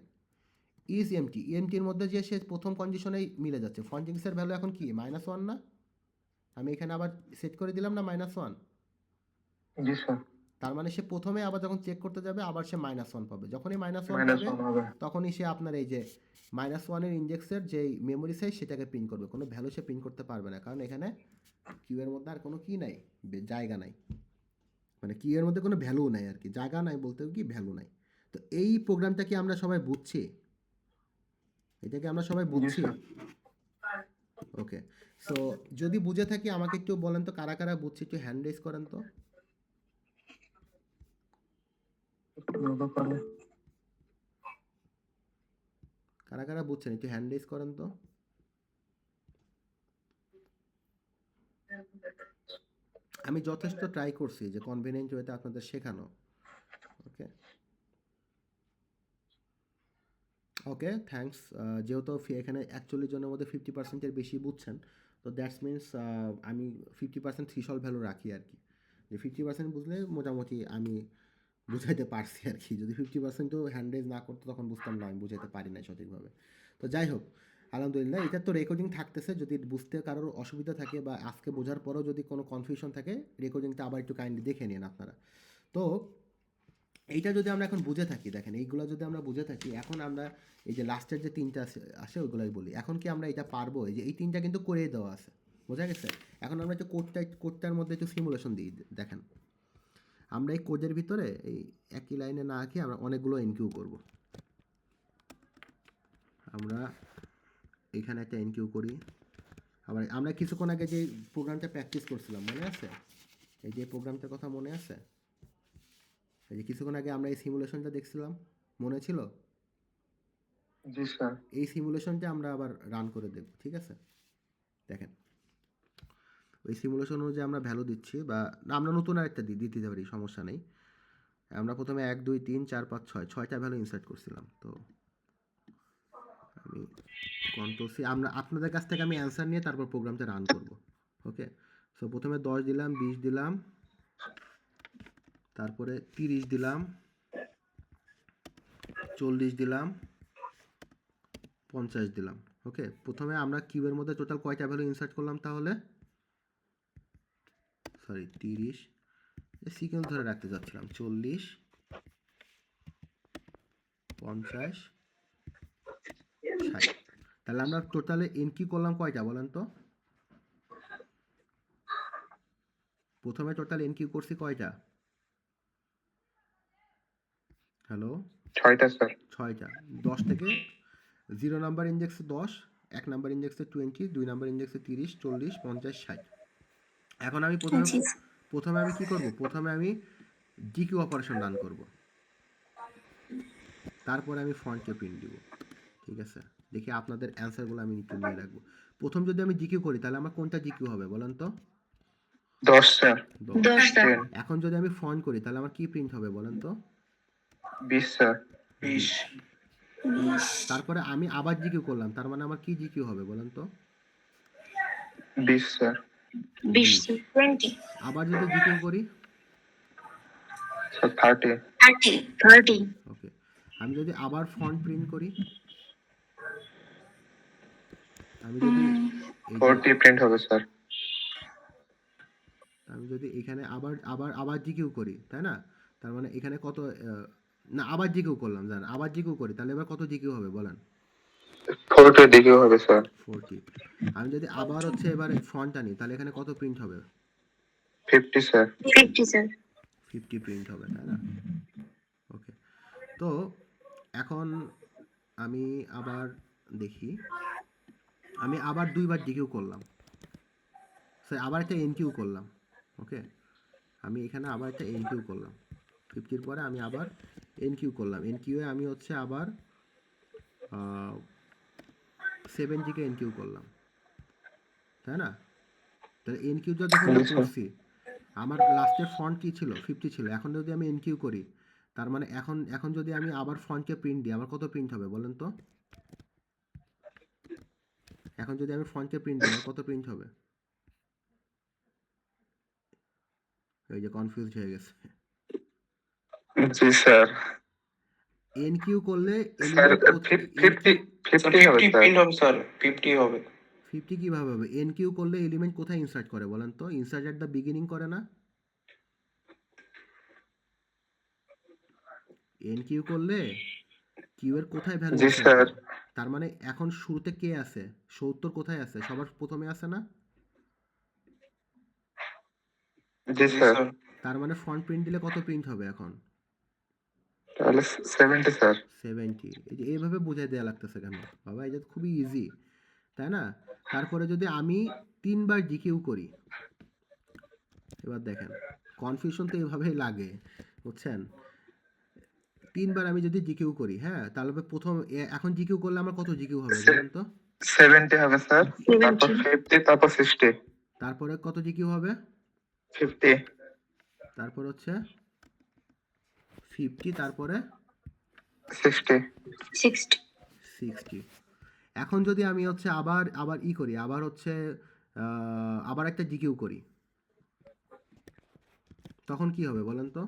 ইজ এমটি, এমটির মধ্যে যে সে প্রথম কন্ডিশনেই মিলে যাচ্ছে। ফন্টিংসের ভ্যালু এখন কি -1 না? আমি এখানে আবার সেট করে দিলাম না -1, জি স্যার। তার মানে সে প্রথমে আবার যখন চেক করতে যাবে আবার সে -1 পাবে। যখনই -1 পাবে -1 হবে। তখনই সে আপনার এই যে -1 ইন্ডেক্সের যে মেমোরি সাইজ সেটাকে প্রিন্ট করবে, কোনো ভ্যালু সে প্রিন্ট করতে পারবে না, কারণ এখানে কিউ এর মধ্যে আর কোনো কি নাই, জায়গা নাই, মানে কিউ এর মধ্যে কোনো ভ্যালু নাই আর কি, জায়গা নাই বলতে কি ভ্যালু নাই। তো এই প্রোগ্রামটা কি আমরা সবাই বুঝছি? এটাকে আমরা সবাই জি বুঝছি? স্যার। ওকে, সো যদি বুঝে থাকি আমাকে একটু বলেন তো কারা কারা বুঝছি, একটু হ্যান্ড রেজ করেন তো। কারা কারা বুঝছেন একটু হ্যান্ড রেজ করেন তো। আমি যথেষ্ট ট্রাই করছি যে কনভিনিয়েন্ট ওয়েতে আপনাদের শেখানো। ওকে ওকে, থ্যাঙ্কস। যেহেতু এখানে 41 জনের মধ্যে 50%-এর বেশি বুঝছেন, তো দ্যাটস মিনস আমি 50% থ্রিশল ভ্যালু রাখি আর কি, যে 50% বুঝলে মোটামুটি আমি বুঝাইতে পারছি আর কি। যদি 50%ও হ্যান্ডেজ না করতো তখন বুঝতাম না আমি বুঝাইতে পারি না সঠিকভাবে। তো যাই হোক, আলহামদুলিল্লাহ, এটা তো রেকর্ডিং থাকতেছে, যদি বুঝতে কারোর অসুবিধা থাকে বা আজকে বোঝার পরেও যদি কোনো কনফিউশন থাকে, রেকর্ডিংটা আবার একটু কাইন্ডলি দেখে নিন আপনারা। তো এইটা যদি আমরা এখন বুঝে থাকি, দেখেন এইগুলো যদি আমরা বুঝে থাকি, এখন আমরা এই যে লাস্টের যে 3টা আসে ওইগুলোই বলি। এখন কি আমরা এটা পারবো? এই যে এই 3টা কিন্তু করেই দেওয়া আছে, বোঝা গেছে? এখন আমরা একটু কোডটার মধ্যে একটু সিমুলেশন দিই। দেখেন আমরা এই কোডের ভিতরে এই একই লাইনে না আঁকি আমরা অনেকগুলো এনকিউ করব। আমরা এখানে একটা এনকিউ করি, আবার আমরা কিছুক্ষণ আগে যে প্রোগ্রামটা প্র্যাকটিস করছিলাম মনে আছে? এই যে প্রোগ্রামটার কথা মনে আছে? এই যে কিছুক্ষণ আগে আমরা এই সিমুলেশনটা দেখছিলাম, মনে ছিল? জি স্যার। এই সিমুলেশনটা আমরা আবার রান করে দেখব, ঠিক আছে? দেখেন ওই সিমুলেশন অনুযায়ী আমরা ভ্যালু দিচ্ছি, বা আমরা নতুন আরেকটা দিতে পারি, সমস্যা নেই। আমরা প্রথমে 1 2 3 4 5 6 6টা ভ্যালু ইনসার্ট করছিলাম। তো আমি কন্ট্রোল সি, আমরা আপনাদের কাছ থেকে আমি অ্যান্সার নিয়ে তারপর প্রোগ্রামটা রান করব। ওকে, সো প্রথমে 10 দিলাম, 20 দিলাম, তারপরে 30 দিলাম, 40 দিলাম, 50 দিলাম। ওকে, প্রথমে আমরা কিউবের মধ্যে টোটাল কয়টা ভ্যালু ইনসার্ট করলাম তাহলে? সরি 30, সিকোয়েন্স ধরে রাখতে যাচ্ছিলাম, 40, 50, 60। তাহলে আমরা টোটালে এনকিউ করলাম কয়টা বলেন তো? প্রথমে টোটাল এনকিউ করছি কয়টা? হ্যালো, 6টা স্যার। 6টা। 10 থেকে 0 নাম্বার ইন্ডেক্সে 10, 1 নাম্বার ইন্ডেক্সে 20, 2 নাম্বার ইন্ডেক্সে 30, 40, 50, 60। এখন আমি প্রথমে আমি কি করব? প্রথমে আমি ডিকিউ অপারেশন রান করব, তারপরে আমি ফন্টকে প্রিন্ট দিব, ঠিক আছে? দেখি আপনাদের অ্যান্সারগুলো আমি একটু নিয়ে রাখবো। প্রথম যদি আমি ডিকিউ করি তাহলে আমার কোনটা ডিকিউ হবে বলেন তো? 10 স্যার। 10 স্যার। 10, এখন যদি আমি ফন্ট করি তাহলে আমার কি প্রিন্ট হবে বলেন তো? 20 স্যার। 20, তারপরে আমি আবার জিকিউ করলাম, তার মানে আমার কি জিকিউ হবে বলেন তো? 20 স্যার। 20 20 আবার যদি জিকিউ করি, স্যার 30। 30 ওকে, আমি যদি আবার ফন্ট প্রিন্ট করি, আমি যদি এই যে 40 প্রিন্ট হবে স্যার। আমি যদি এখানে আবার আবার আবার জিকিউ করি, তাই না? তার মানে এখানে কত, না আবার জিকিউ করলাম, জান আবার জিকিউ করি তাহলে এবার কত জিকিউ হবে বলেন? 40 দিকে হবে স্যার। 40। আমি যদি আবার হচ্ছে এবারে ফন্ট আনি তাহলে এখানে কত প্রিন্ট হবে? 50 স্যার। 50 স্যার। 50 প্রিন্ট হবে, তাই না? ওকে, তো এখন আমি আবার দেখি, আমি আবার 2বার ডিকিউ করলাম, স্যার আবার একটা এনকিউ করলাম। ওকে, আমি এখানে আবার একটা এনকিউ করলাম, 50-র পরে আমি আবার এনকিউ করলাম। এনকিউয়ে আমি হচ্ছে আবার 70-কে এনকিউ করলাম, তাই না? তাহলে এনকিউটা যখন জি স্যার। করছি আমার লাস্টের ফন্ট কি ছিল 50 ছিল, এখন যদি আমি এনকিউ করি তার মানে এখন যদি আমি আবার ফন্টকে প্রিন্ট দিই আমার কত প্রিন্ট হবে বলেন তো? এখন যদি আমি ফন্টকে প্রিন্ট দিই আমার কত প্রিন্ট হবে? এই যে কনফিউজ হয়ে গেছে। জি স্যার। এনকিউ করলে স্যার এলিমেন্ট 50 50 হবে 50 স্যার। প্রিন্ট হবে স্যার, 50 হবে। 50 কিভাবে হবে? এনকিউ করলে এলিমেন্ট কোথায় ইনসার্ট করে বলেন তো? ইনসার্ট এট দ্য বিগিনিং করে না? এনকিউ করলে কিউ এর কোথায় ভ্যালু জি ইনসার্ট স্যার। করে? তার মানে এখন শুরুতে কে আছে? 70 কোথায় আছে? সবার প্রথমে আছে না? জি জি স্যার। স্যার। তার মানে ফন্ট প্রিন্ট দিলে কত প্রিন্ট হবে এখন? তাহলে 70 স্যার। 70। এই যে এইভাবে বুঝাই দেওয়া লাগতেছে কেন বাবা? এটা তো খুবই ইজি, তাই না? তারপরে যদি আমি 3বার জিকিউ করি, এবার দেখেন কনফিউশন তো এইভাবেই লাগে, বুঝছেন? 3বার আমি যদি জিকিউ করি, হ্যাঁ, তাহলে এখন জিকিউ করলে আমার কত জিকিউ হবে বলেন তো? 70 হবে স্যার, তারপর 70 50, তারপর 60। তারপরে কত জিকিউ হবে? 50, তারপর হচ্ছে 50, তারপরে 60। 60 60। এখন যদি আমি হচ্ছে আবার আবার ই করি, আবার হচ্ছে আবার একটা জিকিউ করি, তখন কি হবে বলেন তো?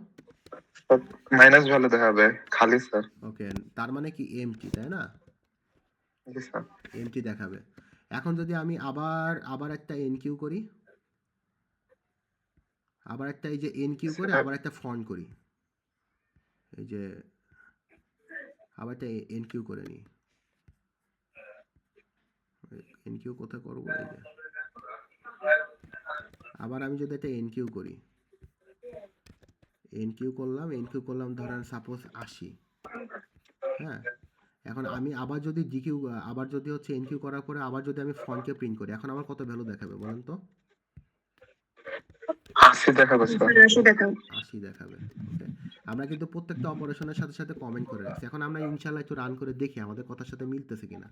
সব মাইনাস ভ্যালু দেখাবে, খালি স্যার। ওকে, তার মানে কি এমটি, তাই না? জি স্যার। এমটি দেখাবে। এখন যদি আমি আবার আবার একটা এনকিউ করি, আবার একটা এই যে এনকিউ করে আবার একটা ফন্ট করি, এই যে আবার একটা এনকিউ করে নিই, এনকিউ কোথায় করব? এই যে আবার আমি যদি একটা এনকিউ করি, এনকিউ করলাম ধরেন সাপোজ 80, হ্যাঁ। এখন আমি আবার যদি জিকিউ আবার যদি হচ্ছে এনকিউ করার পরে আবার যদি আমি ফন্টকে প্রিন্ট করি, এখন আমার কত ভ্যালু দেখাবে বলেন তো? 80 দেখাবে স্যার। 80 দেখাও। 80 দেখাবে। ওকে, আমরা কিন্তু প্রত্যেকটা অপারেশনের সাথে সাথে কমেন্ট করে রাখছি। এখন আমরা ইনশাল্লাহ একটু রান করে দেখি আমাদের কথার সাথে মিলতেছে কিনা।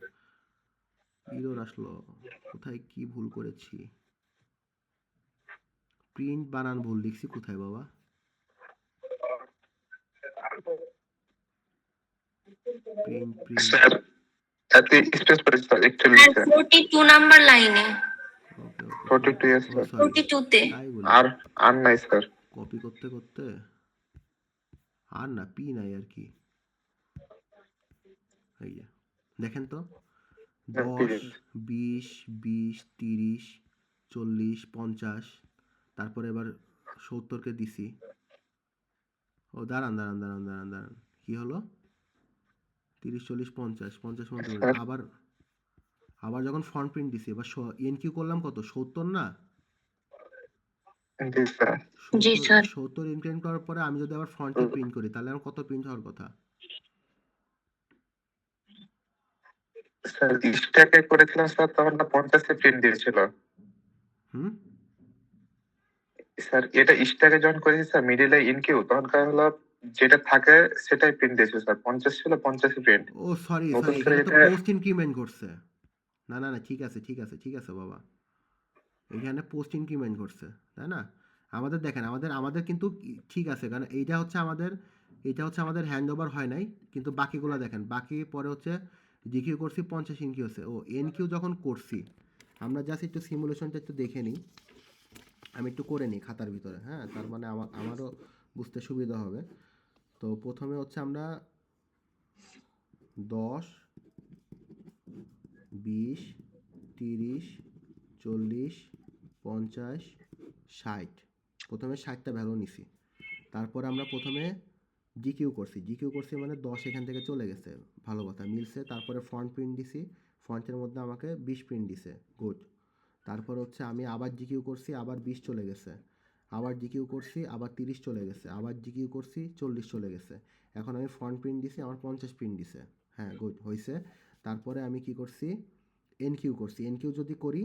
ইরর আসলো, কোথায় কি ভুল করেছি? প্রিন্ট বানান ভুল লিখছি কোথায় বাবা? প্রিন্ট স্যার এতে স্পেস পড়ে স্যার, একটু আর লিখে। 42 নাম্বার লাইনে, ওকে ওকে 42 yes ও স্যার। সরি, 42 তে তাই বলি। আর আর নাই স্যার। কপি করতে করতে আর না, পি নাই আর কি। এই যে দেখেন তো, 10 20 20 30 40 50, তারপরে এবার 70কে দিছি। ও দাঁড়ান, কি হলো? 30 40 50 50 মধ্যে স্যার আবার আবার যখন ফন্ট প্রিন্ট দিছি এবার এনকিউ করলাম কত? 70 না? জি স্যার। জি স্যার 70 ইনক্রিমেন্ট করার পরে আমি যদি আবার ফন্টকে প্রিন্ট করি তাহলে আমার কত প্রিন্ট হওয়ার কথা? স্যার স্ট্যাকে করেছিলাম স্যার, তখন না 50 এ প্রিন্ট দিয়েছিল। হুম স্যার এটা স্ট্যাকে যখন করেছি স্যার, মিডিলে ইনকিউ, তখনকার হলো যেটা থাকে সেটাই প্রিন্ট দিয়েছে স্যার। 50 ছিল, 50 এ প্রিন্ট। ও সরি নতুন করে এখানে তো এটা পোস্ট ইনক্রিমেন্ট করছে। না ঠিক আছে বাবা, এখানে পোস্ট ইনক্রিমেন্ট করছে, তাই না? আমাদের দেখেন আমাদের কিন্তু ঠিক আছে, কারণ এটা হচ্ছে আমাদের হ্যান্ড ওভার হয় নাই, কিন্তু বাকিগুলো দেখেন, বাকি পরে হচ্ছে জিকিউ করছি 50 ইনকিউ হচ্ছে। ও এনকিউ যখন করছি আমরা জাস্ট একটু সিমুলেশনটা একটু দেখে নিই, আমি একটু করে নিই খাতার ভিতরে, হ্যাঁ, তার মানে আমারও বুঝতে সুবিধা হবে। তো প্রথমে হচ্ছে আমরা 10 20 30 40 50 60, প্রথমে 60টা ভ্যালু নিছি। তারপর আমরা প্রথমে জিকিউ করছি মানে 10 এখান থেকে চলে গেছে, ভালো কথা, মিলছে। তারপরে ফন্ট প্রিন্ট দিছি, ফন্টের মধ্যে আমাকে 20 প্রিন্ট দিছে, গুড। তারপর হচ্ছে আমি আবার জিকিউ করছি, আবার 20 চলে গেছে, আবার জিকিউ করছি, আবার 30 চলে গেছে, আবার জিকিউ করছি, 40 চলে গেছে। এখন আমি ফন্ট প্রিন্ট দিছি, আমার 50 প্রিন্ট দিছে, হ্যাঁ গুড হয়েছে। তারপরে আমি কি করছি? এনকিউ যদি করি,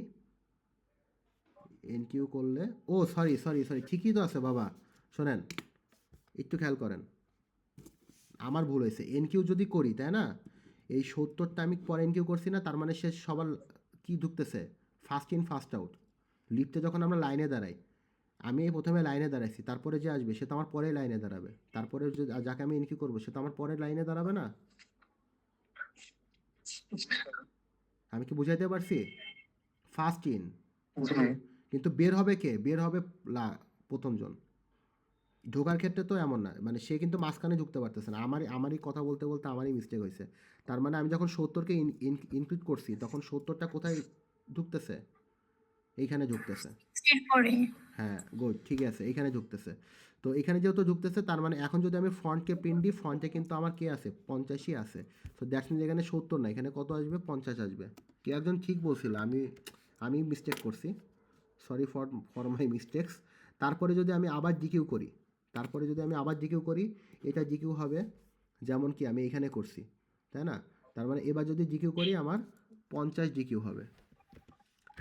এনকিউ করলে ও সরি ঠিকই তো আছে বাবা, শোনেন একটু খেয়াল করেন, আমার ভুল হয়েছে। এনকিউ যদি করি, তাই না, এই 70টা আমি পরে এনকিউ করছি না, তার মানে সে সবার কি ঢুকতেছে? First in first out. লিফটে যখন আমরা লাইনে দাঁড়াই আমি প্রথমে লাইনে দাঁড়াইছি, তারপরে যে আসবে সে তো আমার পরে লাইনে দাঁড়াবে, তারপরে যাকে আমি ইনকিউ করবো সে তো আমার পরে লাইনে দাঁড়াবে না। আমি কি বুঝাইতে পারছি? ফার্স্ট ইন, জি কিন্তু বের হবে কে? বের হবে প্রথমজন। ঢোকার ক্ষেত্রে তো এমন না, মানে সে কিন্তু মাঝখানে ঢুকতে পারতেছে না। আমারই কথা বলতে বলতে আমারই মিস্টেক হয়েছে। তার মানে আমি যখন 70কে ইনক্লুড করছি তখন 70টা কোথায় ঢুকতেছে? এইখানে ঢুকতেছে। পরে হ্যাঁ, গুড, ঠিক আছে, এইখানে ঢুকতেছে। তো এখানে যেহেতু ঢুকতেছে তার মানে এখন যদি আমি ফ্রন্টকে প্রিন্ট দিই, ফ্রন্টে কিন্তু আমার কে আছে? 50ই আছে। তো দ্যাটস মিনস এখানে 70 না, এখানে কত আসবে? 50 আসবে। কেউ একজন ঠিক বলছিল, আমি মিস্টেক করছি, সরি ফর মাই মিস্টেক্স। তারপরে যদি আমি আবার ডিকিউ করি, এটা ডিকিউ হবে যেমন কি আমি এখানে করছি, তাই না? তার মানে এবার যদি ডিকিউ করি আমার 50 ডিকিউ হবে।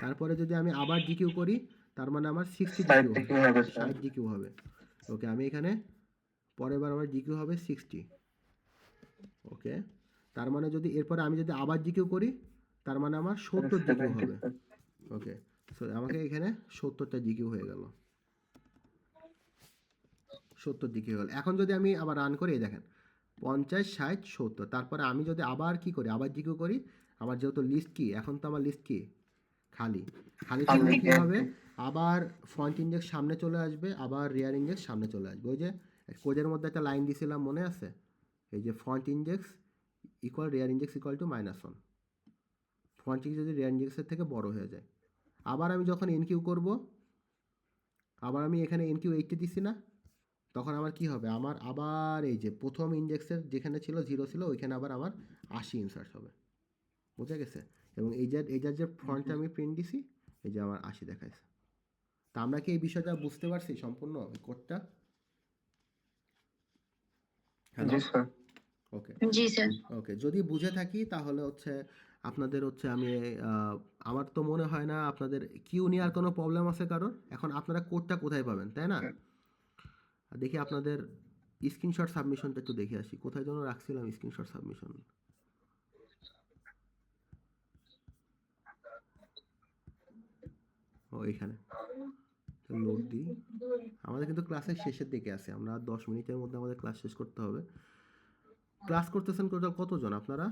তারপরে যদি আমি আবার ডিকিউ করি তার মানে আমার 60 সাইড ডিকিউ থেকে হবে, হবে স্যার। 60 ডিকিউ হবে। ওকে, আমি এখানে পরের বার আমার ডিকিউ হবে 60। ওকে, তার মানে যদি এরপরে আমি যদি আবার ডিকিউ করি তার মানে আমার 70 ডিকিউ হবে। ওকে, সো আমাকে এখানে 70টা ডিকিউ হয়ে গেল, 70 ডিকিউ হল। এখন যদি আমি আবার রান করি, এই দেখেন 50, 60, 70। তারপরে আমি যদি আবার কি করি, আবার ডিকিউ করি, আমার যেহেতু লিস্ট কি, এখন তো আমার লিস্ট কি খালি, খালি থাকলে কি হবে? আবার ফ্রন্ট ইন্ডেক্স সামনে চলে আসবে, আবার রিয়ার ইন্ডেক্স সামনে চলে আসবে। ওই যে কোডের মধ্যে একটা লাইন দিছিলাম, মনে আছে? এই যে front index equal rear index equal to -1। Front index যদি রিয়ার ইন্ডেক্সের থেকে বড় হয়ে যায়, আবার আমি যখন এনকিউ করব, আবার আমি এখানে এনকিউ 80 দিছি না, তখন আমার কি হবে? আমার আবার এই যে প্রথম ইন্ডেক্সের যেখানে ছিল 0 ছিল ওইখানে আবার আমার 80 ইনসার্ট হবে। বুঝা গেছে? এবং এইটার যে ফ্রন্টে আমি প্রিন্ট দিছি, এই যে আমার 80 দেখাইছে। তা আমরা কি এই বিষয়টা বুঝতে পারছি সম্পূর্ণ কোডটা? হ্যালো, জি স্যার। ওকে, জি স্যার। ওকে, যদি বুঝে থাকি তাহলে হচ্ছে আপনাদের হচ্ছে আমি আমার তো মনে হয় না আপনাদের কিউ নিয়ে আর কোনো প্রবলেম আছে কারোর। এখন আপনারা কোডটা কোথায় পাবেন, তাই না? দেখি আপনাদের স্ক্রিনশট সাবমিশনটা একটু দেখে আসি, কোথায় যেন রাখছিলাম স্ক্রিনশট সাবমিশন। ও, এখানে লোড দিই। আমাদের কিন্তু ক্লাসের শেষের দিকে আছে, আমরা আর 10 মিনিটের মধ্যে আমাদের ক্লাস শেষ করতে হবে। ক্লাস করতেছেন টোটাল কতজন আপনারা?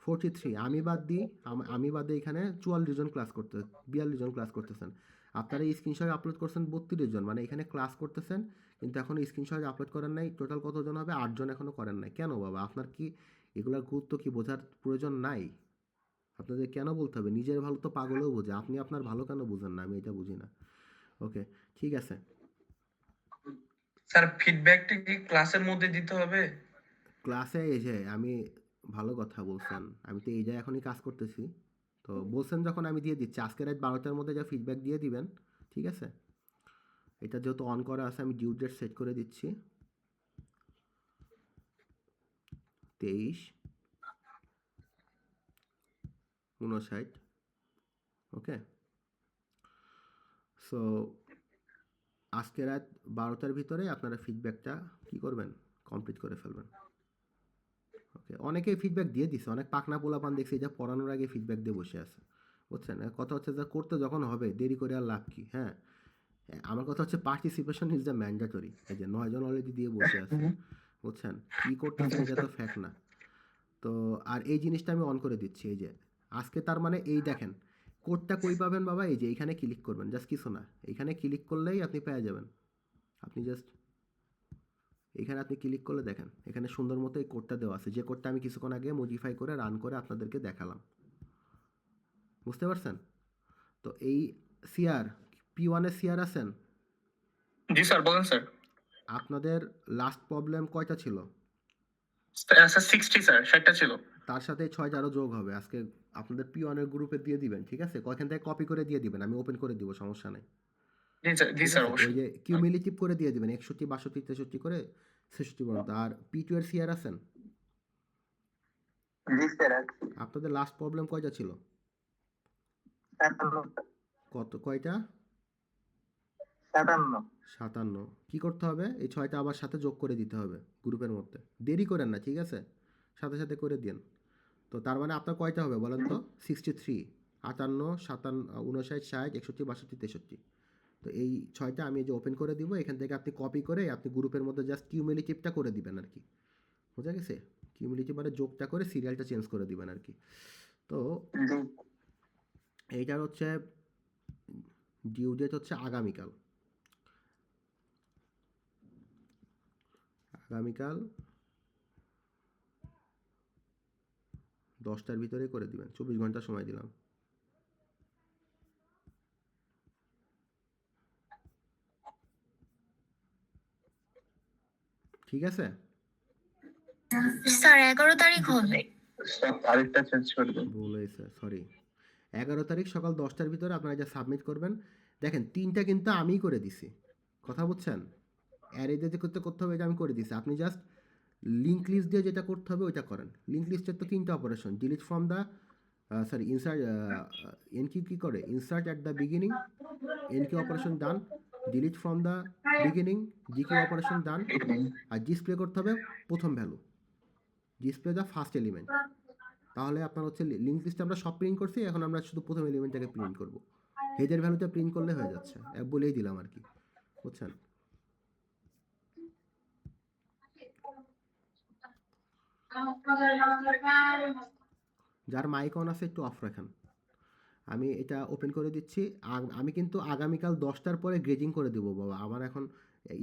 43। আমি বাদ দিই, আমি বাদে এখানে 44 জন ক্লাস করতে, 42 জন ক্লাস করতেছেন। আপনারা এই স্ক্রিনশট আপলোড করছেন 32 জন, মানে এখানে ক্লাস করতেছেন কিন্তু এখন স্ক্রিনশট আপলোড করেন নাই। টোটাল কতজন হবে? 8 জন এখনো করেন নাই। কেন বাবা, আপনার কি এগুলোর গুরুত্ব কি বোঝার প্রয়োজন নাই? আপনাদের কেন বলতে হবে? নিজের ভালো তো পাগলেও বোঝে, আপনি আপনার ভালো কেন বুঝেন না? আমি এটা বুঝি না। ওকে, ঠিক আছে। স্যার ফিডব্যাকটা কি ক্লাসের মধ্যে দিতে হবে? ক্লাসে এসে আমি, ভালো কথা বলছেন, আমি তো এই জায়গায় এখনই কাজ করতেছি। তো বলছেন যখন আমি দিয়ে দিচ্ছি, আজকে রাত 12টার মধ্যে যা ফিডব্যাক দিয়ে দিবেন, ঠিক আছে? এটা যেহেতু অন করা আছে আমি ডিউ ডেট সেট করে দিচ্ছি 23/59। ওকে, সো আজকে রাত 12টার ভিতরে আপনারা ফিডব্যাকটা কী করবেন? কমপ্লিট করে ফেলবেন। ওকে, অনেকেই ফিডব্যাক দিয়ে দিছে, অনেক পাকনা পোলাপান দেখছি যা পড়ানোর আগে ফিডব্যাক দিয়ে বসে আছে। বুঝছেন? কথা হচ্ছে যা করতে যখন হবে দেরি করে আর লাভ কি? হ্যাঁ, আমার কথা হচ্ছে পার্টিসিপেশন ইজ দ্য ম্যান্ডেটরি। এই যে 9 জন অলরেডি দিয়ে বসে আছে, বুঝছেন? কী করতেছেন এটা তো ফ্যাক্ট না। তো আর এই জিনিসটা আমি অন করে দিচ্ছি, এই যে আজকে তার মানে এই দেখেন কোডটা কই পাবেন বাবা? এই যে এইখানে ক্লিক করবেন, জাস্ট কিছু না, এইখানে ক্লিক করলেই আপনি পেয়ে যাবেন। আপনি জাস্ট এখানে আপনি ক্লিক করলে দেখেন এখানে সুন্দর মতো এই কোডটা দেওয়া আছে, যে কোডটা আমি কিছুক্ষণ আগে মডিফাই করে রান করে আপনাদেরকে দেখালাম। বুঝতে পারছেন? তো এই সিআর P1 সিআর আছেন? জি স্যার, বলেন স্যার। আপনাদের লাস্ট প্রবলেম কয়টা ছিল? স্যার 60 স্যার, 60টা ছিল। তার সাথে 6টা আরও যোগ হবে। আজকে আপনাদের P1 গ্রুপে দিয়ে দিবেন, ঠিক আছে? কয়খান থেকে কপি করে দিয়ে দিবেন, আমি ওপেন করে দিব, সমস্যা নেই। জি স্যার, জি ঠিক স্যার, আছে, ওই অবশ্যই। যে কিউমিলেটিভ করে দিয়ে দিবেন 61, 62, 63 করে 66 পর্যন্ত। আর P2 এর সিআর আছেন? জি স্যার। আপনাদের লাস্ট প্রবলেম কয়টা ছিল? কয়টা? 57। কি করতে হবে? এই 6টা আবার সাথে যোগ করে দিতে হবে গ্রুপের মধ্যে। দেরি করেন না, ঠিক আছে? সাথে সাথে করে দিন। তো তার মানে আপনার কয়টা হবে বলেন তো? 63, 58, 57, 59, 60, 61, 62, 63। তো এই 6টা আমি এই যে ওপেন করে দিব, এখান থেকে আপনি কপি করে আপনি গ্রুপের মধ্যে জাস্ট কিউমুলেটিভটা করে দিবেন আর কি, বোঝা গেছে? কিউমুলেটিভ মানে যোগটা করে সিরিয়ালটা চেঞ্জ করে দিবেন আর কি। তো এইটার হচ্ছে ডিউ ডেট হচ্ছে আগামীকাল, আগামীকাল 10টার ভিতরে করে দিবেন, 24 ঘন্টা সময় দিলাম। ঠিক আছে? স্যার 11 তারিখ হবে। স্যার তারিখটা চেঞ্জ করে দিন। ভুল হয়েছে, সরি। 11 তারিখ সকাল 10টার ভিতরে আপনারা যা সাবমিট করবেন। দেখেন 3টা কিন্তু আমিই করে দিছি, কথা বুঝছেন? অ্যারেতে যে করতে হবে এটা আমি করে দিছি, আপনি জাস্ট লিঙ্ক লিস্ট দিয়ে যেটা করতে হবে ওইটা করেন। লিঙ্ক লিস্টের তো 3টা operation, delete from the sorry insert, enqueue কী করে, insert at the beginning, enqueue operation done, delete from the beginning, dequeue operation done, আর ডিসপ্লে করতে হবে প্রথম value, display the first element. তাহলে আপনার হচ্ছে লিঙ্ক লিস্টে আমরা সব প্রিন্ট করছি, এখন আমরা শুধু প্রথম এলিমেন্টটাকে প্রিন্ট করব, হেডের ভ্যালুটা প্রিন্ট করলে হয়ে যাচ্ছে, বলেই দিলাম আর কি, বুঝছেন? যার মাইক অন আছে একটু অফ রাখেন। আমি এটা ওপেন করে দিচ্ছি। আমি কিন্তু আগামীকাল 10টার পরে গ্রেজিং করে দেবো বাবা, আমার এখন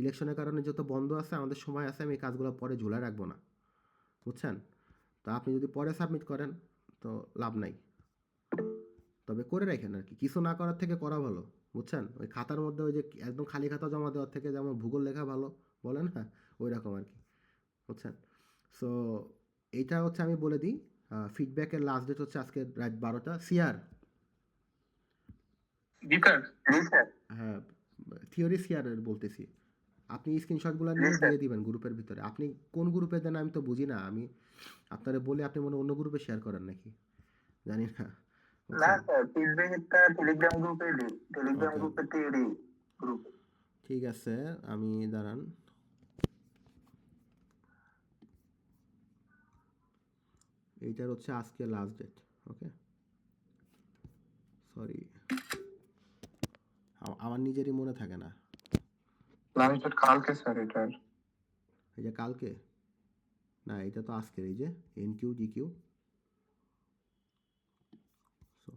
ইলেকশনের কারণে যত বন্ধ আছে, আমাদের সময় আছে, আমি এই কাজগুলো পরে ঝুলায় রাখবো না, বুঝছেন? তো আপনি যদি পরে সাবমিট করেন তো লাভ নাই, তবে করে রাখেন আর কি, কিছু না করার থেকে করা ভালো, বুঝছেন? ওই খাতার মধ্যে ওই যে একদম খালি খাতা জমা দেওয়ার থেকে যেমন ভূগোল লেখা ভালো বলেন, হ্যাঁ ওই রকম আর কি, বুঝছেন? সো এইটা হচ্ছে আমি বলে দিই, ফিডব্যাকের লাস্ট ডেট হচ্ছে আজকে রাত 12টা। সিআর, জি স্যার। হ্যাঁ থিওরি সিআরের বলতেছি, আপনি স্ক্রিনশটগুলো নিয়ে দিয়ে দিবেন গ্রুপের ভিতরে। আপনি কোন গ্রুপে দেন আমি তো বুঝি না, আমি আপনারা বলে আপনি মনে অন্য গ্রুপে শেয়ার করেন নাকি জানি না, না স্যার, ফিডব্যাকটা টেলিগ্রাম গ্রুপে দিই, টেলিগ্রাম Okay. গ্রুপে টিএডি গ্রুপ। ঠিক আছে, আমি দাঁড়ান, এইটার হচ্ছে আজকে লাস্ট ডেট। ওকে, সরি আমার নিজেরই মনে থাকে না, লাস্ট ডেট কালকে স্যার এটার। এই যে কালকে না, এটা তো আজকের, এই যে এনকিউ ডিকিউ। সো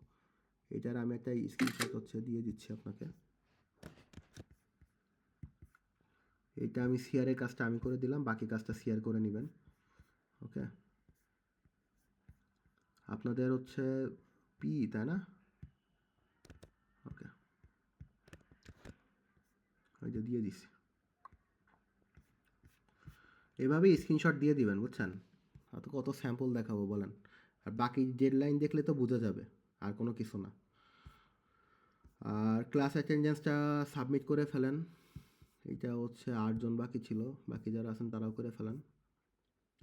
এটার আমি একটা স্ক্রিনশট হচ্ছে দিয়ে দিচ্ছি আপনাকে। এটা আমি শেয়ারের কাজটা আমি করে দিলাম, বাকি কাজটা শেয়ার করে নেবেন। ওকে, আপনাদের হচ্ছে পি তাই না? ওকে, ওই যে দিয়ে দিচ্ছি, এভাবেই স্ক্রিনশট দিয়ে দিবেন, বুঝছেন? অত কত স্যাম্পল দেখাবো বলেন, আর বাকি ডেডলাইন দেখলে তো বোঝা যাবে, আর কোনো কিছু না। আর ক্লাস অ্যাটেন্ডেন্সটা সাবমিট করে ফেলেন, এইটা হচ্ছে 8 জন বাকি ছিল, বাকি যারা আছেন তারাও করে ফেলেন।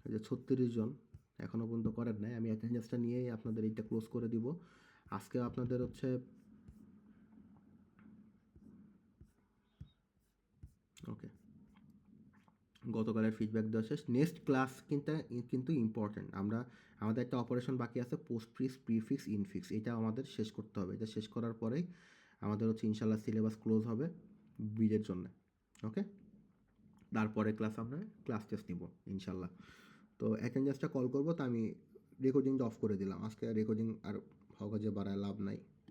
এই যে 36 জন এখনও পর্যন্ত করেন নাই, আমি অ্যাটেন্ডেন্সটা নিয়েই আপনাদের এইটা ক্লোজ করে দিব। আজকে আপনাদের হচ্ছে ওকে, গতকালের ফিডব্যাক দেওয়া শেষ। নেক্সট ক্লাস কিন্তু ইম্পর্ট্যান্ট, আমরা আমাদের একটা অপারেশন বাকি আছে, পোস্ট ফিক্স প্রিফিক্স ইনফিক্স, এটা আমাদের শেষ করতে হবে। এটা শেষ করার পরেই আমাদের হচ্ছে ইনশাল্লাহ সিলেবাস ক্লোজ হবে বিডের জন্য। ওকে, তারপরে ক্লাস আমরা ক্লাস টেস্ট নিব ইনশাল্লাহ। তো অ্যাটেন্ডেন্সটা কল করবো, তো আমি রেকর্ডিংটা অফ করে দিলাম, আজকে রেকর্ডিং আর হকাজে বাড়ায় লাভ নাই।